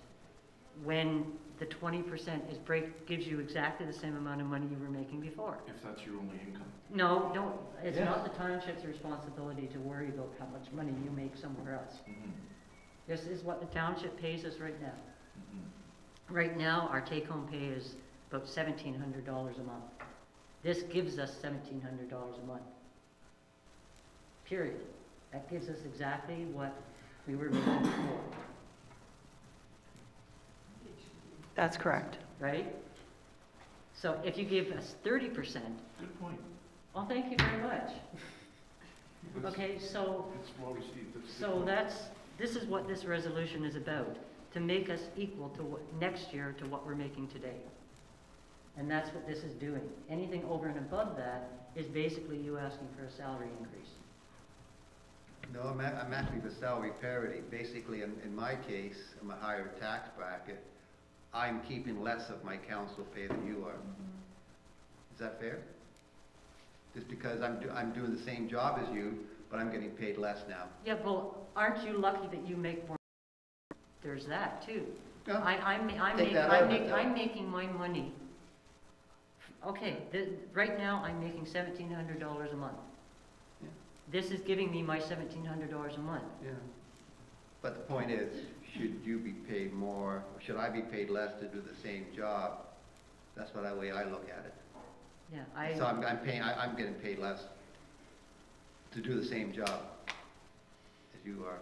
when the 20% gives you exactly the same amount of money you were making before? If that's your only income. No, don't, it's Yes. not the township's responsibility to worry about how much money you make somewhere else. This is what the township pays us right now. Right now, our take-home pay is about $1,700 a month. This gives us $1,700 a month. Period. That gives us exactly what we were making before, That's correct. right? So if you give us 30%, Good point. well, thank you very much. Okay, so It's well received. That's a good point. this is what this resolution is about, to make us equal to what, next year to what we're making today. And that's what this is doing. Anything over and above that is basically you asking for a salary increase. No, I'm asking for salary parity. Basically, in my case, I'm a higher tax bracket. I'm keeping less of my council pay than you are. Is that fair? Just because I'm doing the same job as you, but I'm getting paid less now. Yeah, well, aren't you lucky that you make more? There's that too. No, I'm take that out of it, though. making my money. Okay, right now I'm making $1,700 a month. Yeah. This is giving me my $1,700 a month. Yeah. But the point is, should you be paid more, or should I be paid less to do the same job? That's what way I look at it. Yeah, So I'm getting paid less to do the same job as you are.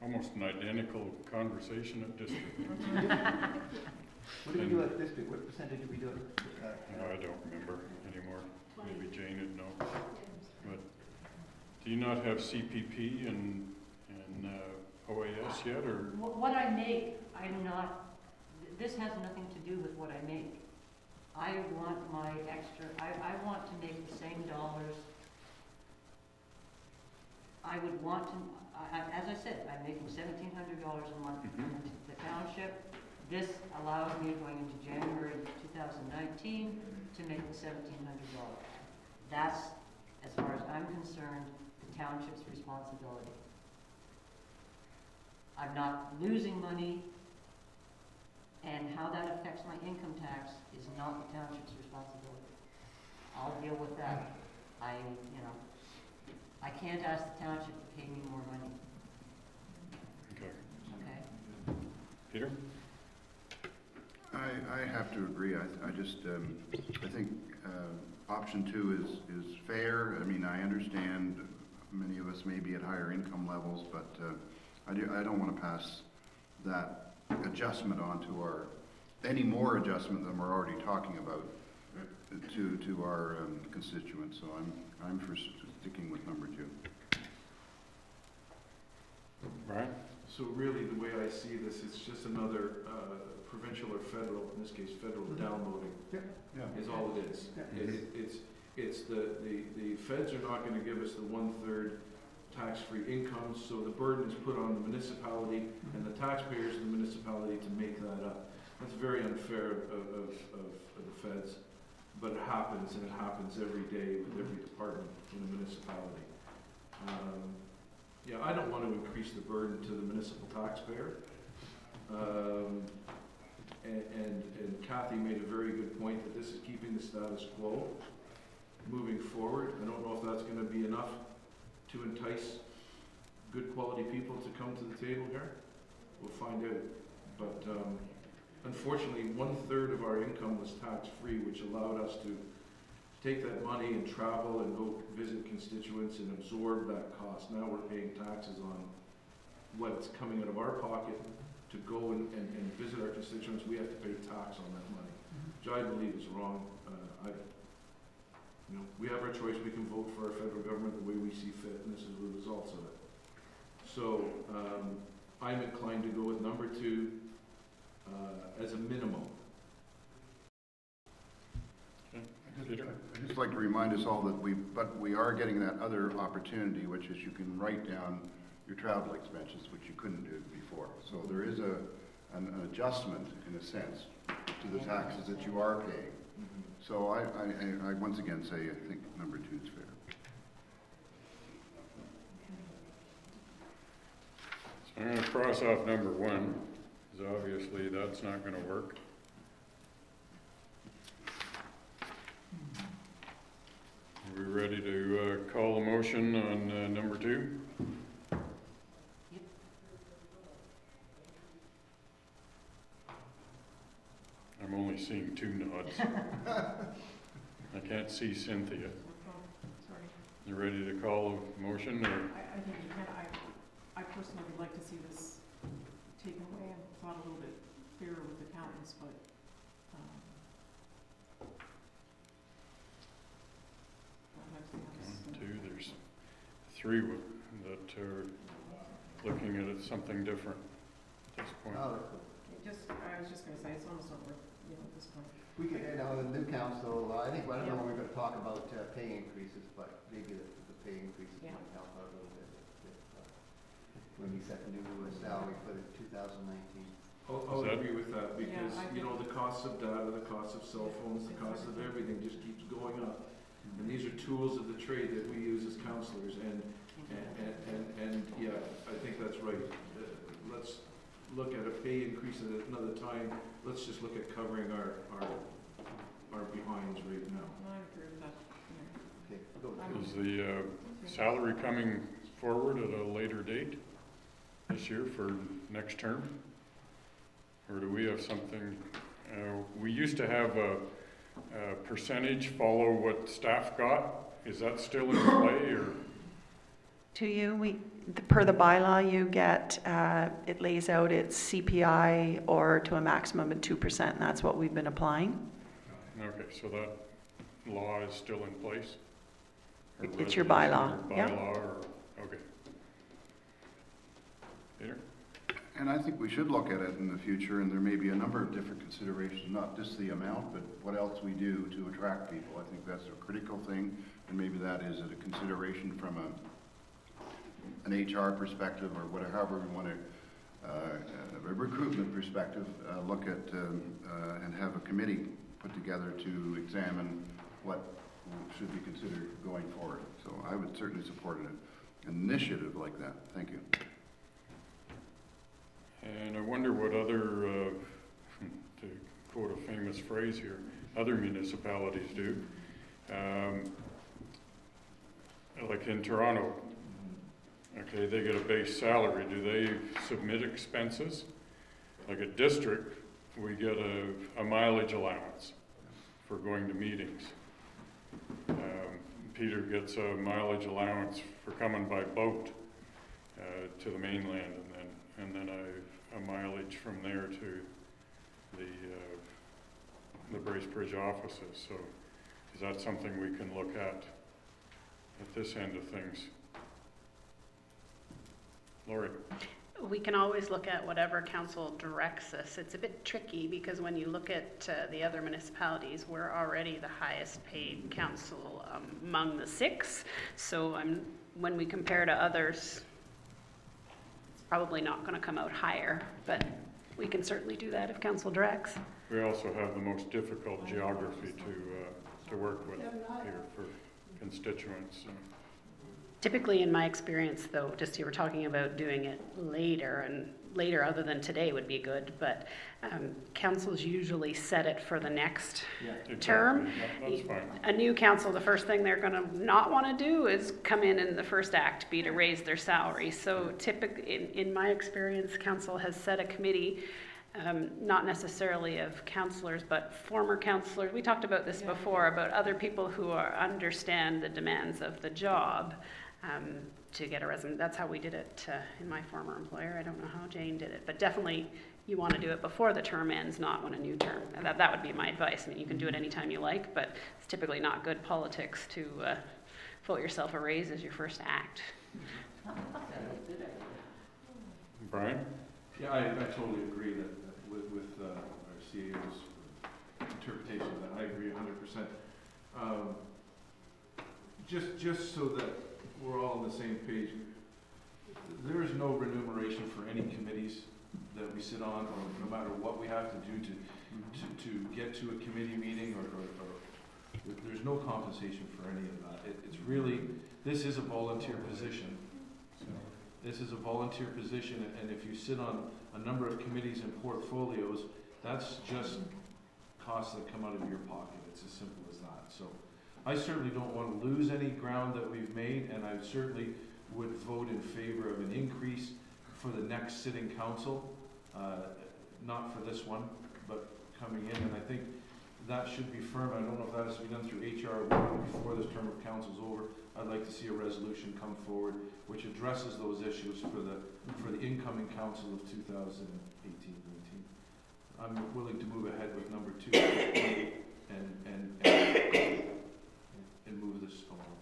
Almost an identical conversation at district. What do we do at district? What percentage do we do at? No, I don't remember anymore. Maybe Jane would know. But do you not have CPP and OAS yet, or? what I make, I'm not, this has nothing to do with what I make. I want my extra, I want to make the same dollars. I would want to, as I said, I'm making $1,700 a month in the township. This allows me, going into January 2019, to make the $1,700. That's, as far as I'm concerned, the township's responsibility. I'm not losing money, and how that affects my income tax is not the township's responsibility. I'll deal with that. I can't ask the township to pay me more money. Okay. Okay? Peter? I have to agree. I just, I think option 2 is fair. I mean, I understand many of us may be at higher income levels, but I don't want to pass that adjustment on to any more adjustment than we're already talking about to our constituents. So I'm for sticking with number 2. Brian? So really, the way I see this, it's just another provincial or federal, in this case, federal downloading, is all it is. It's the feds are not going to give us the 1/3 tax-free income, so the burden is put on the municipality and the taxpayers of the municipality to make that up. That's very unfair of the feds, but it happens, and it happens every day with every department in a municipality. Yeah, I don't want to increase the burden to the municipal taxpayer. And Kathy made a very good point that this is keeping the status quo moving forward. I don't know if that's going to be enough to entice good quality people to come to the table here. We'll find out. But unfortunately, 1/3 of our income was tax-free, which allowed us to take that money and travel and go visit constituents and absorb that cost. Now we're paying taxes on what's coming out of our pocket to go and visit our constituents, we have to pay tax on that money, which I believe is wrong. You know, we have our choice. We can vote for our federal government the way we see fit, and this is the results of it. So I'm inclined to go with number 2 as a minimum. I'd just like to remind us all that we are getting that other opportunity, which is you can write down your travel expenses, which you couldn't do before. So there is an adjustment, in a sense, to the taxes that you are paying. So I once again say I think number 2 is fair. So I'm going to cross off number 1, because obviously that's not going to work. Are we ready to call a motion on number 2? I'm only seeing 2 nods. I can't see Cynthia. Sorry. You ready to call a motion? Or? I think you can. I personally would like to see this taken away. I thought a little bit fairer with accountants, but there's 3 that are looking at it something different at this point. Oh, I was just going to say, it's almost not worth, at this point. we could, the new council, I think, I don't know when we're going to talk about pay increases, but maybe the pay increases might help out a little bit when we set the new salary for the 2019. I'll agree with that, because the cost of data, the cost of cell phones, the cost of everything just keeps going up. And these are tools of the trade that we use as councillors, and yeah, I think that's right. Let's look at a pay increase at another time. Let's just look at covering our behinds right now. I agree with that. Okay, Is the salary coming forward at a later date this year for next term? Or do we have something, we used to have a percentage follow what staff got. Is that still in play, or? To you, per the bylaw, you get, it lays out its CPI or to a maximum of 2%, and that's what we've been applying. Okay, so that law is still in place? It's your bylaw, yeah. Okay. Peter? And I think we should look at it in the future, and there may be a number of different considerations, not just the amount, but what else we do to attract people. I think that's a critical thing, and maybe that is a consideration from an HR perspective, or whatever, however we want to, a recruitment perspective, look at and have a committee put together to examine what should be considered going forward. So I would certainly support an initiative like that. Thank you. And I wonder what other, to quote a famous phrase here, other municipalities do. Like in Toronto, okay, they get a base salary. Do they submit expenses? Like a district, we get a mileage allowance for going to meetings. Peter gets a mileage allowance for coming by boat to the mainland, and then a mileage from there to the Bracebridge offices. So is that something we can look at this end of things? Lori? We can always look at whatever council directs us. It's a bit tricky because when you look at the other municipalities, we're already the highest paid council among the 6. So when we compare to others, it's probably not going to come out higher, but we can certainly do that if council directs. We also have the most difficult geography to work with here for constituents. Typically, in my experience, though, just you were talking about doing it later, and later other than today would be good, but councils usually set it for the next term. That's fine. A new council, the first thing they're going to not want to do is come in the first act be to raise their salary. So typically, in my experience, council has set a committee, not necessarily of councillors, but former councillors. We talked about this before, about other people who understand the demands of the job. to get a resume. That's how we did it in my former employer. I don't know how Jane did it, but definitely you want to do it before the term ends, not when a new term. And that would be my advice. I mean, you can do it anytime you like, but it's typically not good politics to vote yourself a raise as your first act. Brian? Yeah, I totally agree that with our CAO's interpretation of that. I agree 100%. Just so that we're all on the same page, there is no remuneration for any committees that we sit on, or no matter what we have to do to get to a committee meeting, or there's no compensation for any of that. It's really, this is a volunteer position. This is a volunteer position, and if you sit on a number of committees and portfolios, that's just costs that come out of your pocket. It's as simple as that. So I certainly don't want to lose any ground that we've made, and I certainly would vote in favor of an increase for the next sitting council, not for this one, but coming in. And I think that should be firm. I don't know if that has to be done through HR before this term of council's over. I'd like to see a resolution come forward which addresses those issues for the incoming council of 2018-19. I'm willing to move ahead with number 2 and move this along.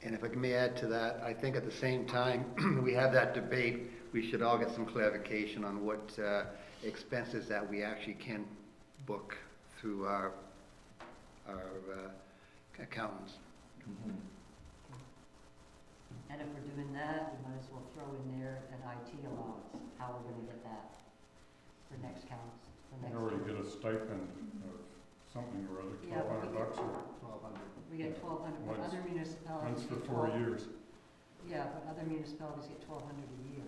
And if I may add to that, I think at the same time we have that debate, we should all get some clarification on what expenses that we actually can book through our accountants. Mm-hmm. And if we're doing that, we might as well throw in there an IT allowance. How we're going to get that for next counts? You already get a stipend of something or other, $1,200 or 1,200. We get 1,200, but other municipalities once for 4 years. Yeah, but other municipalities get 1,200 a year.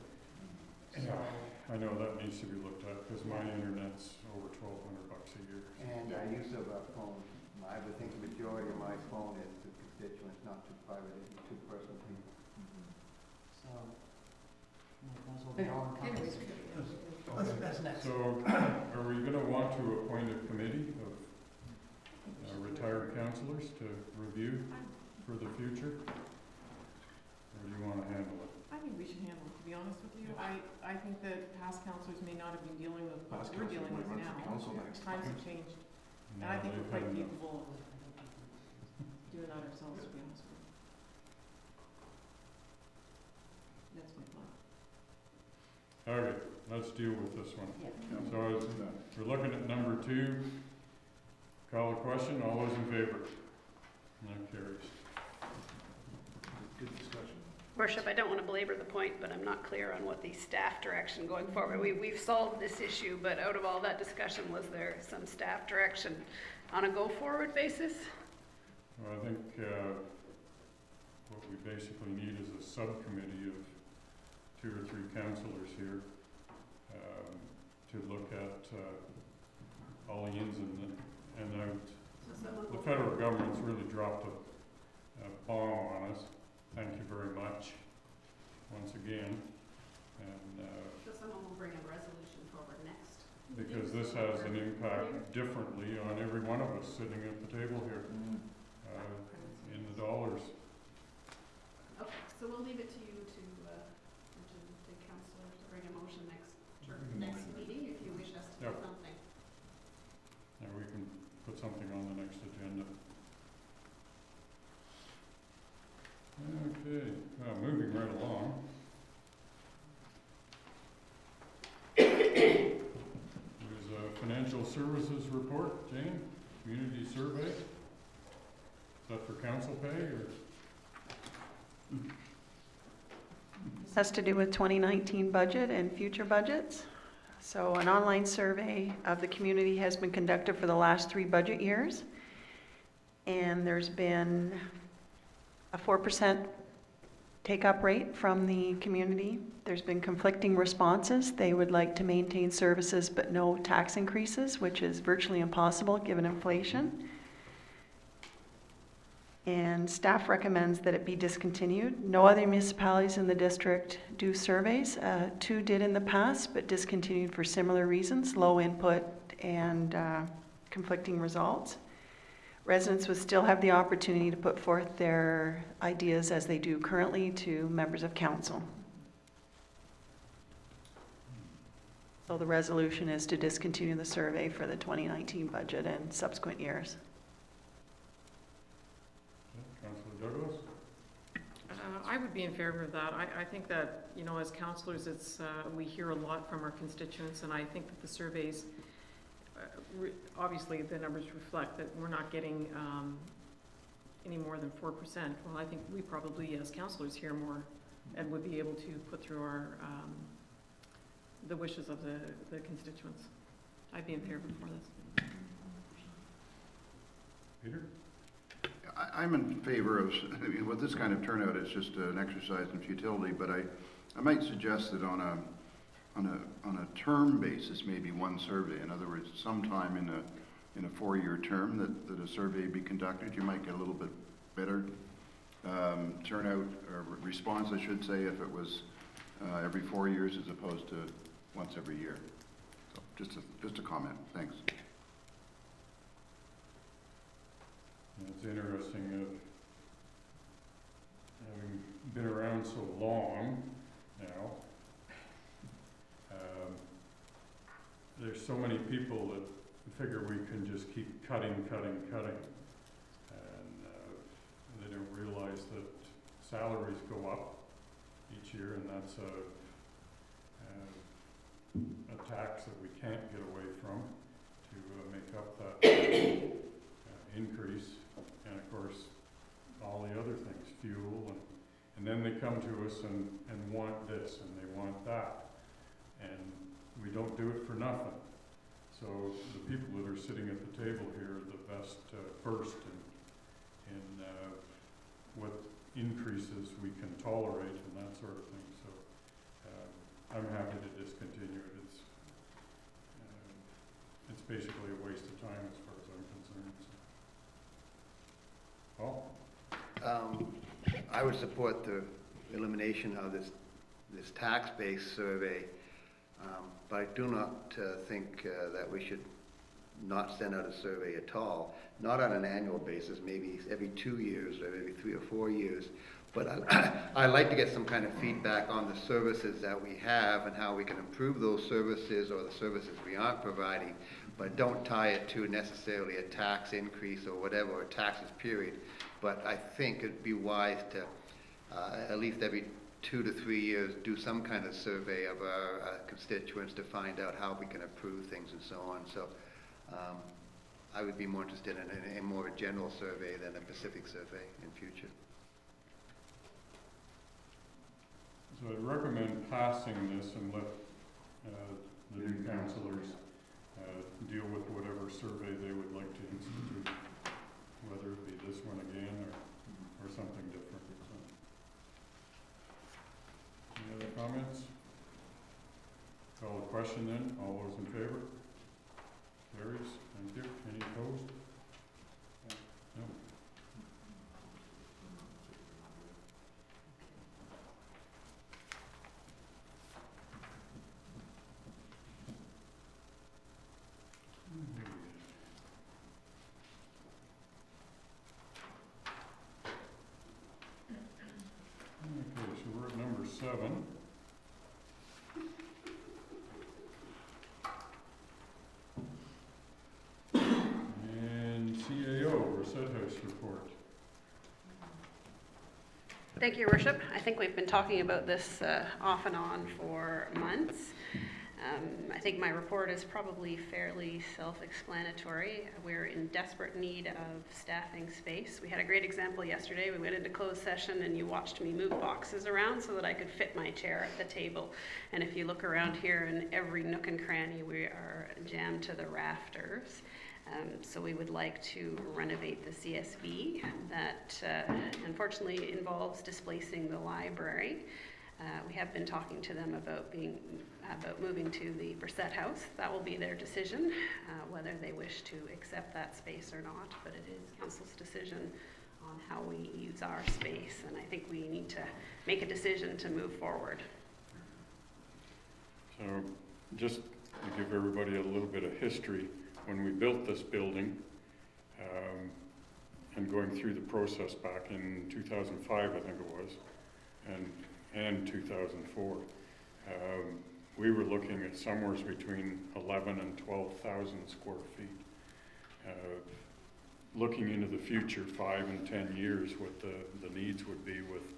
Yeah, so, I know that needs to be looked at because my internet's over $1,200 a year. And our use of our phone, I would think the majority of my phone is to constituents, not to private, to personal people. So, might as well be all encompassed. That's next. So, are we going to want to appoint a committee of retired councillors to review for the future? Or do you want to handle it? I think we should handle it, to be honest with you. I think that past councillors may not have been dealing with what we're dealing with now. Times have changed. And I think we're quite capable of doing that ourselves, to be honest with you. That's my plan. Okay, let's deal with this one. Yeah. So we're looking at number 2. Call the question. All those in favor? That carries. Good discussion. Worship, I don't want to belabor the point, but I'm not clear on what the staff direction going forward. We've solved this issue, but out of all that discussion, was there some staff direction on a go-forward basis? Well, I think what we basically need is a subcommittee of 2 or 3 councillors here to look at all the ins and outs. The federal government's really dropped a bomb on us. Thank you very much, once again. And So someone will bring a resolution forward next. Because this has an impact differently on every one of us sitting at the table here, in the dollars. Okay, so we'll leave it to you to the councillors to bring a motion next meeting if you wish us to do something. Yeah, we can put something on the next agenda. Okay, moving right along. There's a financial services report, Jane, community survey. Is that for council pay or? This has to do with 2019 budget and future budgets. So an online survey of the community has been conducted for the last 3 budget years. And there's been a 4% take-up rate from the community. There's been conflicting responses. They would like to maintain services but no tax increases, which is virtually impossible given inflation. And staff recommends that it be discontinued. No other municipalities in the district do surveys. 2 did in the past, but discontinued for similar reasons, low input and conflicting results. Residents would still have the opportunity to put forth their ideas as they do currently to members of council. So the resolution is to discontinue the survey for the 2019 budget and subsequent years. Councillor Douglas? I would be in favor of that. I think that, you know, as councillors, it's, we hear a lot from our constituents, and I think that the surveys, obviously the numbers reflect that we're not getting any more than 4%. Well, I think we probably, as councillors, hear more and would be able to put through our, the wishes of the constituents. I'd be in favor for this. Peter? I'm in favor of, I mean, with this kind of turnout, it's just an exercise in futility, but I might suggest that on a term basis, maybe one survey. In other words, sometime in a 4-year term that a survey be conducted, you might get a little bit better turnout or response, I should say, if it was every 4 years as opposed to once every year. So just a comment. Thanks. It's interesting that having been around so long now, there's so many people that figure we can just keep cutting, and they don't realize that salaries go up each year, and that's a tax that we can't get away from to make up that increase. And of course, all the other things, fuel, and then they come to us and want this and they want that. And we don't do it for nothing. So the people that are sitting at the table here are the best versed in what increases we can tolerate and that sort of thing. So I'm happy to discontinue it. It's basically a waste of time as far as I'm concerned. So. Paul? I would support the elimination of this tax-based survey, but I do not think that we should not send out a survey at all, not on an annual basis, maybe every 2 years or maybe 3 or 4 years. But I'd like to get some kind of feedback on the services that we have and how we can improve those services or the services we aren't providing, but don't tie it to necessarily a tax increase or whatever, or taxes period. But I think it'd be wise to, at least every 2 to 3 years, do some kind of survey of our constituents to find out how we can improve things and so on. So I would be more interested in a more general survey than a specific survey in future. So I'd recommend passing this and let the new councillors deal with whatever survey they would like to institute, whether it be this one again or something different. So. Any other comments? Call the question then. All those in favor? Carries. Thank you. Any opposed? No. Okay, so we're at number 7. And C.A.O. Reset House report. Thank you, Your Worship. I think we've been talking about this off and on for months. I think my report is probably fairly self-explanatory. We're in desperate need of staffing space. We had a great example yesterday. We went into closed session and you watched me move boxes around so that I could fit my chair at the table. And if you look around here in every nook and cranny, we are jammed to the rafters. So we would like to renovate the CSV. That unfortunately involves displacing the library. We have been talking to them about moving to the Reset House. That will be their decision, whether they wish to accept that space or not, but it is council's decision on how we use our space, and I think we need to make a decision to move forward. So just to give everybody a little bit of history, when we built this building, and going through the process back in 2005, I think it was, and 2004. We were looking at somewhere between 11 and 12,000 square feet. Looking into the future, 5 and 10 years, what the needs would be with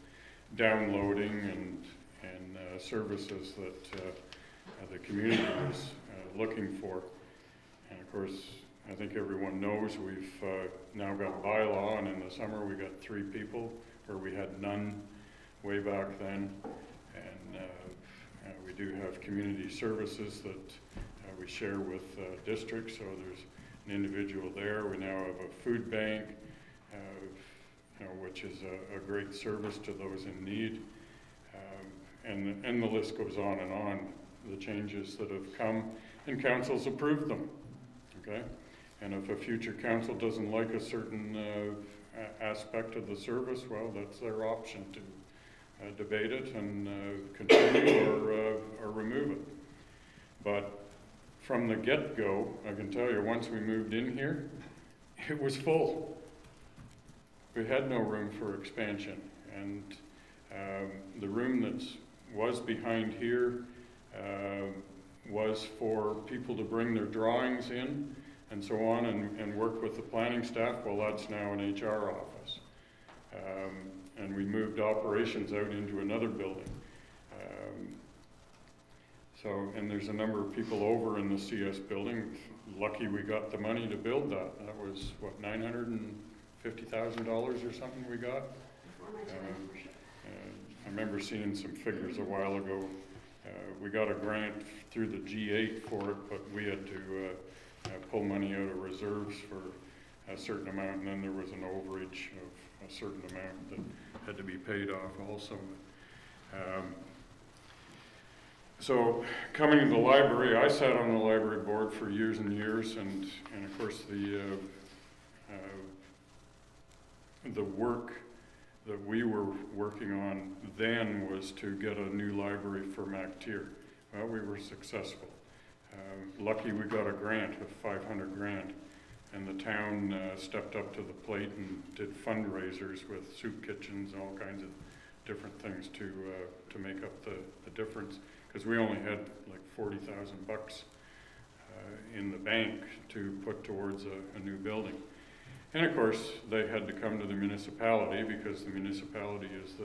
downloading and services that the community was looking for. And of course, I think everyone knows we've now got a bylaw, and in the summer we got 3 people, where we had none way back then. And we do have community services that we share with districts, so there's an individual there. We now have a food bank, which is a great service to those in need. And the list goes on and on, the changes that have come, and council's approved them, okay? And if a future council doesn't like a certain aspect of the service, well, that's their option to debate it and continue or remove it. But from the get-go, I can tell you, once we moved in here, it was full. We had no room for expansion, and the room that was behind here was for people to bring their drawings in and so on, and work with the planning staff. Well, that's now an HR office. And we moved operations out into another building. And there's a number of people over in the CS building. Lucky we got the money to build that. That was, what, $950,000 or something we got? I remember seeing some figures a while ago. We got a grant through the G8 for it, but we had to pull money out of reserves for a certain amount, and then there was an overage of a certain amount that had to be paid off also. So coming to the library, I sat on the library board for years and years, and of course the work that we were working on then was to get a new library for MacTier. Well, we were successful. Lucky we got a grant of $500,000, and the town stepped up to the plate and did fundraisers with soup kitchens and all kinds of different things to make up the difference, because we only had like $40,000 in the bank to put towards a new building. And of course, they had to come to the municipality, because the municipality is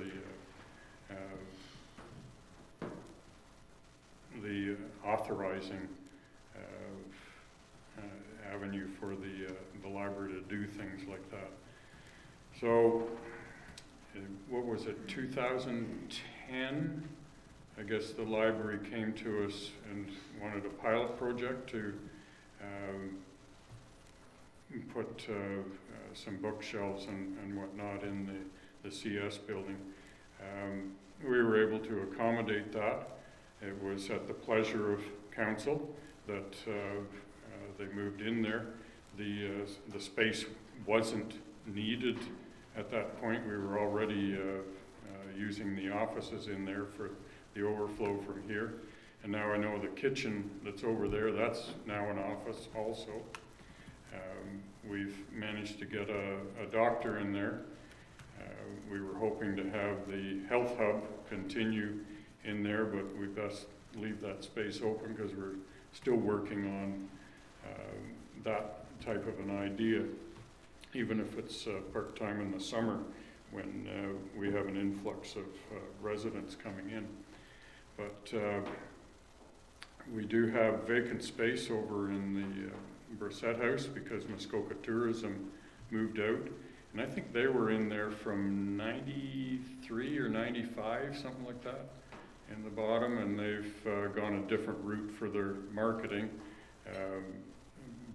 the authorizing avenue for the library to do things like that. So, what was it, 2010? I guess the library came to us and wanted a pilot project to put some bookshelves and whatnot in the CS building. We were able to accommodate that. It was at the pleasure of council that they moved in there. The space wasn't needed at that point. We were already using the offices in there for the overflow from here. And now I know the kitchen that's over there, that's now an office also. We've managed to get a doctor in there. We were hoping to have the health hub continue in there, but we best leave that space open, because we're still working on that type of an idea, even if it's part-time in the summer when we have an influx of residents coming in. But we do have vacant space over in the Brissette House, because Muskoka Tourism moved out. And I think they were in there from 93 or 95, something like that, in the bottom, and they've gone a different route for their marketing,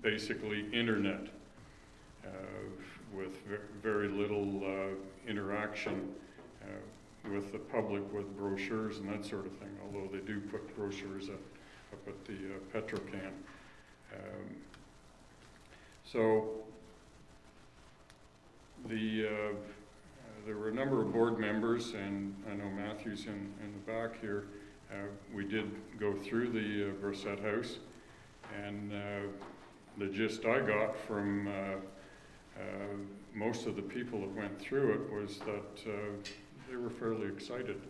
basically internet, with very little interaction with the public, with brochures and that sort of thing, although they do put brochures up at the Petrocan. So there were a number of board members, and I know Matthew's in the back here. We did go through the Brissette House, and the gist I got from most of the people that went through it was that they were fairly excited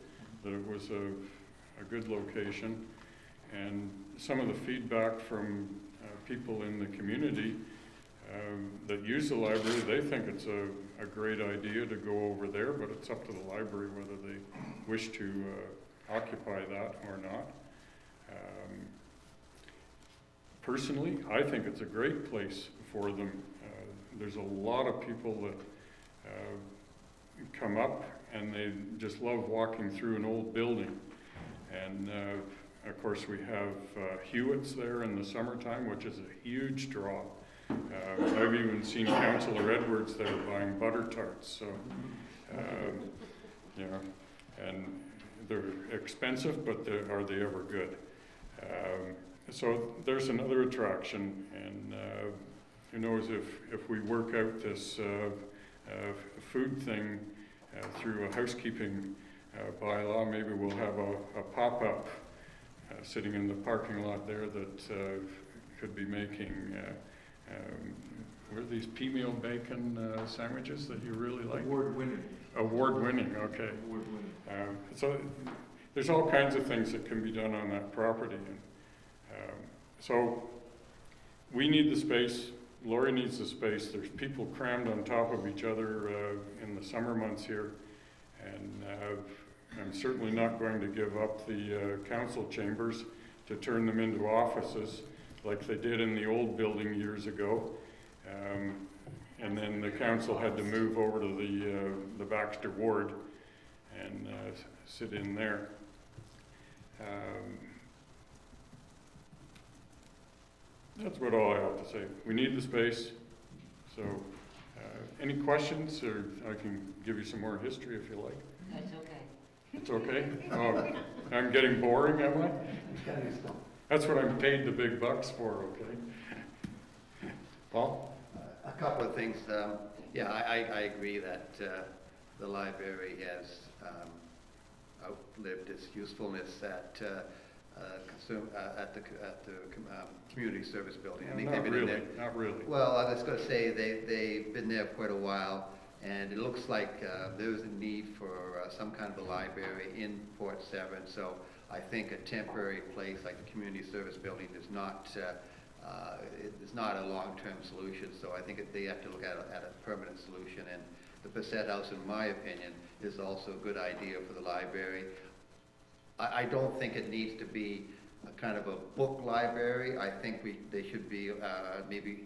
that it was a good location. And some of the feedback from people in the community that use the library, they think it's a great idea to go over there, but it's up to the library whether they wish to occupy that or not. Personally, I think it's a great place for them. There's a lot of people that come up and they just love walking through an old building. And of course we have Hewitt's there in the summertime, which is a huge draw. I've even seen Councillor Edwards there buying butter tarts. So, you know, and they're expensive, but are they ever good? So there's another attraction, and who knows if we work out this food thing through a housekeeping bylaw, maybe we'll have a pop-up sitting in the parking lot there that could be making what are these pea-meal bacon sandwiches that you really like? Award-winning. Award-winning, okay. Award-winning. So there's all kinds of things that can be done on that property. And, so we need the space, Lori needs the space. There's people crammed on top of each other in the summer months here. And I'm certainly not going to give up the council chambers to turn them into offices like they did in the old building years ago. And then the council had to move over to the Baxter Ward and sit in there. That's about all I have to say. We need the space. So any questions, or I can give you some more history if you like. That's okay. It's okay? Oh, I'm getting boring, am I? That's what I'm paid the big bucks for, okay? Paul? A couple of things. Yeah, I agree that the library has outlived its usefulness at the community service building. I think they've been in there. Not really. Well, I was going to say they've been there quite a while, and it looks like there's a need for some kind of a library in Port Severn. So I think a temporary place like the community service building is not a long-term solution. So I think they have to look at a permanent solution. And the Bassett House, in my opinion, is also a good idea for the library. I don't think it needs to be a kind of a book library. I think they should be maybe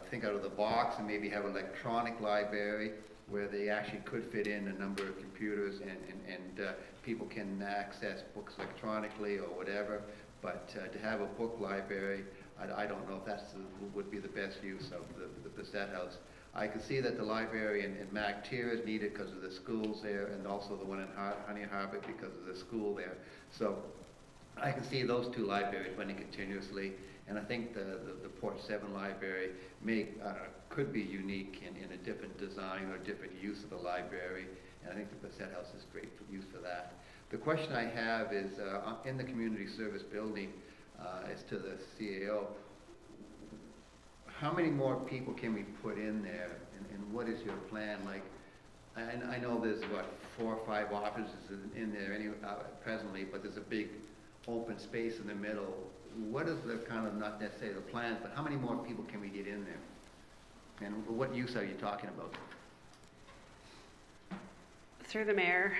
think out of the box and maybe have an electronic library where they actually could fit in a number of computers and people can access books electronically or whatever. But to have a book library, I don't know if that would be the best use of the Bassett House. I can see that the library in MacTier is needed because of the schools there, and also the one in Honey Harbour because of the school there. So I can see those two libraries running continuously, and I think the Port Severn Library could be unique in a different design or different use of the library, and I think the Bassett House is great for use for that. The question I have is, in the community service building, as to the CAO, how many more people can we put in there, and what is your plan? Like, and I know there's what, 4 or 5 offices in there presently, but there's a big open space in the middle. What is the kind of, not necessarily the plans, but how many more people can we get in there? And what use are you talking about? Through the mayor,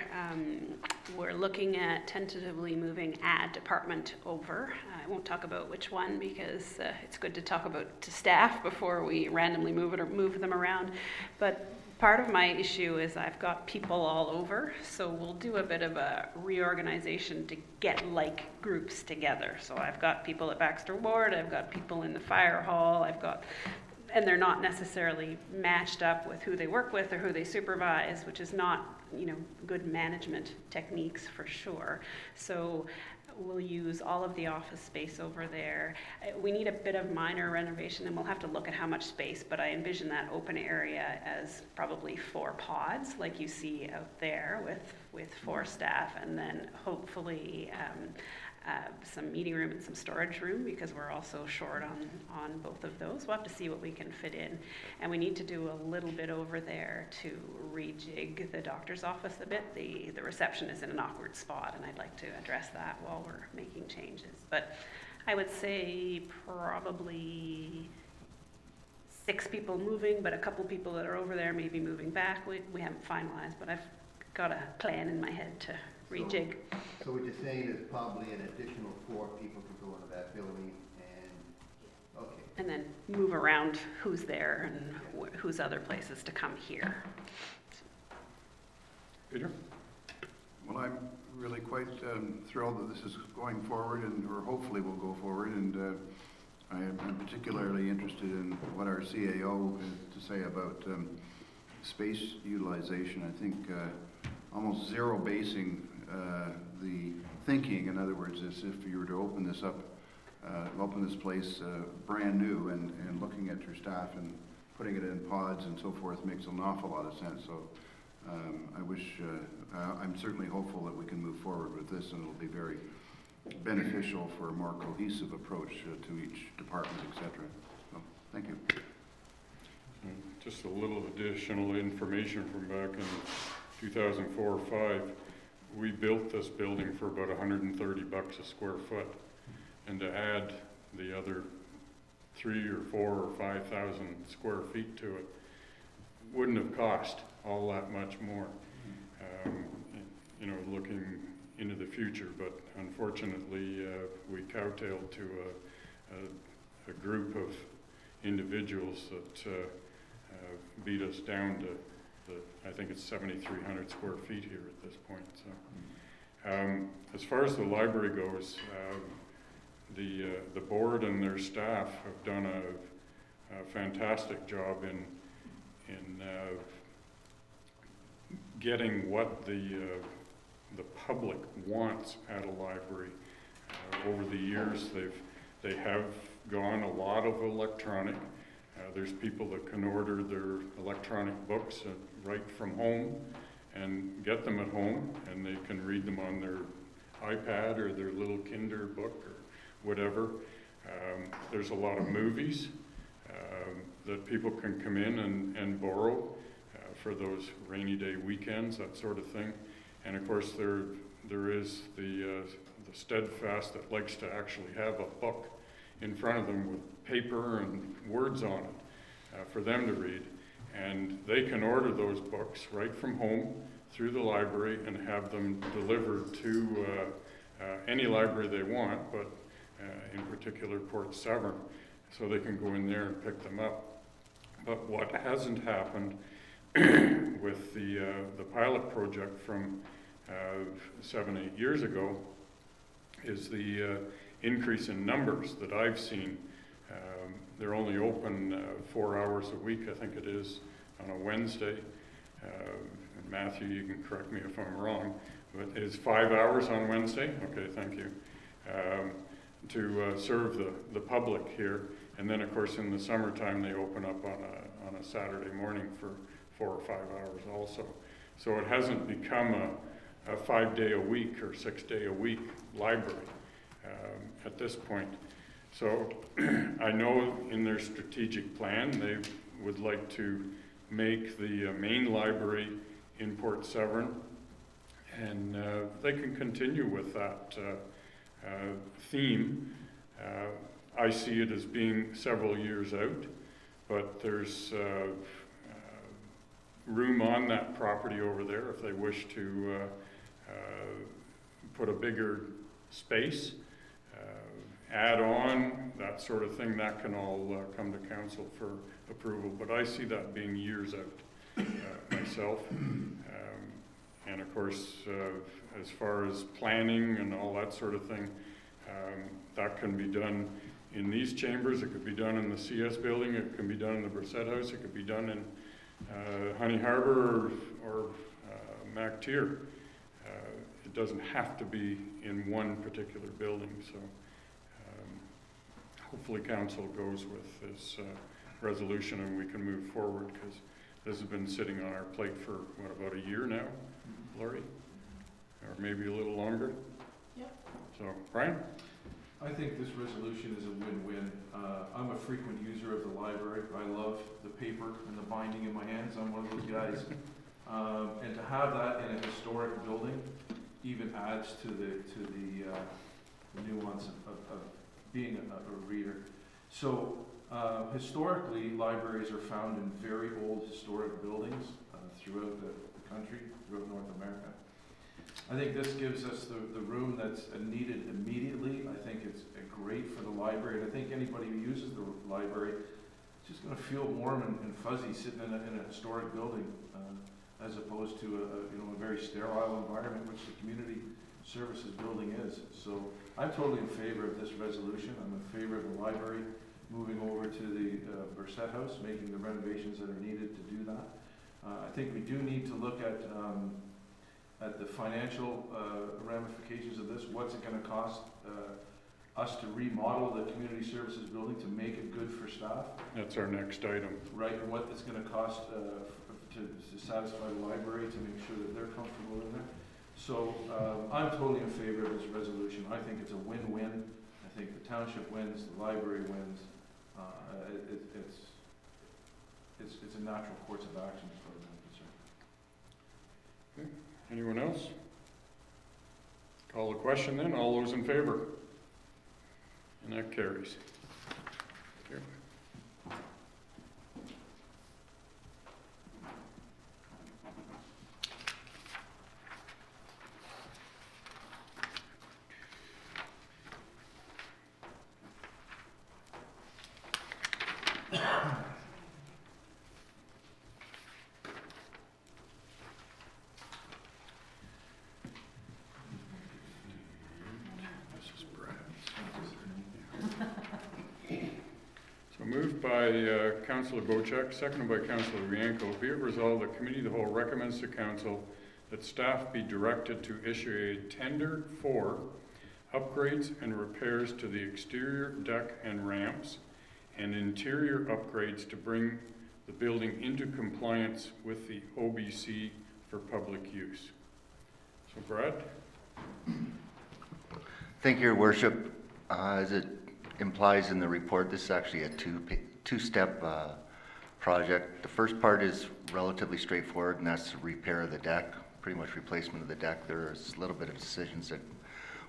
we're looking at tentatively moving a department over. I won't talk about which one because it's good to talk about to staff before we randomly move it or move them around. But part of my issue is I've got people all over, so we'll do a bit of a reorganization to get like groups together. So I've got people at Baxter Ward, I've got people in the fire hall, and they're not necessarily matched up with who they work with or who they supervise, which is not, good management techniques for sure. So we'll use all of the office space over there. We need a bit of minor renovation, and we'll have to look at how much space, but I envision that open area as probably 4 pods, like you see out there with 4 staff, and then hopefully some meeting room and some storage room, because we're also short on both of those. We'll have to see what we can fit in. And we need to do a little bit over there to rejig the doctor's office a bit. The reception is in an awkward spot, and I'd like to address that while we're making changes. But I would say probably 6 people moving, but a couple people that are over there maybe moving back. We haven't finalized, but I've got a plan in my head to rejig. So what you're saying is probably an additional 4 people could go into that building and, okay. And then move around who's there and whose other places to come here. Peter? Well, I'm really quite thrilled that this is going forward, or hopefully will go forward, and I am particularly interested in what our CAO has to say about space utilization. I think almost zero basing the thinking, in other words, as if you were to open this up, open this place brand new, and looking at your staff and putting it in pods and so forth makes an awful lot of sense. So I wish, I'm certainly hopeful that we can move forward with this, and it'll be very beneficial for a more cohesive approach to each department, etc. So, thank you. Just a little additional information from back in 2004 or 5. We built this building for about $130 a square foot, and to add the other 3 or 4 or 5,000 square feet to it wouldn't have cost all that much more. You know, looking into the future, but unfortunately we kowtowed to a group of individuals that beat us down to I think it's 7,300 square feet here at this point. So, as far as the library goes, the board and their staff have done a fantastic job in getting what the public wants at a library. Over the years, they have gone a lot of electronic. There's people that can order their electronic books right from home and get them at home, and they can read them on their iPad or their little Kinder book or whatever. There's a lot of movies that people can come in and borrow for those rainy day weekends, that sort of thing. And of course, there is the steadfast that likes to actually have a book in front of them with paper and words on it for them to read. And they can order those books right from home through the library and have them delivered to any library they want, but in particular Port Severn, so they can go in there and pick them up. But what hasn't happened with the pilot project from 7-8 years ago is the increase in numbers that I've seen. They're only open 4 hours a week, I think it is, on a Wednesday. And Matthew, you can correct me if I'm wrong, but it is 5 hours on Wednesday? Okay, thank you. To serve the public here. And then, of course, in the summertime, they open up on a Saturday morning for 4 or 5 hours also. So it hasn't become a 5-day-a-week or 6-day-a-week library at this point. So I know in their strategic plan they would like to make the main library in Port Severn, and they can continue with that theme. I see it as being several years out, but there's room on that property over there if they wish to put a bigger space, add on, that sort of thing. That can all come to council for approval, but I see that being years out myself. And of course, as far as planning and all that sort of thing, that can be done in these chambers, it could be done in the CS building, it can be done in the Brissett House, it could be done in Honey Harbor or MacTier. It doesn't have to be in one particular building, so hopefully council goes with this resolution and we can move forward, because this has been sitting on our plate for, what, about a year now, Laurie? Or maybe a little longer? Yep. So, Brian? I think this resolution is a win-win. I'm a frequent user of the library. I love the paper and the binding in my hands. I'm one of those guys. And to have that in a historic building even adds to the nuance of being a reader. So historically, libraries are found in very old historic buildings throughout the country, throughout North America. I think this gives us the room that's needed immediately. I think it's great for the library, and I think anybody who uses the library is just going to feel warm and fuzzy sitting in a historic building, as opposed to a very sterile environment, which the community services building is. So I'm totally in favor of this resolution. I'm in favor of the library moving over to the Burset House, making the renovations that are needed to do that. I think we do need to look at the financial ramifications of this. What's it going to cost us to remodel the community services building to make it good for staff? That's our next item. Right, and what it's going to cost to satisfy the library, to make sure that they're comfortable in there. So I'm totally in favor of this resolution. I think it's a win-win. I think the township wins, the library wins. It's a natural course of action as far as I'm concerned. Okay. Anyone else? Call the question then. All those in favor? And that carries. Okay. Moved by Councillor Bochek, seconded by Councillor Bianco. Be it resolved that Committee of the Whole recommends to Council that staff be directed to issue a tender for upgrades and repairs to the exterior deck and ramps and interior upgrades to bring the building into compliance with the OBC for public use. So Brad? Thank you, Your Worship. As it implies in the report, this is actually a two-step project. The first part is relatively straightforward, and that's the repair of the deck, pretty much replacement of the deck. There's a little bit of decisions that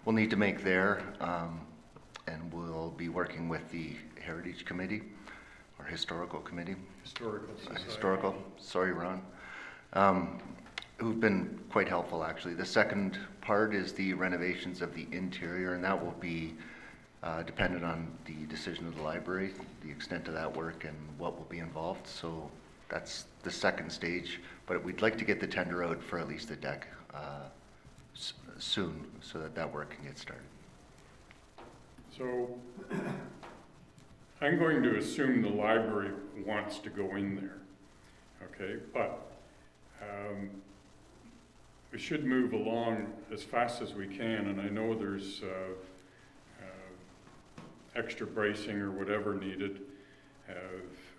we'll need to make there, and we'll be working with the Heritage Committee, or Historical Committee. Historical, sorry Ron, who've been quite helpful actually. The second part is the renovations of the interior, and that will be dependent on the decision of the library, the extent of that work and what will be involved. So that's the second stage, but we'd like to get the tender out for at least the deck soon so that work can get started. So I'm going to assume the library wants to go in there, okay, but we should move along as fast as we can, and I know there's extra bracing or whatever needed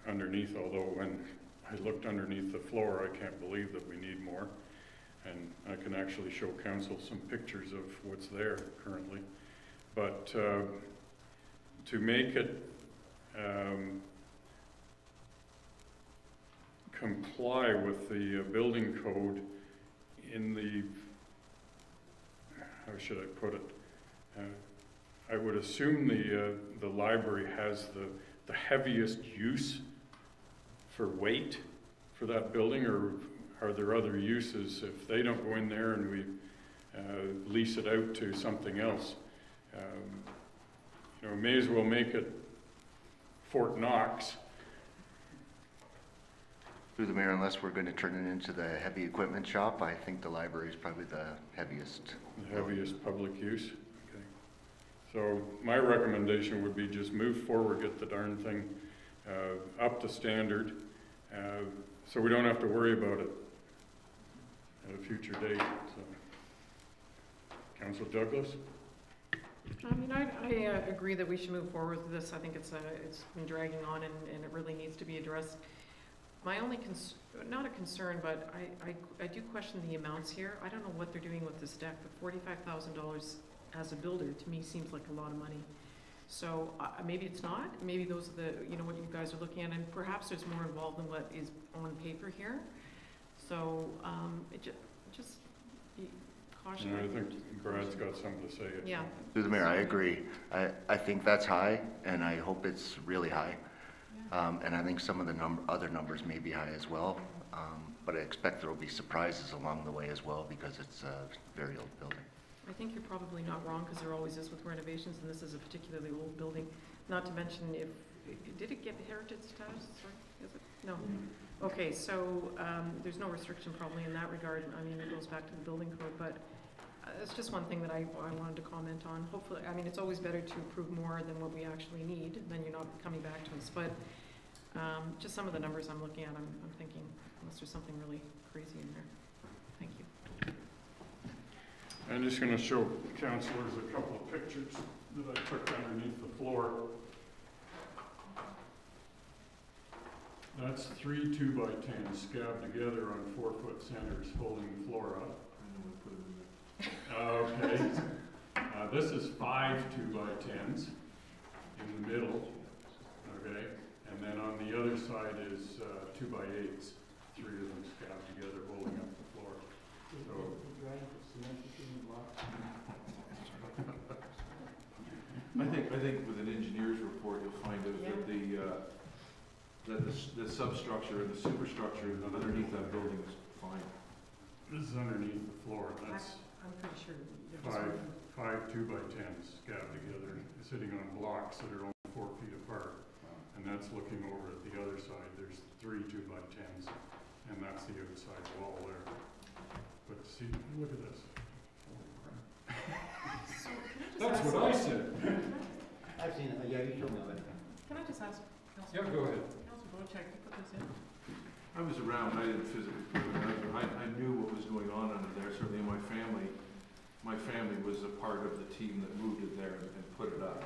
underneath, although when I looked underneath the floor, I can't believe that we need more. And I can actually show council some pictures of what's there currently. But to make it comply with the building code in the, how should I put it? I would assume the library has the heaviest use for weight for that building, or are there other uses if they don't go in there and we lease it out to something else? You know, we may as well make it Fort Knox. Through the mayor, unless we're going to turn it into the heavy equipment shop, I think the library is probably the heaviest. The heaviest public use. So my recommendation would be just move forward, get the darn thing up to standard, so we don't have to worry about it at a future date. So, Councillor Douglas? I mean, I agree that we should move forward with this. I think it's been dragging on and it really needs to be addressed. My only not a concern, but I do question the amounts here. I don't know what they're doing with this deck, but $45,000 as a builder, to me, seems like a lot of money. So maybe it's not, maybe those are the, you know, what you guys are looking at, and perhaps there's more involved than what is on paper here. So it just be caution. And I think Brad's got something to say. Yeah. Through the mayor, I agree. I think that's high, and I hope it's really high. And I think some of the other numbers may be high as well, but I expect there will be surprises along the way as well because it's a very old building. I think you're probably not wrong, because there always is with renovations, and this is a particularly old building. Not to mention, did it get heritage status? Sorry, is it? No. Okay, so there's no restriction probably in that regard. I mean, it goes back to the building code, but it's just one thing that I wanted to comment on. Hopefully, I mean, it's always better to approve more than what we actually need, then you're not coming back to us. But just some of the numbers I'm looking at, I'm thinking, unless there's something really crazy in there. Thank you. I'm just going to show councillors a couple of pictures that I took underneath the floor. That's 3 2x10s scabbed together on 4-foot centers holding the floor up. Okay. This is 5 2x10s in the middle. Okay. And then on the other side is 2x8s. 3 of them scabbed together holding up the floor. So, I think with an engineer's report, you'll find out that the substructure and the superstructure underneath that building is fine. this is underneath the floor. That's I'm pretty sure. 5 2x10s scabbed together, sitting on blocks that are only 4 feet apart. And that's looking over at the other side. There's 3 2x10s, and that's the outside wall there. But see, look at this. So, That's what I said. I've seen it, yeah, you showed me that. Can I just ask? Yeah, go ahead. Councilor Bocek, you put this in? I was around, I didn't physically put it in. I knew what was going on under there, certainly my family was a part of the team that moved it there and put it up.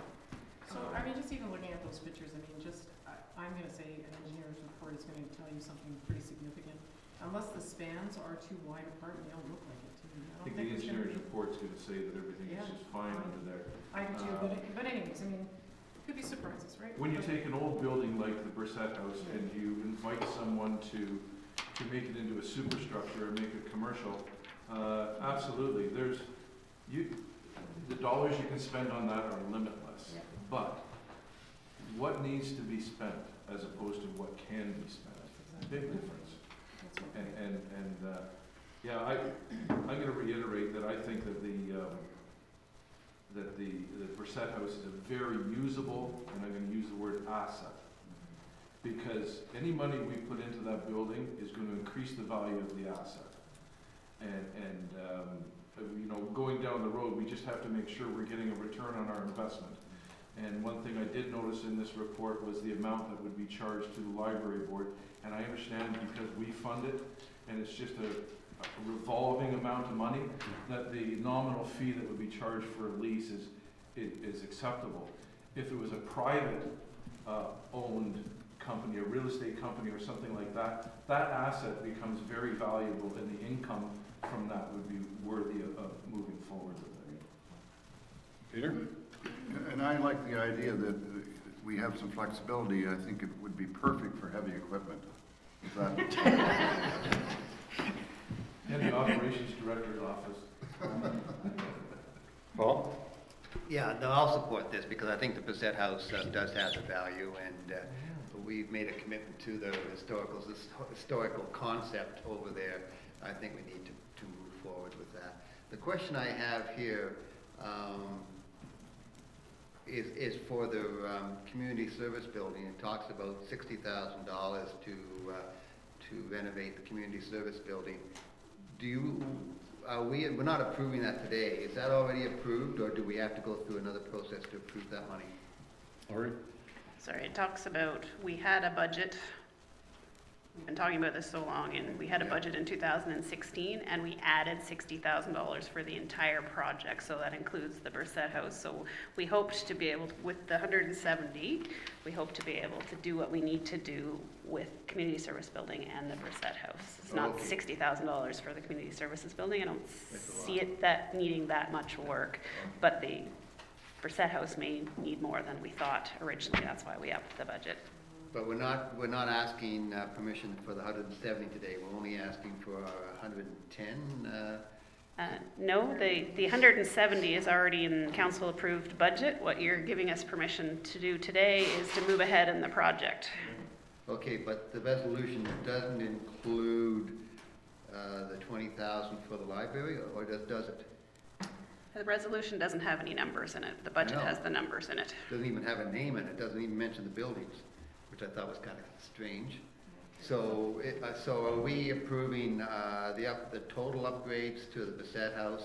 So, I mean, just even looking at those pictures, I mean, I'm going to say an engineer's report is going to tell you something pretty significant. Unless the spans are too wide apart, they don't look like it to me. I think the engineer's report's going to say that everything is just fine under there. I do too, but anyways, I mean, could be surprises, right? When you take an old building like the Brissette House and you invite someone to make it into a superstructure and make it commercial, absolutely. The dollars you can spend on that are limitless. Yep. But what needs to be spent as opposed to what can be spent? Big difference. I'm going to reiterate that I think that the Brissette House is a very usable, and I'm going to use the word asset, because any money we put into that building is going to increase the value of the asset. You know, going down the road, we just have to make sure we're getting a return on our investment. And one thing I did notice in this report was the amount that would be charged to the library board. And I understand because we fund it, and it's just a revolving amount of money, that the nominal fee that would be charged for a lease is acceptable. If it was a private owned company, a real estate company or something like that, that asset becomes very valuable, and the income from that would be worthy of moving forward with it. Peter? And I like the idea that we have some flexibility. I think it would be perfect for heavy equipment. And the operations director's office. Paul? Yeah, no, I'll support this because I think the Brissette House does have the value, and we've made a commitment to the historical concept over there. I think we need to move forward with that. The question I have here is for the community service building. It talks about $60,000 to renovate the community service building. We're not approving that today. Is that already approved, or do we have to go through another process to approve that money? Laurie? Sorry, it talks about, we had a budget we've been talking about this so long, and we had a budget in 2016, and we added $60,000 for the entire project, so that includes the Brissett House. So we hoped to be able, with the 170, we hope to be able to do what we need to do with community service building and the Brissett House. It's not $60,000 for the community services building. I don't see it that needing that much work, but the Brissett House may need more than we thought originally. That's why we upped the budget. But we're not asking permission for the 170 today. We're only asking for 110. No, the 170 is already in council approved budget. What you're giving us permission to do today is to move ahead in the project. Okay, but the resolution doesn't include the 20,000 for the library, or does it? The resolution doesn't have any numbers in it. The budget has the numbers in it. Doesn't even have a name in it. Doesn't even mention the buildings, which I thought was kind of strange. So, so are we approving the total upgrades to the Brissett House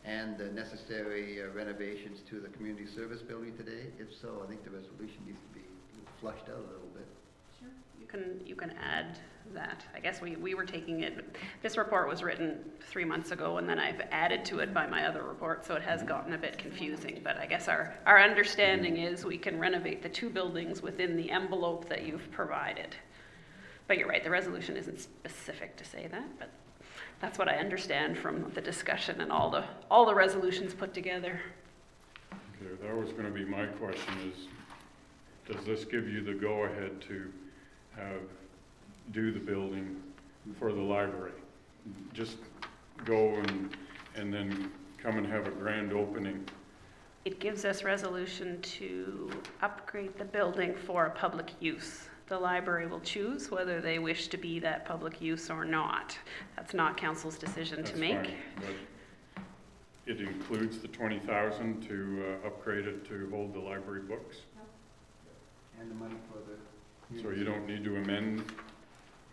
and the necessary renovations to the community service building today? If so, I think the resolution needs to be flushed out a little bit. Sure. You can add that. I guess we were taking it, this report was written 3 months ago, and then I've added to it by my other report, so it has gotten a bit confusing. But I guess our understanding is we can renovate the 2 buildings within the envelope that you've provided. But you're right, the resolution isn't specific to say that, but that's what I understand from the discussion and all the resolutions put together. Okay, that was going to be my question is, does this give you the go-ahead to do the building for the library? Just go and then come and have a grand opening? It gives us resolution to upgrade the building for a public use. The library will choose whether they wish to be that public use or not. That's not council's decision to make. Fine, but it includes the 20,000 to upgrade it to hold the library books? And the money for the... So you don't need to amend,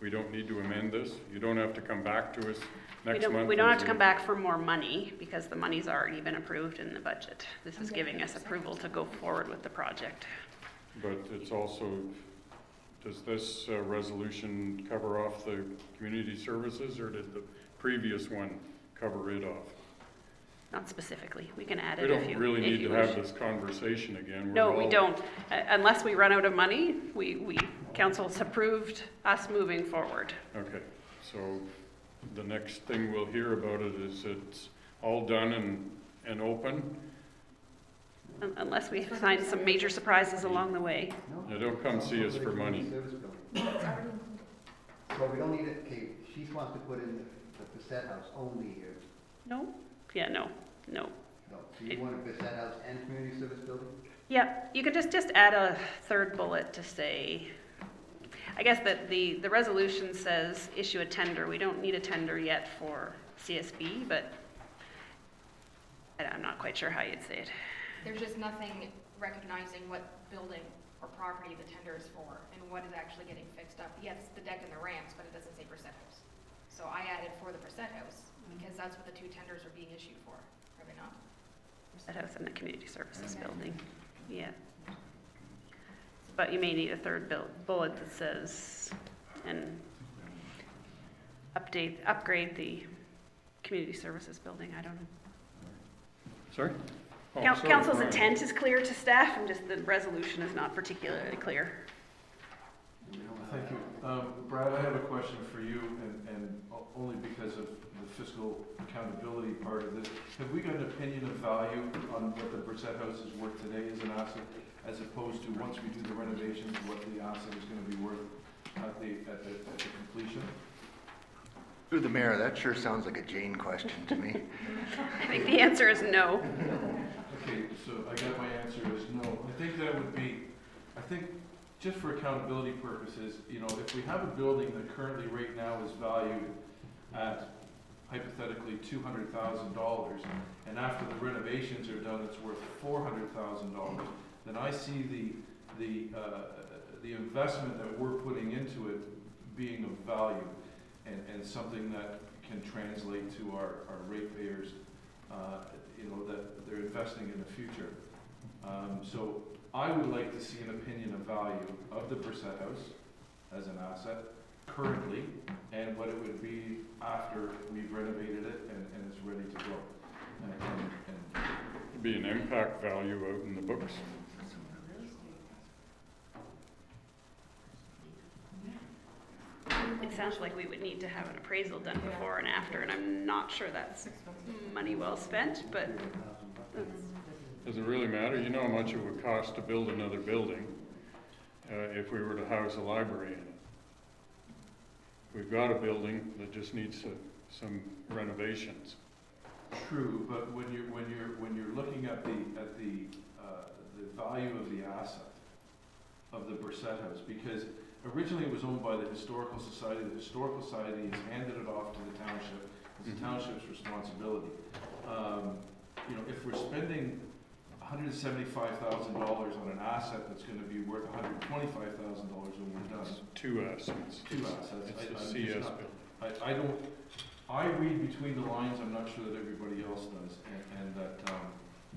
we don't need to amend this? You don't have to come back to us next month? We don't have to come back for more money because the money's already been approved in the budget. This is giving us approval to go forward with the project. But it's also, does this resolution cover off the community services, or did the previous one cover it off? Not specifically. We can add it We if you don't really need to wish. have this conversation again. No, we don't. Unless we run out of money, council's approved us moving forward. Okay, so the next thing we'll hear about it is it's all done and open? Unless we find some major surprises along the way. Now, don't come see us for money. So we don't need it, okay, she wants to put in the Brissett House only here. No? Yeah, no. No, so you want a Brissett House and community service building? Yeah, you could just add a third bullet to say, I guess that the resolution says issue a tender. We don't need a tender yet for CSB, but I'm not quite sure how you'd say it. There's just nothing recognizing what building or property the tender is for and what is actually getting fixed up. Yes, the deck and the ramps, but it doesn't say Brissett House. So I added for the Brissett House because that's what the 2 tenders are being issued for, are they not? Brissett House and the community services building, yeah. But you may need a third bullet that says, and upgrade the community services building, I don't know. Sorry? Oh, Council's intent is clear to staff, and just the resolution is not particularly clear. Thank you. Brad, I have a question for you, and only because of the fiscal accountability part of this. Have we got an opinion of value on what the Brissett House is worth today as an asset, as opposed to once we do the renovations, what the asset is going to be worth at the completion? Through the mayor, that sure sounds like a Jane question to me. I think the answer is no. Okay, so I got my answer is no. I think that would be, just for accountability purposes, you know, if we have a building that currently right now is valued at hypothetically $200,000, and after the renovations are done, it's worth $400,000, then I see the investment that we're putting into it being of value and something that can translate to our ratepayers, you know, that they're investing in the future. So I would like to see an opinion of value of the Brissett House as an asset, currently and what it would be after we've renovated it and it's ready to go. It'd be an impact value out in the books. It sounds like we would need to have an appraisal done before and after, and I'm not sure that's money well spent, but Does it really matter? You know how much it would cost to build another building if we were to house a library in it. We've got a building that just needs some renovations. True, but when you're looking at the value of the asset of the Brissett House, because originally it was owned by the Historical Society. The Historical Society has handed it off to the township. It's the township's responsibility. You know, if we're spending $175,000 on an asset that's going to be worth $125,000 when we're done. It's two assets. Two assets. It's a CS building. I don't. I read between the lines. I'm not sure that everybody else does, and that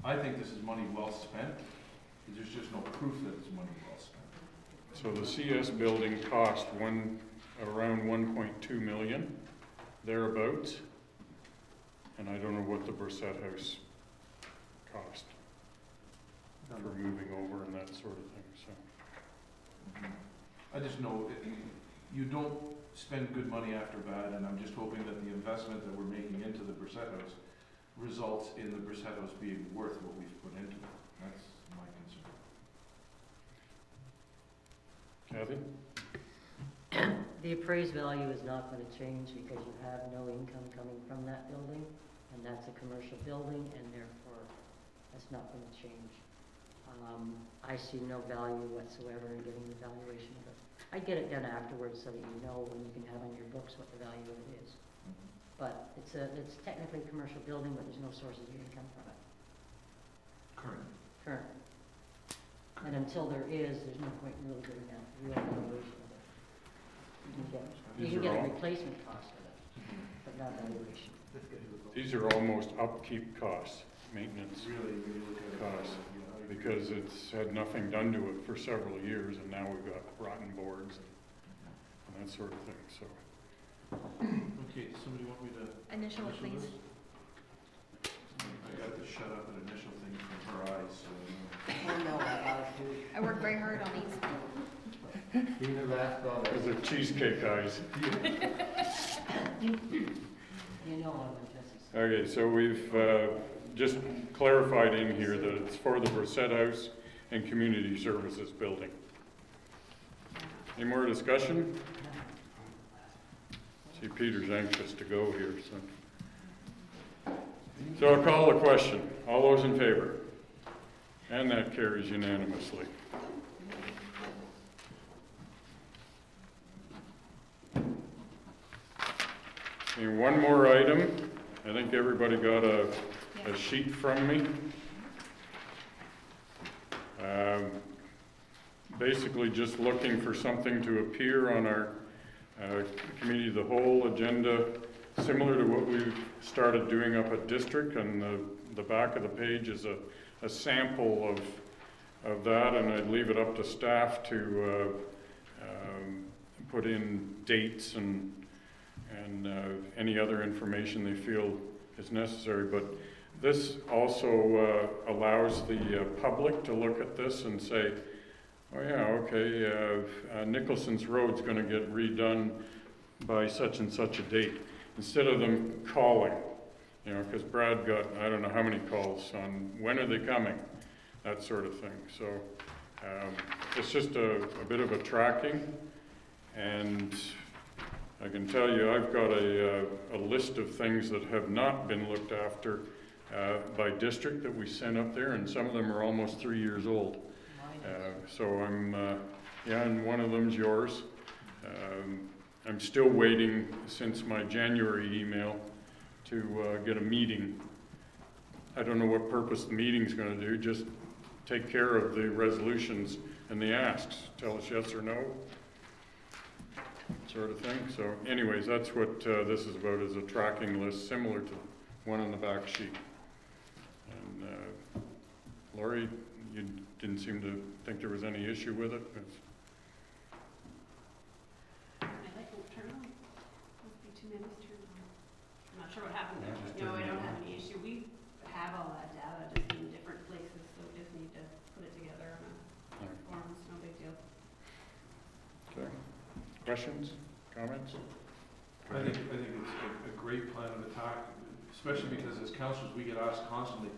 I think this is money well spent. There's just no proof that it's money well spent. So the CS building cost around 1.2 million, thereabouts, and I don't know what the Brissett House cost for moving over and that sort of thing. So I just know you don't spend good money after bad, and I'm just hoping that the investment that we're making into the Brissett House results in the Brissett House being worth what we've put into it. That's my concern. Kathy? The appraised value is not going to change because you have no income coming from that building, and that's a commercial building, and therefore that's not going to change. I see no value whatsoever in getting the valuation of it. I'd get it done afterwards so that you know when you can have on your books what the value of it is. But it's technically a commercial building, but there's no sources of income from it. Current. And until there's no point in really getting a real valuation of it. You can get a replacement cost of it, but not valuation. These are almost upkeep costs, maintenance costs, because it's had nothing done to it for several years, and now we've got rotten boards and that sort of thing. So. Okay, somebody want me to Initial, please. this? I got to shut up an initial thing from her eyes. So, I worked very hard on these. Those are cheesecake eyes. You know I'm interested. Okay, so we've just clarified in here that it's for the Brissett House and Community Services Building. Any more discussion? See, Peter's anxious to go here, so I'll call the question. All those in favor? And that carries unanimously. And one more item. I think everybody got a sheet from me. Basically just looking for something to appear on our Committee of the Whole agenda, similar to what we've started doing up at District, and the back of the page is a sample of that, and I'd leave it up to staff to put in dates and any other information they feel is necessary. But this also allows the public to look at this and say, oh yeah, okay, Nicholson's Road's going to get redone by such and such a date, instead of them calling, you know, because Brad got, I don't know how many calls on when are they coming, that sort of thing. So it's just a bit of a tracking, and I can tell you I've got a list of things that have not been looked after by District that we sent up there, and some of them are almost 3 years old. So I'm, yeah, and one of them's yours. I'm still waiting since my January email to get a meeting. I don't know what purpose the meeting's going to do, just take care of the resolutions and the asks. Tell us yes or no, sort of thing. So anyways, that's what this is about, is a tracking list similar to one on the back sheet. And Laurie, you didn't seem to think there was any issue with it. Questions, comments? I think it's a great plan of attack, especially because as councillors, we get asked constantly,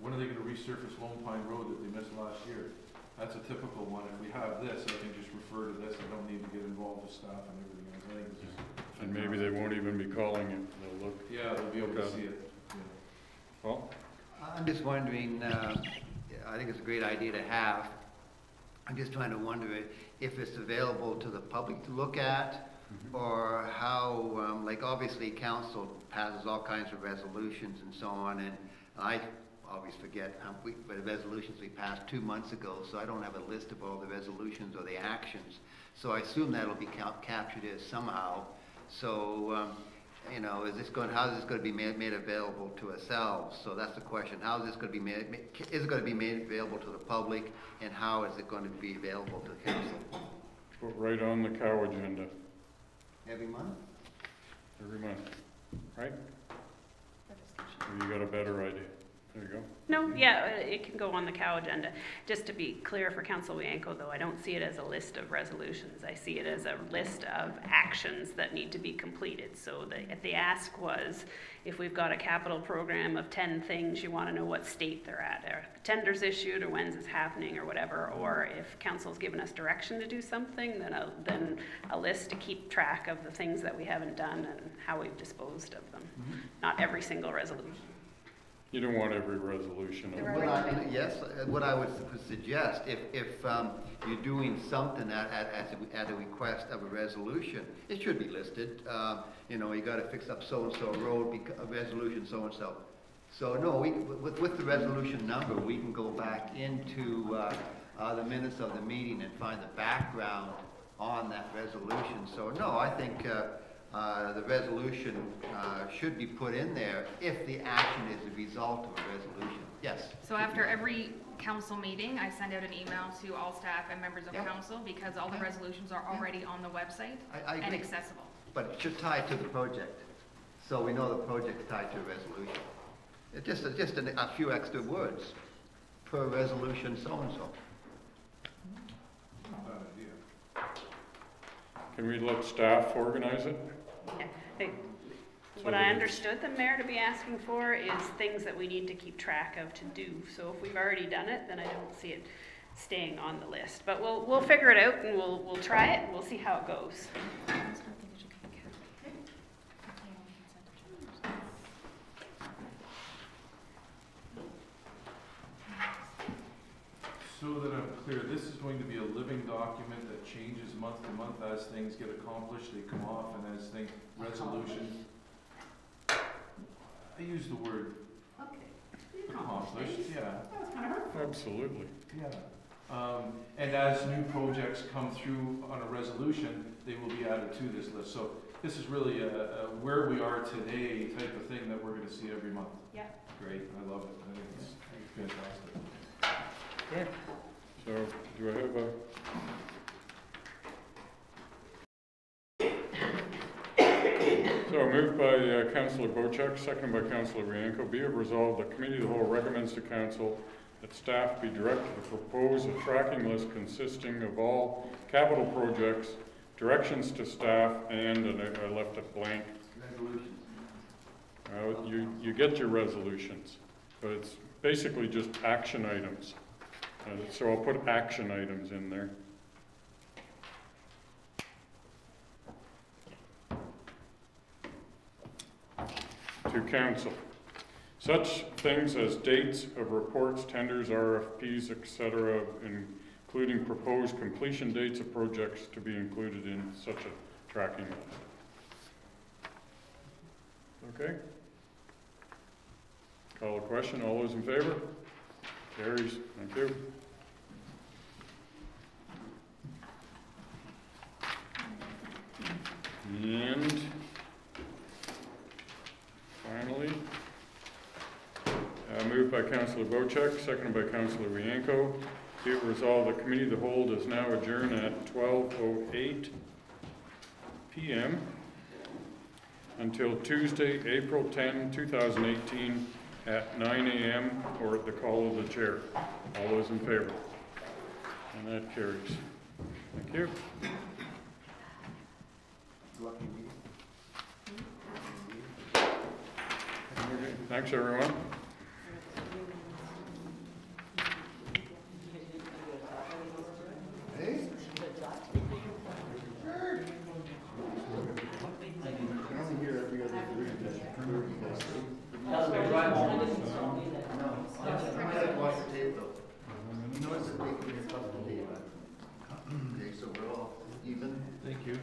when are they going to resurface Lone Pine Road that they missed last year? That's a typical one. If we have this, I can just refer to this. I don't need to get involved with staff and everything else. I think this is And maybe they won't even be calling it. They'll look. Yeah, they'll be able to see it. Yeah. Well, I'm just wondering, I think it's a great idea to have. I'm just trying to wonder if it's available to the public to look at, or how, like obviously council passes all kinds of resolutions and so on, and I always forget the resolutions we passed 2 months ago, so I don't have a list of all the resolutions or the actions. So I assume that'll be captured as somehow. So, you know, how is this going to be made available to ourselves? So that's the question. How is this going to be made? Is it going to be made available to the public, and how is it going to be available to the council? put right on the cow agenda. Every month? Every month, right? Or you got a better idea? There you go. No, yeah, it can go on the cow agenda. Just to be clear for Councillor Wienko, though, I don't see it as a list of resolutions. I see it as a list of actions that need to be completed. So the ask was, if we've got a capital program of 10 things, you want to know what state they're at. Are tenders issued, or when's it's happening, or whatever. Or if council's given us direction to do something, then a list to keep track of the things that we haven't done and how we've disposed of them. Mm-hmm. Not every single resolution. You don't want every resolution. Yes, what I would suggest, if you're doing something at a request of a resolution, it should be listed. You know, you got to fix up so-and-so road, a resolution so-and-so. So no, with the resolution number, we can go back into the minutes of the meeting and find the background on that resolution. So no, I think the resolution should be put in there if the action is a result of a resolution. Yes? So after every council meeting, I send out an email to all staff and members of council, because all the resolutions are already on the website and accessible. But it should tie to the project, so we know the project's tied to a resolution. It's just a few extra words per resolution so-and-so. Not a bad idea. Can we let staff organize it? Yeah. What I understood the mayor to be asking for is things that we need to keep track of to do. So if we've already done it, then I don't see it staying on the list. But we'll figure it out, and we'll try it, and we'll see how it goes. So that I'm clear, this is going to be a living document that changes month to month as things get accomplished, they come off, and as things, resolutions. I use the word accomplished, yeah. Absolutely. Yeah. And as new projects come through on a resolution, they will be added to this list. So this is really a where we are today type of thing that we're going to see every month. Yeah. Great, I love it. I think it's fantastic. Okay. So do I have a... So moved by Councillor Bochek, seconded by Councillor Wienko. Be it resolved, the Committee of the Whole recommends to Council that staff be directed to propose a tracking list consisting of all capital projects, directions to staff, and I left it blank. Resolutions. You get your resolutions, but it's basically just action items. So I'll put action items in there. To Council. Such things as dates of reports, tenders, RFPs, etc., including proposed completion dates of projects to be included in such a tracking list. Okay? Call a question. All those in favor? Carries. Thank you. And finally, moved by Councillor Bochek, seconded by Councillor Wienko. Be it resolved, the Committee of the Whole does now adjourn at 12:08 p.m. until Tuesday, April 10, 2018 at 9 a.m. or at the call of the chair. All those in favor? And that carries. Thank you. Lucky me. Thanks, everyone. Hey? Okay, so we're all even? Thank you.